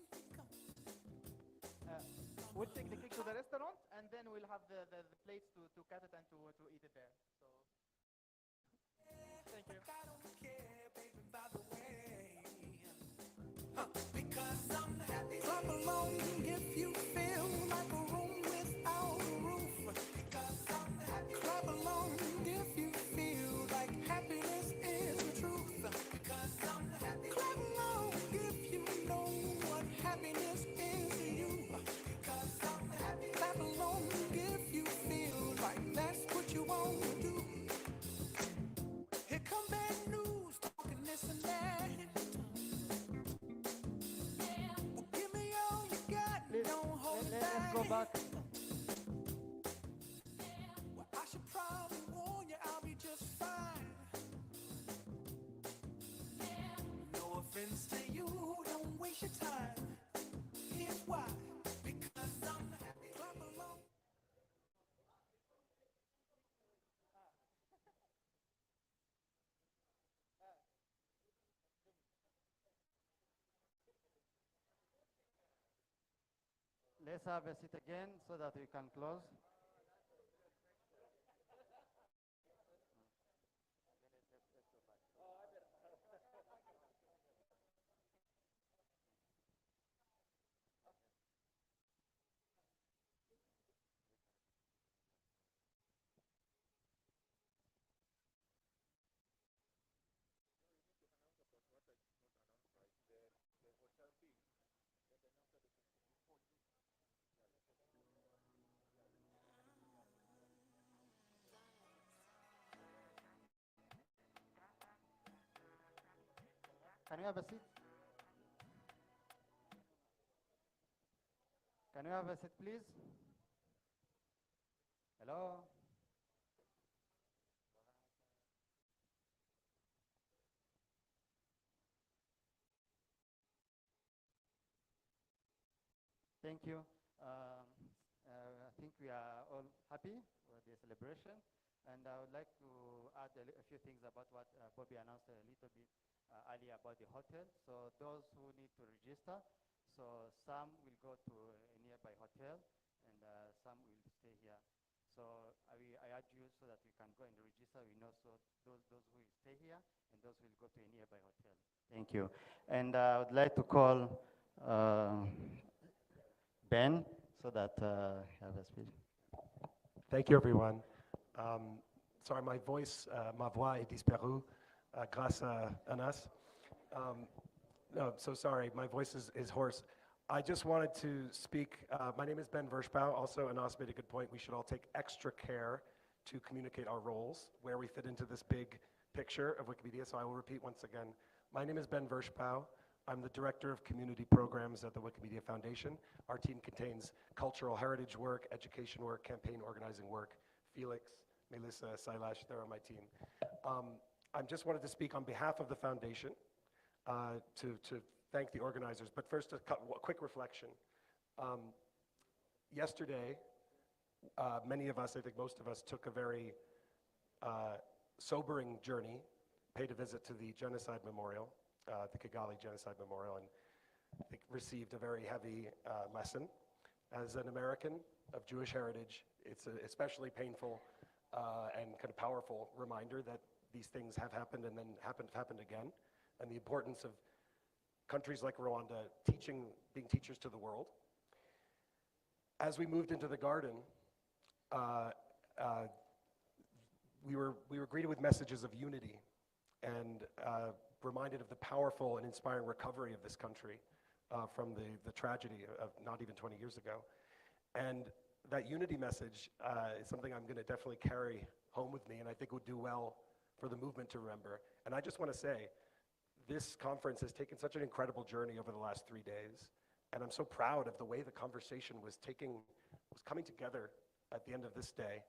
We'll take the cake to the restaurant, and then we'll have the plates to cut it and to eat it there. So, thank you. I don't care, baby, by the way. Because I'm happy. Clap along if you feel like a room without a roof. Because I'm happy. Clap along if you feel like happiness is the truth. Because I'm happy. Clap along if you know what happiness is to you. Because I'm happy. Clap along if you feel like that's what you want to do. Here come bad news, talking this and that. Well, give me all you got, don't hold Let's back. go back. Well, I should probably warn you, I'll be just fine. No offense to you, don't waste your time. Here's why, because I'm happy. Clap along. Let's have a seat again so that we can close. Can we have a seat? Can we have a seat, please? Hello? Thank you. I think we are all happy with the celebration, and I would like to add a few things about what Bobby announced a little bit earlier about the hotel. So those who need to register, so some will go to a nearby hotel, and some will stay here. So I urge you so that we can go and register. We know so those who will stay here and those who will go to a nearby hotel. Thank you. And I would like to call Ben so that have a speech. Thank you, everyone. Sorry, my voice, ma voix est disparue grâce à Anas. No, so sorry, my voice is hoarse. I just wanted to speak. My name is Ben Vershbau. Also, Anas made a good point. We should all take extra care to communicate our roles, where we fit into this big picture of Wikimedia. So I will repeat once again. My name is Ben Vershbau. I'm the Director of Community Programs at the Wikimedia Foundation. Our team contains cultural heritage work, education work, campaign organizing work. Felix, Melissa, Silash, they're on my team. I just wanted to speak on behalf of the foundation to thank the organizers. But first, a quick reflection. Yesterday, many of us, I think most of us, took a very sobering journey, paid a visit to the Genocide Memorial, the Kigali Genocide Memorial, and I think received a very heavy lesson. As an American of Jewish heritage, it's an especially painful and kind of powerful reminder that these things have happened and then happened again, and the importance of countries like Rwanda being teachers to the world. As we moved into the garden, we were greeted with messages of unity and reminded of the powerful and inspiring recovery of this country from the tragedy of not even 20 years ago. And that unity message is something I'm going to definitely carry home with me, and I think would do well for the movement to remember. And I just want to say, this conference has taken such an incredible journey over the last 3 days, and I'm so proud of the way the conversation was coming together at the end of this day,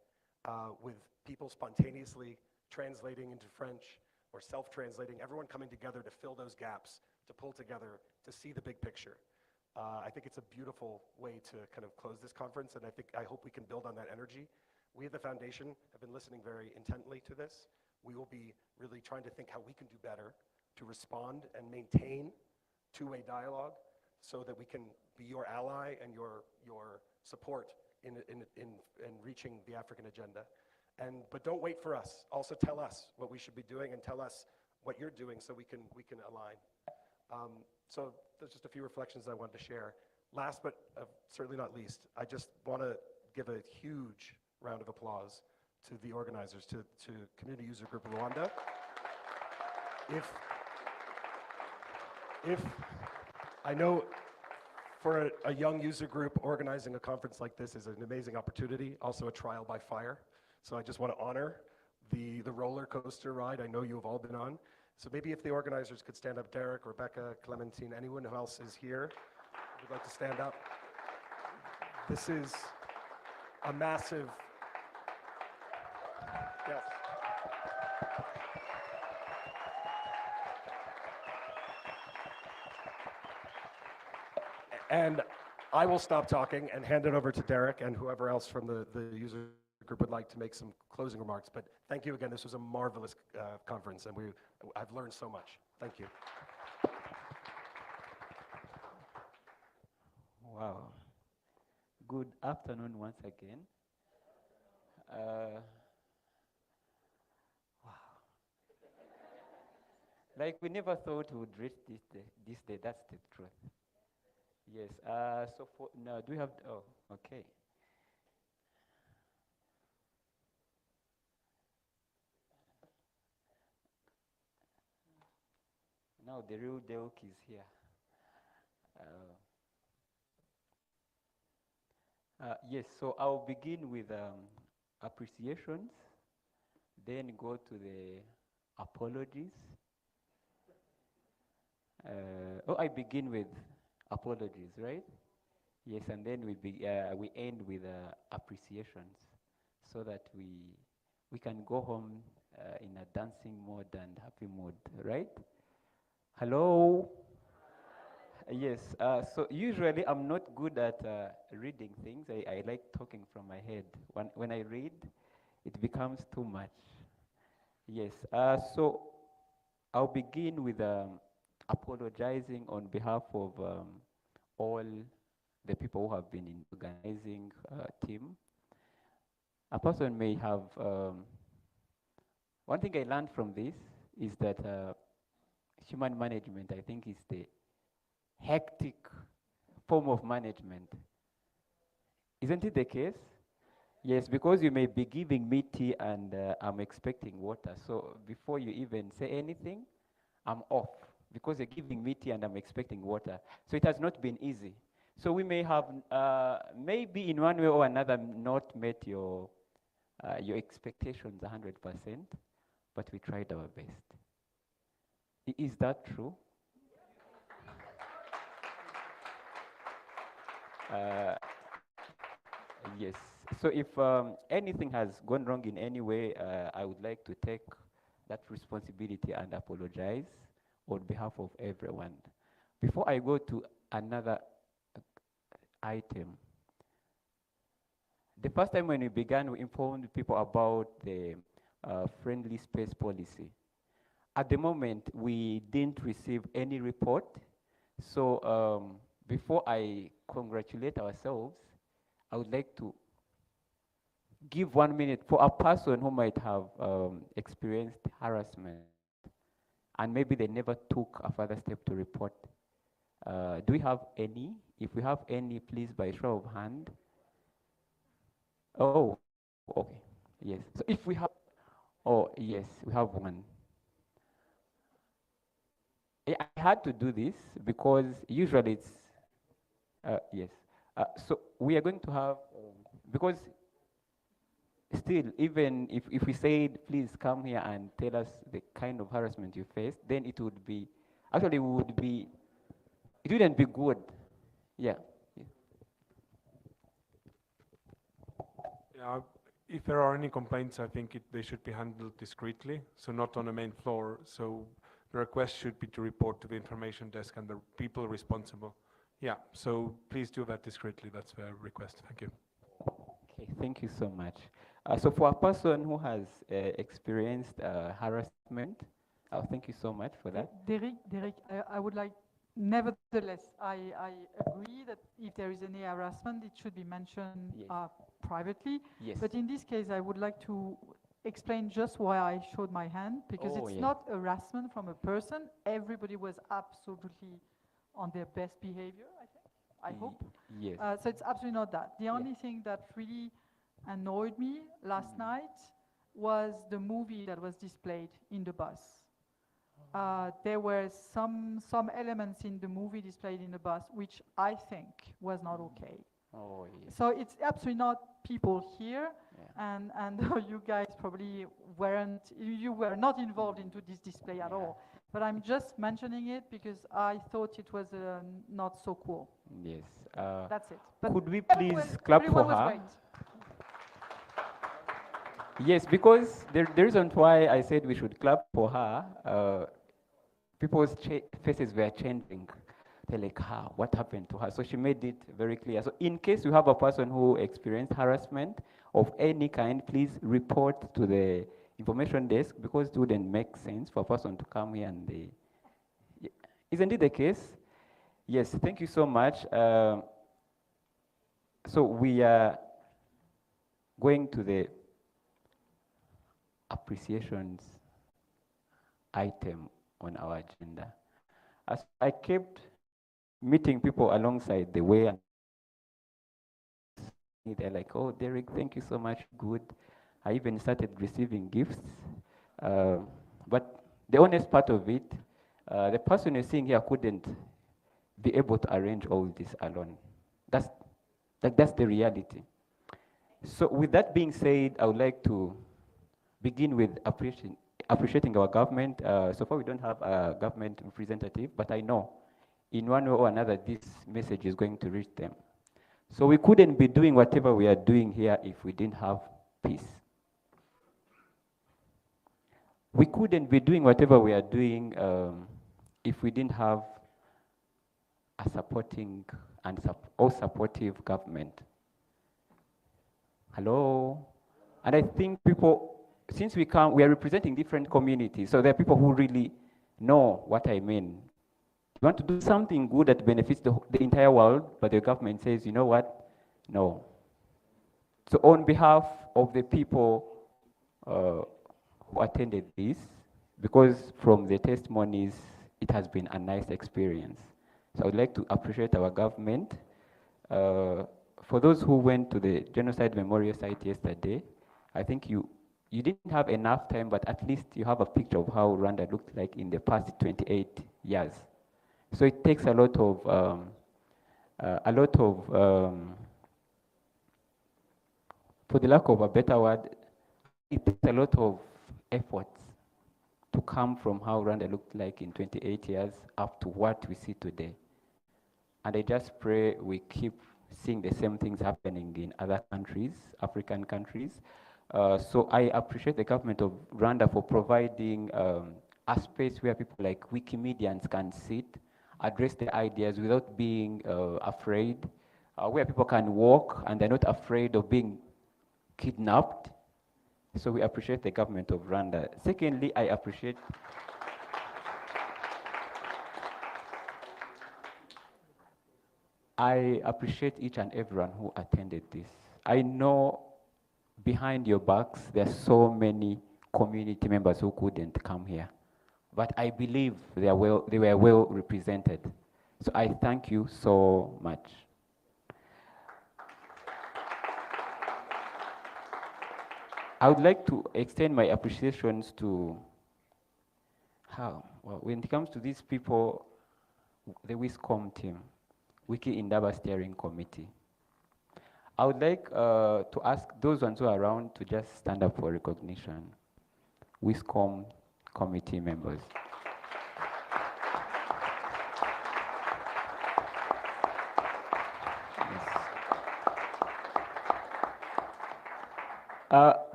with people spontaneously translating into French or self-translating, everyone coming together to fill those gaps, to pull together, to see the big picture. I think it's a beautiful way to kind of close this conference, and I hope we can build on that energy. We at the foundation have been listening very intently to this. We will be really trying to think how we can do better to respond and maintain two-way dialogue so that we can be your ally and your support in reaching the African agenda. But don't wait for us. Also tell us what we should be doing and tell us what you're doing so we can align. So there's just a few reflections I wanted to share. Last but certainly not least, I just want to give a huge round of applause to the organizers, to Community User Group Rwanda. If I know for a young user group, organizing a conference like this is an amazing opportunity, also a trial by fire. So I just want to honor the roller coaster ride I know you have all been on. So maybe if the organizers could stand up, Derek, Rebecca, Clementine, anyone who else is here would like to stand up. This is a massive, yes. And I will stop talking and hand it over to Derek and whoever else from the user group would like to make some closing remarks. But thank you again. This was a marvelous conference, and I've learned so much. Thank you. Wow. Good afternoon once again. Wow. Like we never thought we would reach this day. That's the truth. Yes. So for now, do we have? Oh, okay. Now the real Delk is here. Yes, so I'll begin with appreciations, then go to the apologies. I begin with apologies, right? Yes, and then we end with appreciations, so that we can go home in a dancing mode and happy mood, right? Hello? Yes, so usually I'm not good at reading things. I like talking from my head. When I read, it becomes too much. Yes, so I'll begin with apologizing on behalf of all the people who have been in the organizing team. A person may have, one thing I learned from this is that human management, I think, is the hectic form of management. Isn't it the case? Yes, because you may be giving me tea and I'm expecting water. So before you even say anything, I'm off because you're giving me tea and I'm expecting water. So it has not been easy. So we may have, maybe in one way or another, not met your expectations 100%, but we tried our best. Is that true? Yes. So if anything has gone wrong in any way, I would like to take that responsibility and apologize on behalf of everyone. Before I go to another item, the first time when we began, we informed people about the friendly space policy. At the moment, we didn't receive any report. So before I congratulate ourselves, I would like to give 1 minute for a person who might have experienced harassment and maybe they never took a further step to report. Do we have any? If we have any, please, by show of hand. Oh, okay, yes. So if we have, oh, yes, we have one. I had to do this because usually it's, yes. So we are going to have, because still, even if we said, please come here and tell us the kind of harassment you faced, then it would be, actually it wouldn't be good. Yeah. Yeah, if there are any complaints, I think they should be handled discreetly, so not on the main floor. So the request should be to report to the information desk and the people responsible. Yeah, so please do that discreetly. That's the request. Thank you. Okay, thank you so much. So for a person who has experienced harassment, thank you so much for that. Derek, I would like, nevertheless, I agree that if there is any harassment, it should be mentioned privately. Yes. But in this case, I would like to explain just why I showed my hand, because it's not harassment from a person. Everybody was absolutely on their best behavior, I think, I hope. Yes. So it's absolutely not that. The only thing that really annoyed me last night was the movie that was displayed in the bus. There were some elements in the movie displayed in the bus which I think was not okay. Oh, yes. So it's absolutely not people here, and you guys probably you were not involved into this display at all. But I'm just mentioning it because I thought it was not so cool. Yes. That's it. But could we please clap for her? Great. Yes, because the reason why I said we should clap for her, people's faces were changing. They're like, what happened to her? So she made it very clear. So in case you have a person who experienced harassment of any kind, please report to the information desk, because it wouldn't make sense for a person to come here and they... Isn't it the case? Yes, thank you so much. So we are going to the appreciations item on our agenda. As I kept meeting people alongside the way, and they're like, oh, Derek, thank you so much, good. I even started receiving gifts. But the honest part of it, the person you're seeing here couldn't be able to arrange all this alone. That's the reality. So with that being said, I would like to begin with appreciating our government. So far we don't have a government representative, but I know in one way or another this message is going to reach them. So we couldn't be doing whatever we are doing here if we didn't have peace. We couldn't be doing whatever we are doing if we didn't have a supporting and supportive government. Hello? And I think people, since we are representing different communities, so there are people who really know what I mean. You want to do something good that benefits the entire world, but the government says, you know what? No. So on behalf of the people who attended this, because from the testimonies, it has been a nice experience. So I would like to appreciate our government. For those who went to the Genocide Memorial Site yesterday, I think you didn't have enough time, but at least you have a picture of how Rwanda looked like in the past 28 years. So it takes a lot of for the lack of a better word, it takes a lot of effort to come from how Rwanda looked like in 28 years up to what we see today. And I just pray we keep seeing the same things happening in other countries, African countries. So I appreciate the government of Rwanda for providing a space where people like Wikimedians can sit, address their ideas without being afraid, where people can walk and they're not afraid of being kidnapped. So we appreciate the government of Rwanda. Secondly, I appreciate each and everyone who attended this. I know behind your backs, there are so many community members who couldn't come here. But I believe they were well represented. So I thank you so much. I would like to extend my appreciations to when it comes to these people, the WISCOM team, WikiIndaba Steering Committee. I would like to ask those ones who are around to just stand up for recognition. WISCOM committee members.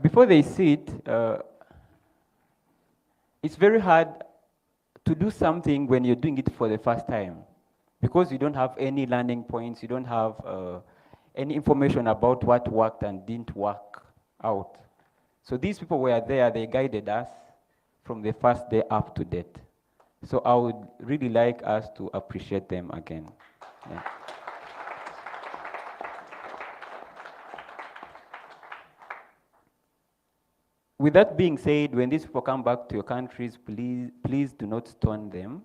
Before they sit, it's very hard to do something when you're doing it for the first time, because you don't have any learning points, you don't have any information about what worked and didn't work out. So these people were there, they guided us from the first day up to date. So I would really like us to appreciate them again. Yeah. With that being said, when these people come back to your countries, please do not stone them,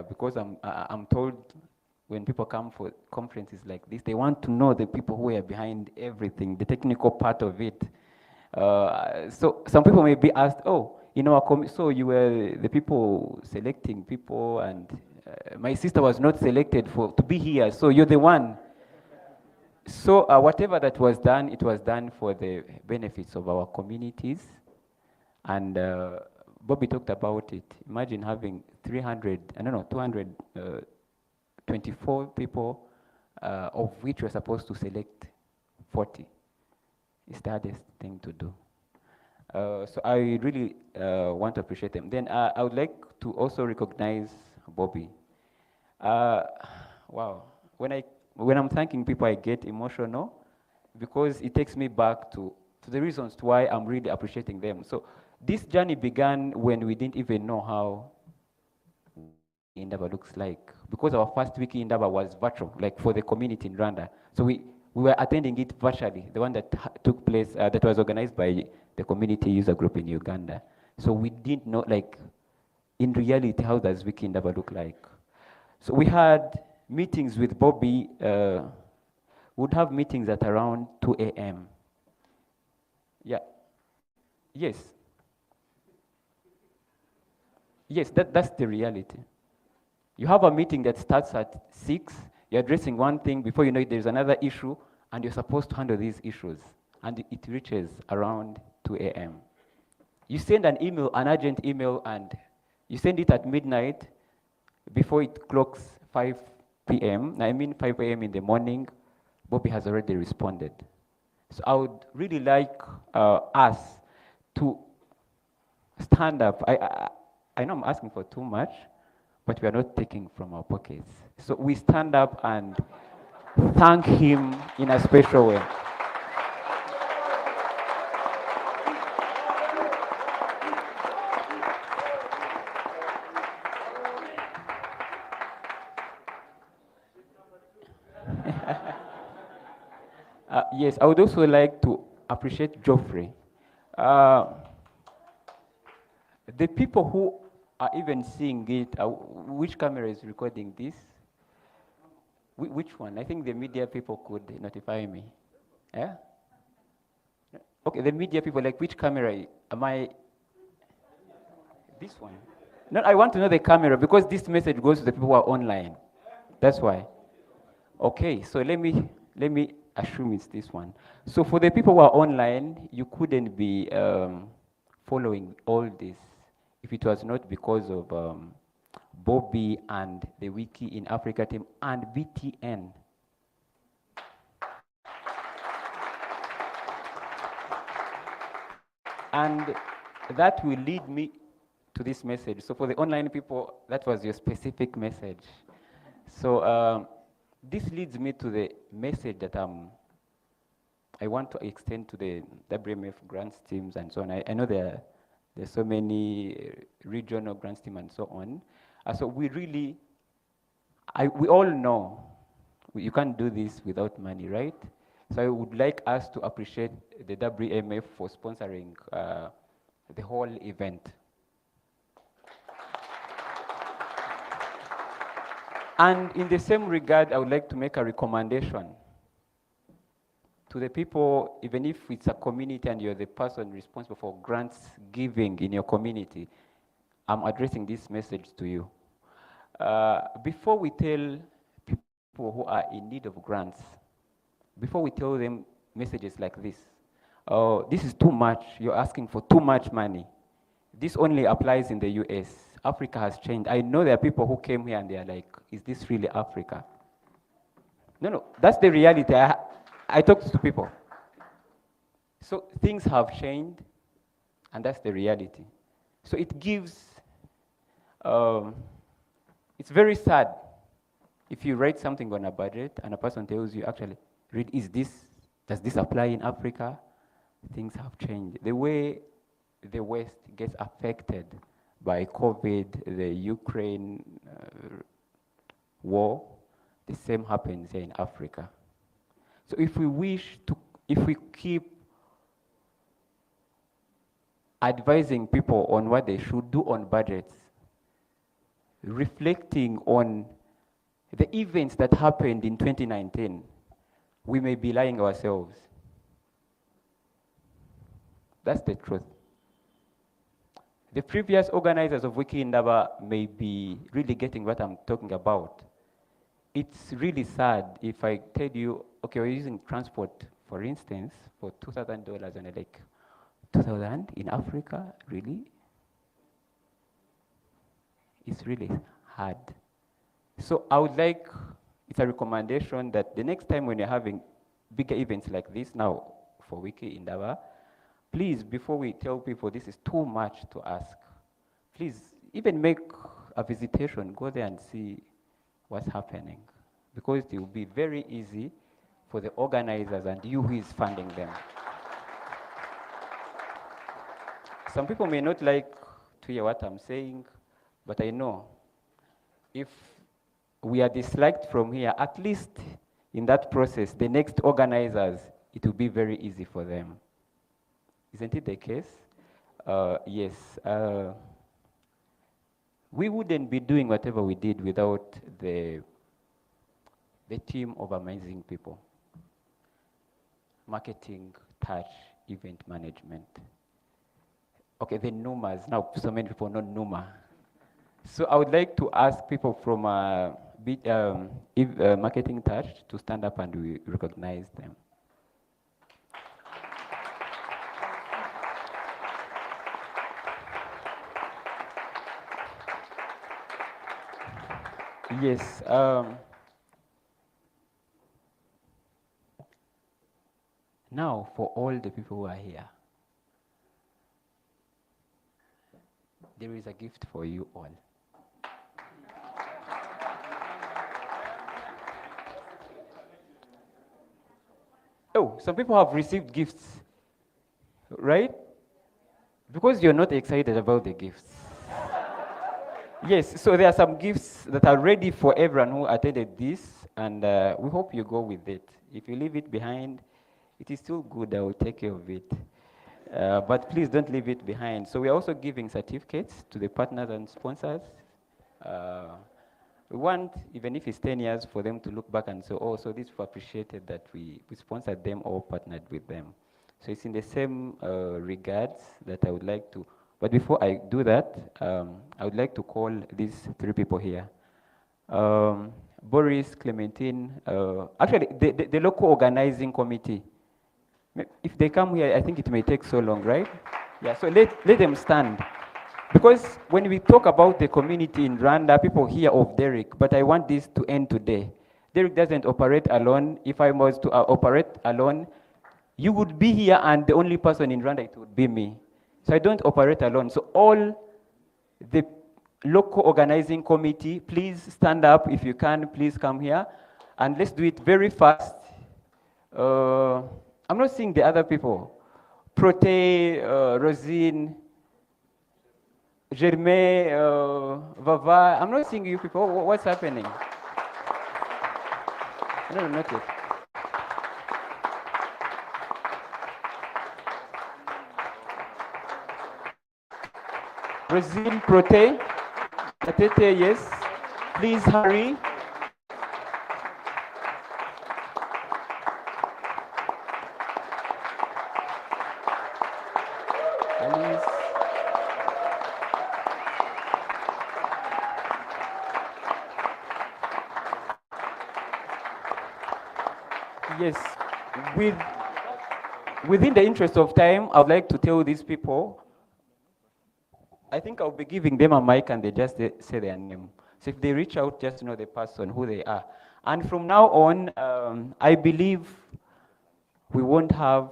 because I'm told when people come for conferences like this, they want to know the people who are behind everything, the technical part of it. So some people may be asked, oh, so you were the people selecting people, and my sister was not selected to be here, so you're the one. So whatever that was done, it was done for the benefits of our communities. And Bobby talked about it. Imagine having 224 people, of which we're supposed to select 40. It's the hardest thing to do. So I really want to appreciate them. Then I would like to also recognize Bobby. Wow, when I'm thanking people, I get emotional, because it takes me back to the reasons why I'm really appreciating them. So this journey began when we didn't even know how Indaba looks like, because our first WikiIndaba was virtual, like for the community in Rwanda. So we were attending it virtually, the one that took place, that was organized by the Community User Group in Uganda. So we didn't know, like, in reality, how does WikiIndaba look like? So we had meetings with Bobby. Would have meetings at around 2 a.m. Yeah. Yes. Yes, that's the reality. You have a meeting that starts at 6, you're addressing one thing, before you know it, there's another issue, and you're supposed to handle these issues. And it reaches around 2 a.m. You send an email, an urgent email, and you send it at midnight before it clocks 5 p.m. I mean 5 a.m. in the morning. Bobby has already responded. So I would really like us to stand up. I know I'm asking for too much, but we are not taking from our pockets. So we stand up and thank him in a special way. Yes, I would also like to appreciate Geoffrey. The people who are even seeing it, which camera is recording this? Which one? I think the media people could notify me. Yeah? Okay, the media people, like which camera? Am I? This one? No, I want to know the camera, because this message goes to the people who are online. That's why. Okay, so let me assume it's this one. So for the people who are online, you couldn't be following all this if it was not because of Bobby and the Wiki in Africa team and BTN. And that will lead me to this message. So for the online people, that was your specific message. So this leads me to the message that I want to extend to the WMF grants teams and so on. I know there's so many regional grants team and so on. So we really, we all know you can't do this without money, right? So I would like us to appreciate the WMF for sponsoring the whole event. And in the same regard, I would like to make a recommendation to the people, even if it's a community and you're the person responsible for grants giving in your community. I'm addressing this message to you. Before we tell people who are in need of grants, before we tell them messages like this, oh, this is too much, you're asking for too much money. This only applies in the US. Africa has changed. I know there are people who came here and they are like, is this really Africa? No, that's the reality. I talked to people. So things have changed, and that's the reality. So it gives, it's very sad if you write something on a budget and a person tells you, actually, read, does this apply in Africa? Things have changed. The way the West gets affected by COVID, the Ukraine war, the same happens here in Africa. So if we keep advising people on what they should do on budgets, reflecting on the events that happened in 2019, we may be lying ourselves. That's the truth. The previous organizers of WikiIndaba may be really getting what I'm talking about. It's really sad if I tell you, okay, we're using transport, for instance, for $2,000, and like, 2,000 in Africa, really? It's really hard. So I would like, it's a recommendation that the next time when you're having bigger events like this now for WikiIndaba, please, before we tell people this is too much to ask, please even make a visitation, go there and see what's happening. Because it will be very easy for the organizers and you who is funding them. Some people may not like to hear what I'm saying, but I know if we are disliked from here, at least in that process, the next organizers, it will be very easy for them. Isn't it the case? Yes. We wouldn't be doing whatever we did without the team of amazing people. Marketing, touch, event management. Okay, the NUMAs. Now, so many people know NUMA. So I would like to ask people from marketing touch to stand up and we recognize them. Yes. Now, for all the people who are here, there is a gift for you all. Oh, some people have received gifts, right? Because you're not excited about the gifts. Yes, so there are some gifts that are ready for everyone who attended this, and we hope you go with it. If you leave it behind, it is still good, I will take care of it. But please don't leave it behind. So we're also giving certificates to the partners and sponsors. We want, even if it's 10 years, for them to look back and say, oh, so these people appreciated that we sponsored them or partnered with them. So it's in the same regards that I would like to. But before I do that, I would like to call these three people here. Boris, Clementine, actually the local organizing committee. If they come here, I think it may take so long, right? Yeah, so let them stand. Because when we talk about the community in Rwanda, people hear of Derek, but I want this to end today. Derek doesn't operate alone. If I was to operate alone, you would be here and the only person in Rwanda, it would be me. So I don't operate alone. So all the local organizing committee, please stand up if you can, please come here. And let's do it very fast. I'm not seeing the other people. Prote, Rosine, Germain, Vava, I'm not seeing you people. What's happening? No, not yet. Rosine, Prote, Atete, yes. Please hurry. Yes, within the interest of time, I would like to tell these people, I think I'll be giving them a mic and they just say their name. So if they reach out, just know the person, who they are. And from now on, I believe we won't have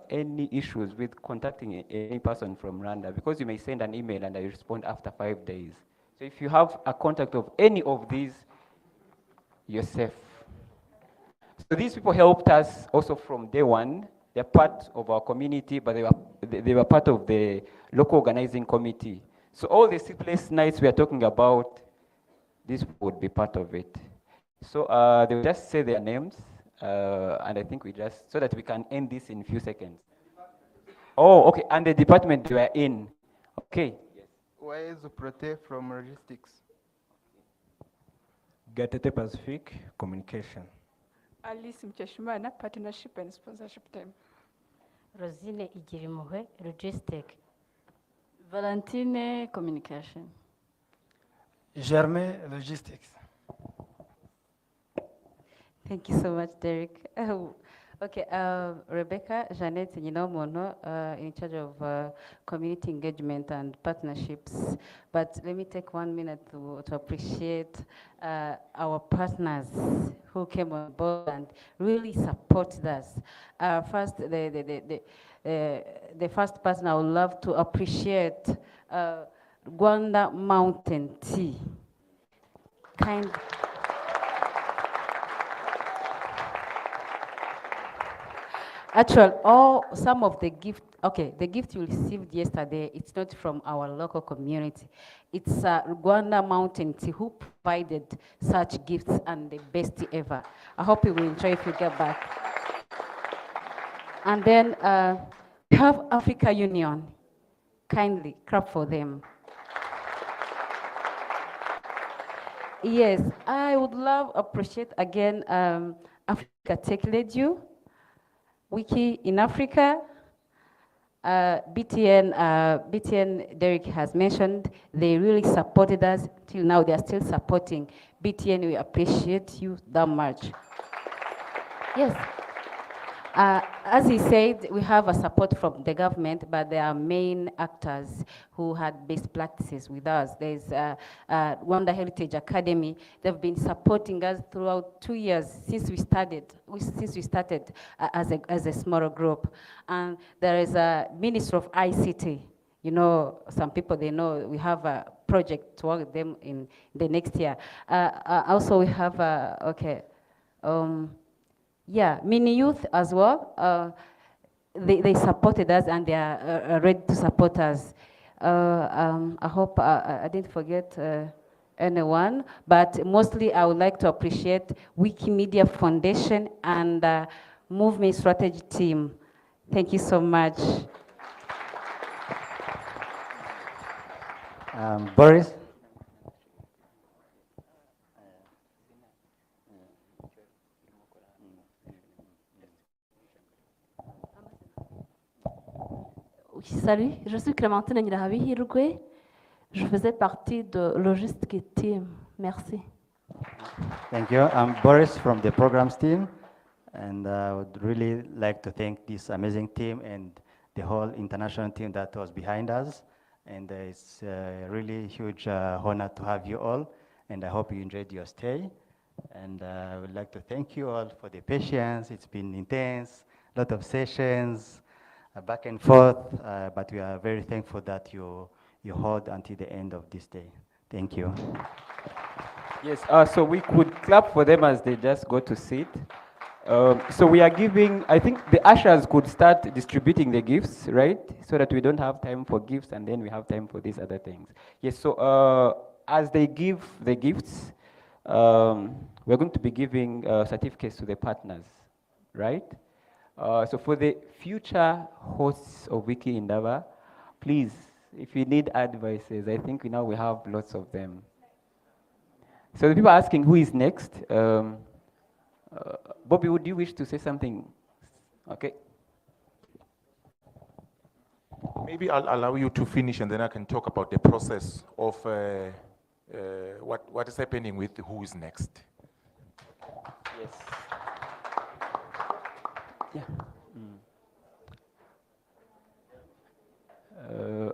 any issues with contacting any person from Rwanda, because you may send an email and I respond after 5 days. So if you have a contact of any of these, you're safe. So these people helped us also from day one. They're part of our community, but they were part of the local organizing committee. So all the sleepless nights we are talking about, this would be part of it. So they will just say their names, and I think we just, so that we can end this in a few seconds. Oh, okay, and the department we are in. Okay. Where is Prote from logistics? Gatete Pacific Communication. Alice Mcheshimana, Partnership and Sponsorship Team. Rosine Igirimuhe, Logistic. Valentine, Communication. Germain, Logistics. Thank you so much, Derek. Okay, Rebecca, Jeanette, in charge of community engagement and partnerships. But let me take 1 minute to appreciate our partners who came on board and really supported us. First, the first person I would love to appreciate, Rwanda Mountain Tea. Actually, some of the gift, the gift you received yesterday, it's not from our local community. It's Rwanda Mountain Tea who provided such gifts and the best ever. I hope you will enjoy if you get back. And then we have Africa Union. Kindly clap for them. Yes, I would love appreciate again Africa Tech led you. Wiki in Africa, BTN, Derek has mentioned, they really supported us. Till now, they are still supporting. BTN, we appreciate you that much. Yes. As he said, we have a support from the government, but there are main actors who had best practices with us. There's Rwanda Heritage Academy. They've been supporting us throughout 2 years since we started as a smaller group. And there is a Ministry of ICT. You know, some people, they know we have a project to work with them in the next year. Also, we have, Mini Youth as well. They supported us and they are ready to support us. I hope I didn't forget anyone, but mostly I would like to appreciate Wikimedia Foundation and Movement Strategy Team. Thank you so much. Boris? Salut, je suis Clémentine Ngirahabihirwe. Je faisais partie de Logistic Team. Merci. Thank you. I'm Boris from the programs team, and I would really like to thank this amazing team and the whole international team that was behind us. And it's a really huge honor to have you all, and I hope you enjoyed your stay. And I would like to thank you all for the patience. It's been intense, a lot of sessions, back and forth, but we are very thankful that you hold until the end of this day. Thank you. Yes, so we could clap for them as they just go to sit. So we are giving, I think the ushers could start distributing the gifts, right? So that we don't have time for gifts and then we have time for these other things. Yes, so as they give the gifts, we're going to be giving certificates to the partners, right? So for the future hosts of WikiIndaba, please, if you need advices, I think now we have lots of them. So the people are asking who is next. Bobby, would you wish to say something? Okay. Maybe I'll allow you to finish and then I can talk about the process of what is happening with who is next. Yes. Yeah.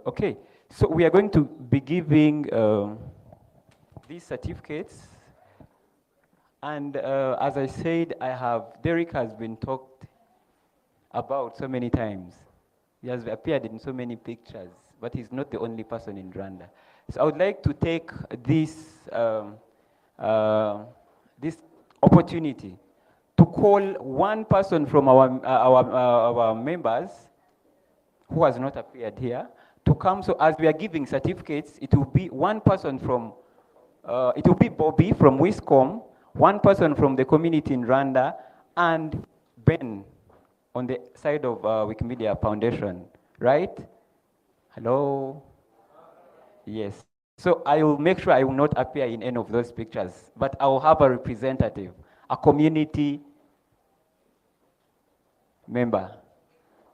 Okay, so we are going to be giving these certificates, and as I said, Derek has been talked about so many times. He has appeared in so many pictures, but he's not the only person in Rwanda. So I would like to take this, this opportunity to call one person from our members who has not appeared here to come. So as we are giving certificates, it will be one person from, it will be Bobby from Wiscom, one person from the community in Rwanda, and Ben on the side of Wikimedia Foundation, right? Hello? Yes. So I will make sure I will not appear in any of those pictures, but I will have a representative, a community member.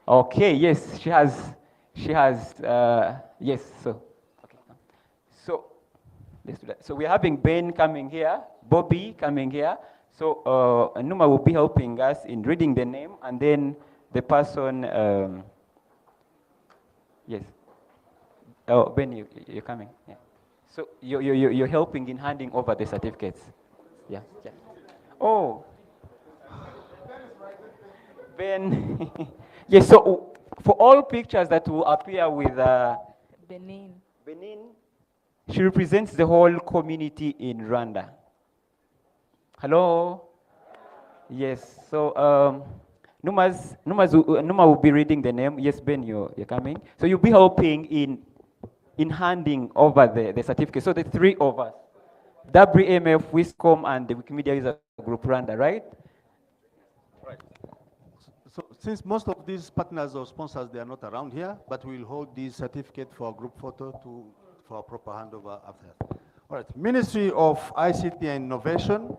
Okay, yes, she has, yes, so, okay. So, let's do that. So we're having Ben coming here, Bobby coming here. So Numa will be helping us in reading the name, and then the person, yes. Oh, Ben, you're coming, yeah. So you're helping in handing over the certificates. Yeah, yeah. Oh, Ben. Yes, so for all pictures that will appear with Benin, she represents the whole community in Rwanda. Hello? Yes, so Numa will be reading the name. Yes, Ben, you're coming. So you'll be helping in handing over the certificate. So the three of us, WMF, Wiscom, and the Wikimedia User Group Rwanda, right? Right. So since most of these partners or sponsors, they are not around here, but we'll hold this certificate for a group photo for a proper handover after. All right, Ministry of ICT and Innovation,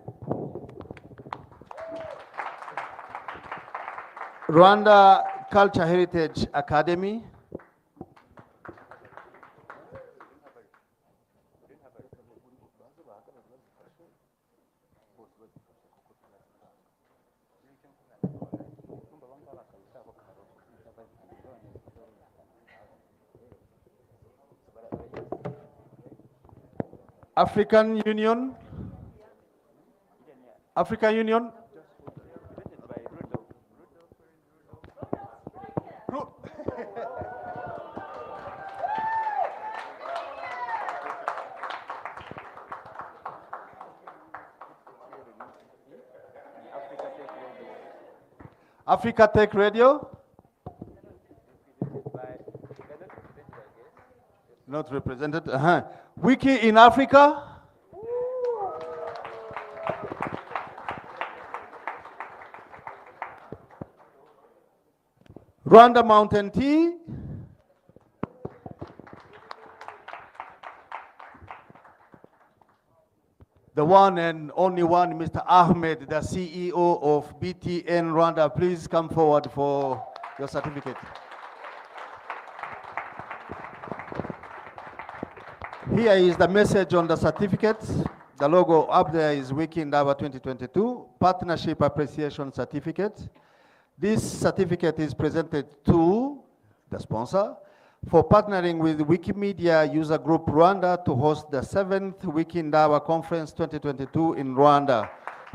Rwanda Culture Heritage Academy, African Union, Africa Tech Radio, not represented. Wiki in Africa. Rwanda Mountain Tea. The one and only one, Mr. Ahmed, the CEO of BTN Rwanda. Please come forward for your certificate. Here is the message on the certificate. The logo up there is WikiIndaba 2022 Partnership Appreciation Certificate. This certificate is presented to the sponsor for partnering with Wikimedia User Group Rwanda to host the 7th WikiIndaba Conference 2022 in Rwanda.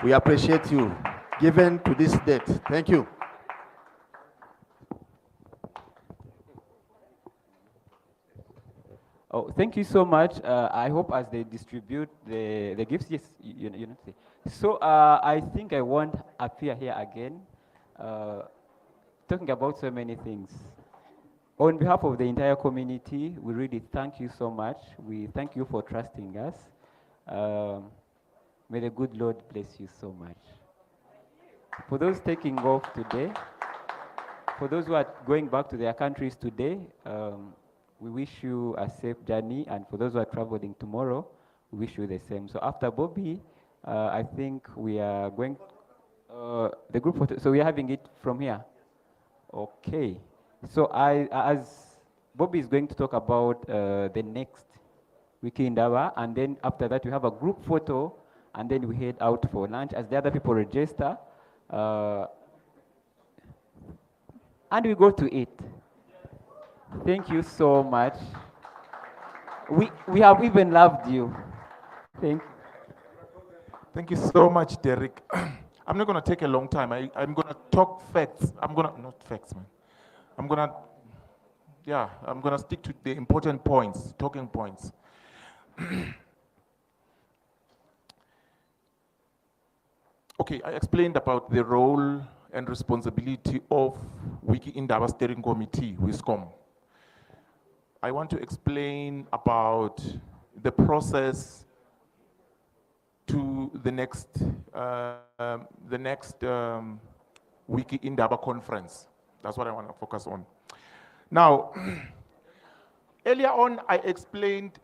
We appreciate you, given to this date. Thank you. Oh, thank you so much. I hope as they distribute the gifts, yes, you know. So I think I won't appear here again, talking about so many things. On behalf of the entire community, we really thank you so much. We thank you for trusting us. May the good Lord bless you so much. For those taking off today, for those who are going back to their countries today, we wish you a safe journey, and for those who are traveling tomorrow, we wish you the same. So after Bobby, I think we are going, the group photo, so we are having it from here. Okay. So as Bobby is going to talk about the next WikiIndaba, and then after that we have a group photo, and then we head out for lunch as the other people register, and we go to eat. Thank you so much. We have even loved you. Thank you. Thank you so much, Derek. I'm not going to take a long time. I'm going to talk facts. Not facts, man. I'm going to stick to the important points, talking points. Okay, I explained about the role and responsibility of WikiIndaba Steering Committee, WISCOM. I want to explain about the process to the next WikiIndaba Conference. That's what I want to focus on. Now, earlier on, I explained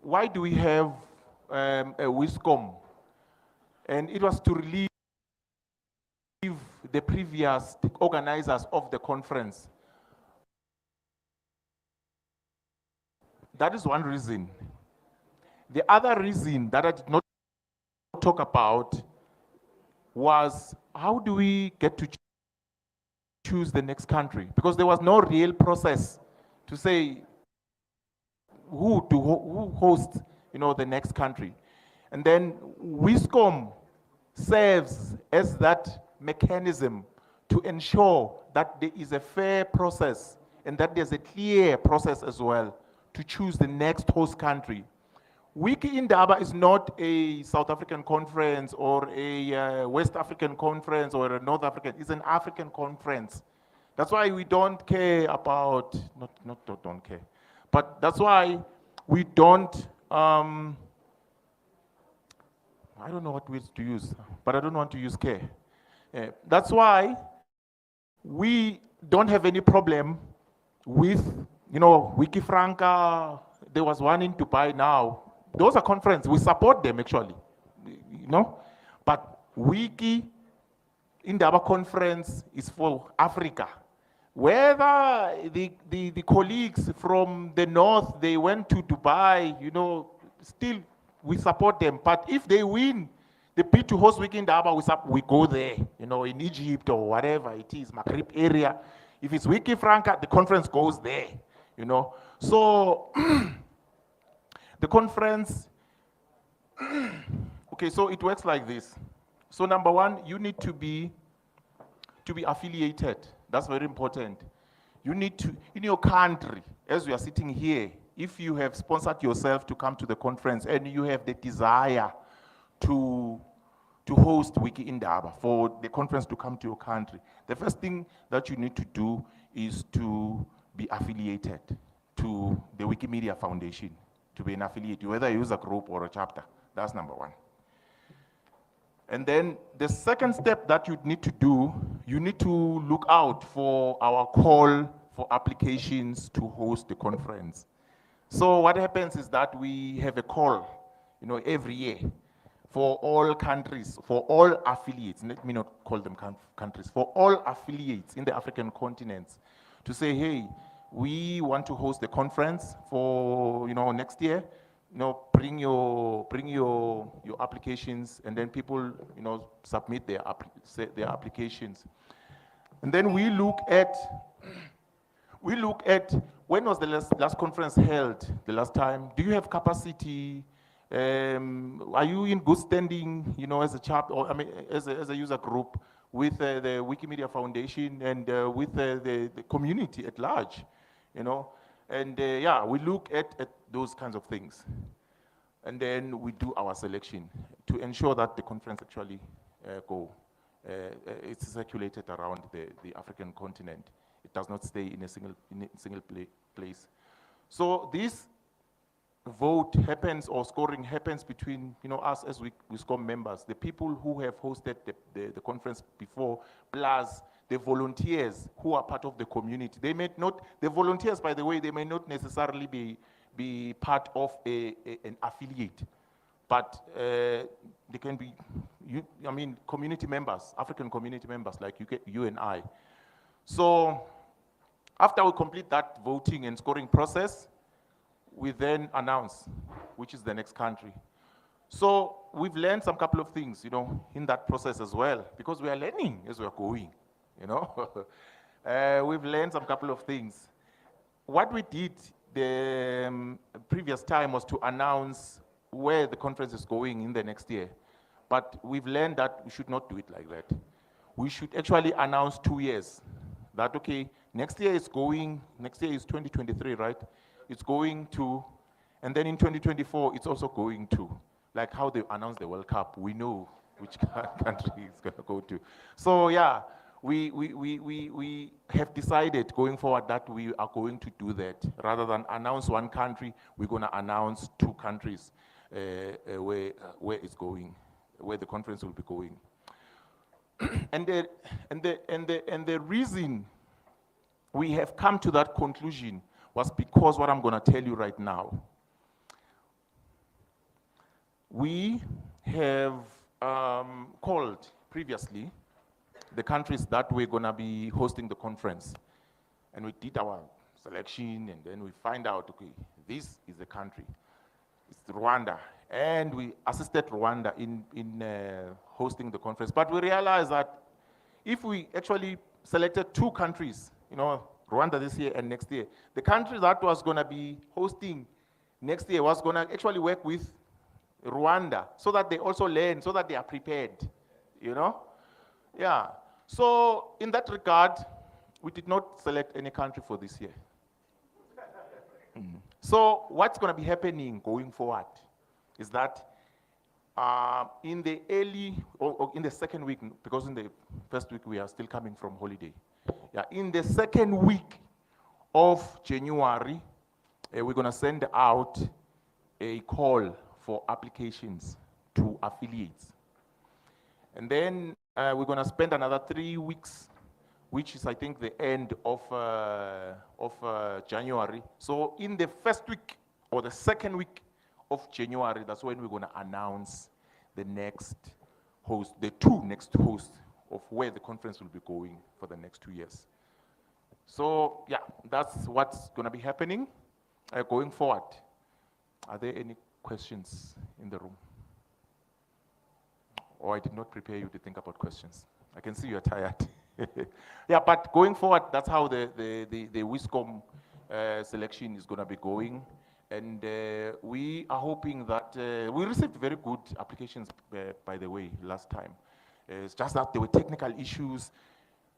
why do we have a WISCOM, and it was to relieve the previous organizers of the conference. That is one reason. The other reason that I did not talk about was how do we get to choose the next country? Because there was no real process to say who hosts, the next country. And then WISCOM serves as that mechanism to ensure that there is a fair process and that there's a clear process as well to choose the next host country. WikiIndaba is not a South African conference or a West African conference or a North African. It's an African conference. That's why we don't care about, don't care, but that's why we don't, I don't know what words to use, but I don't want to use care. That's why we don't have any problem with, WikiFranca. There was one in Dubai now. Those are conferences. We support them actually, But WikiIndaba Conference is for Africa. Whether the colleagues from the north, they went to Dubai, still we support them. But if they win the bid to host WikiIndaba, we go there, in Egypt or whatever it is, Maghreb area. If it's WikiFranca, the conference goes there, So the conference, okay, so it works like this. So number one, you need to be affiliated. That's very important. You need to, in your country, as we are sitting here, if you have sponsored yourself to come to the conference and you have the desire to host WikiIndaba, for the conference to come to your country, the first thing that you need to do is to be affiliated to the Wikimedia Foundation, to be an affiliate, whether you use a group or a chapter. That's number one. And then the second step that you need to do, you need to look out for our call for applications to host the conference. So what happens is that we have a call, every year for all countries, for all affiliates, let me not call them countries, for all affiliates in the African continents to say, hey, we want to host the conference for, next year. Bring your applications, and then people, submit their applications. And then we look at when was the last conference held the last time? Do you have capacity? Are you in good standing, as a chapter, or as a user group with the Wikimedia Foundation and with the community at large, And we look at those kinds of things. And then we do our selection to ensure that the conference actually it's circulated around the African continent. It does not stay in a single place. So this vote happens, or scoring happens between us as WISCOM members, the people who have hosted the conference before, plus the volunteers who are part of the community. They may not, the volunteers, by the way, they may not necessarily be part of an affiliate, but they can be, community members, African community members like you and I. So after we complete that voting and scoring process, we then announce which is the next country. So we've learned some couple of things, in that process as well, because we are learning as we are going, We've learned some couple of things. What we did the previous time was to announce where the conference is going in the next year. But we've learned that we should not do it like that. We should actually announce 2 years. That, okay, next year is 2023, right? It's going to, and then in 2024, it's also going to. Like how they announced the World Cup, we know which country it's going to go to. So yeah, we have decided going forward that we are going to do that. Rather than announce one country, we're going to announce 2 countries where it's going, where the conference will be going. And the reason we have come to that conclusion was because what I'm going to tell you right now. We have called previously the countries that we're going to be hosting the conference. And we did our selection, and then we find out, okay, this is the country. It's Rwanda. And we assisted Rwanda in hosting the conference. But we realized that if we actually selected 2 countries, you know, Rwanda this year and next year, the country that was going to be hosting next year was going to actually work with Rwanda so that they also learn, so that they are prepared, you know? Yeah. So in that regard, we did not select any country for this year. So what's going to be happening going forward is that in the early, or in the second week, because in the first week we are still coming from holiday. Yeah, in the second week of January, we're going to send out a call for applications to affiliates. And then we're going to spend another 3 weeks, which is, I think, the end of January. So in the first week or the second week of January, that's when we're going to announce the next host, the 2 next hosts of where the conference will be going for the next 2 years. So yeah, that's what's going to be happening going forward. Are there any questions in the room? Or I did not prepare you to think about questions. I can see you're tired. Yeah, but going forward, that's how the WISCOM selection is going to be going. And we are hoping that, we received very good applications, by the way, last time. It's just that there were technical issues.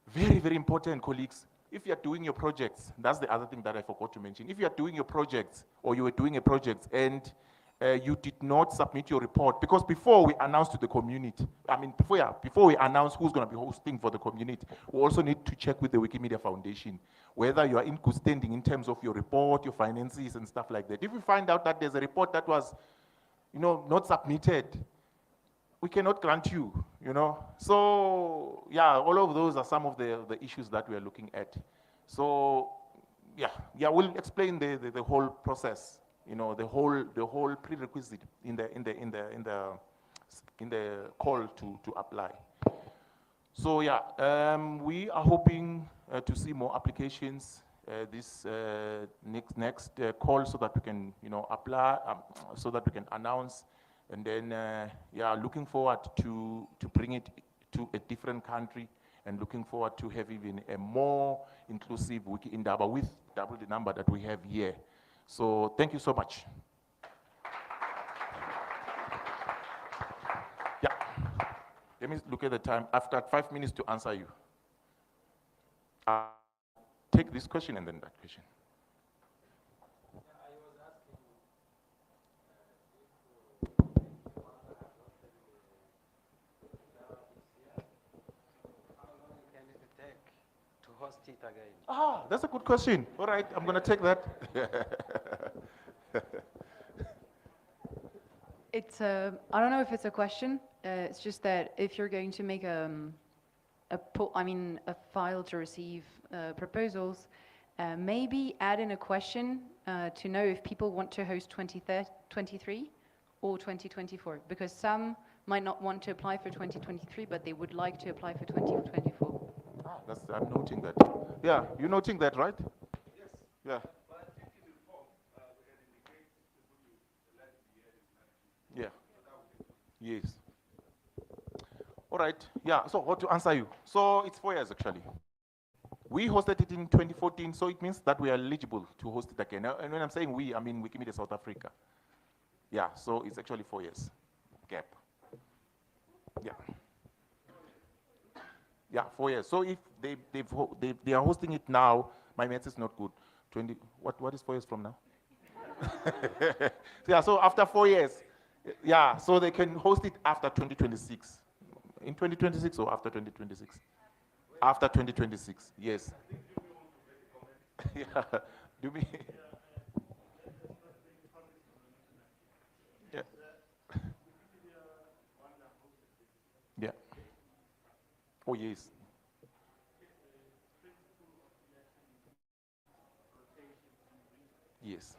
Very, very important, colleagues. If you're doing your projects, that's the other thing that I forgot to mention. If you're doing your projects, or you were doing a project, and you did not submit your report, because before we announce to the community, I mean, before we announce who's going to be hosting for the community, we also need to check with the Wikimedia Foundation whether you are in good standing in terms of your report, your finances, and stuff like that. If we find out that there's a report that was, you know, not submitted, we cannot grant you, you know. So, yeah, all of those are some of the issues that we are looking at. So, yeah, we'll explain the whole process. You know, the whole prerequisite in the call to apply. So yeah, we are hoping to see more applications this next call, so that we can, you know, apply, so that we can announce, and then yeah, looking forward to bring it to a different country, and looking forward to have even a more inclusive WikiIndaba with double the number that we have here. So thank you so much. Yeah, let me look at the time. I've got 5 minutes to answer you. Take this question and then that question. Host it again. Ah, that's a good question. All right, I'm going to take that. It's I don't know if it's a question. It's just that if you're going to make a file to receive proposals, maybe add in a question to know if people want to host 2023 or 2024, because some might not want to apply for 2023, but they would like to apply for 2024. I'm noting that. Yeah, you're noting that, right? Yes. Yeah. Yeah. Yes. All right. Yeah. So what to answer you? So it's 4 years actually. We hosted it in 2014, so it means that we are eligible to host it again. And when I'm saying we, I mean Wikimedia South Africa. Yeah. So it's actually 4 years gap. Yeah. Yeah, 4 years. So if they are hosting it now, my maths is not good. 20, what is 4 years from now? Yeah, so after 4 years, yeah, so they can host it after 2026. In 2026 or after 2026? After 2026, yes. Yeah, do me. Yeah. Yeah. Oh, yes. Yes.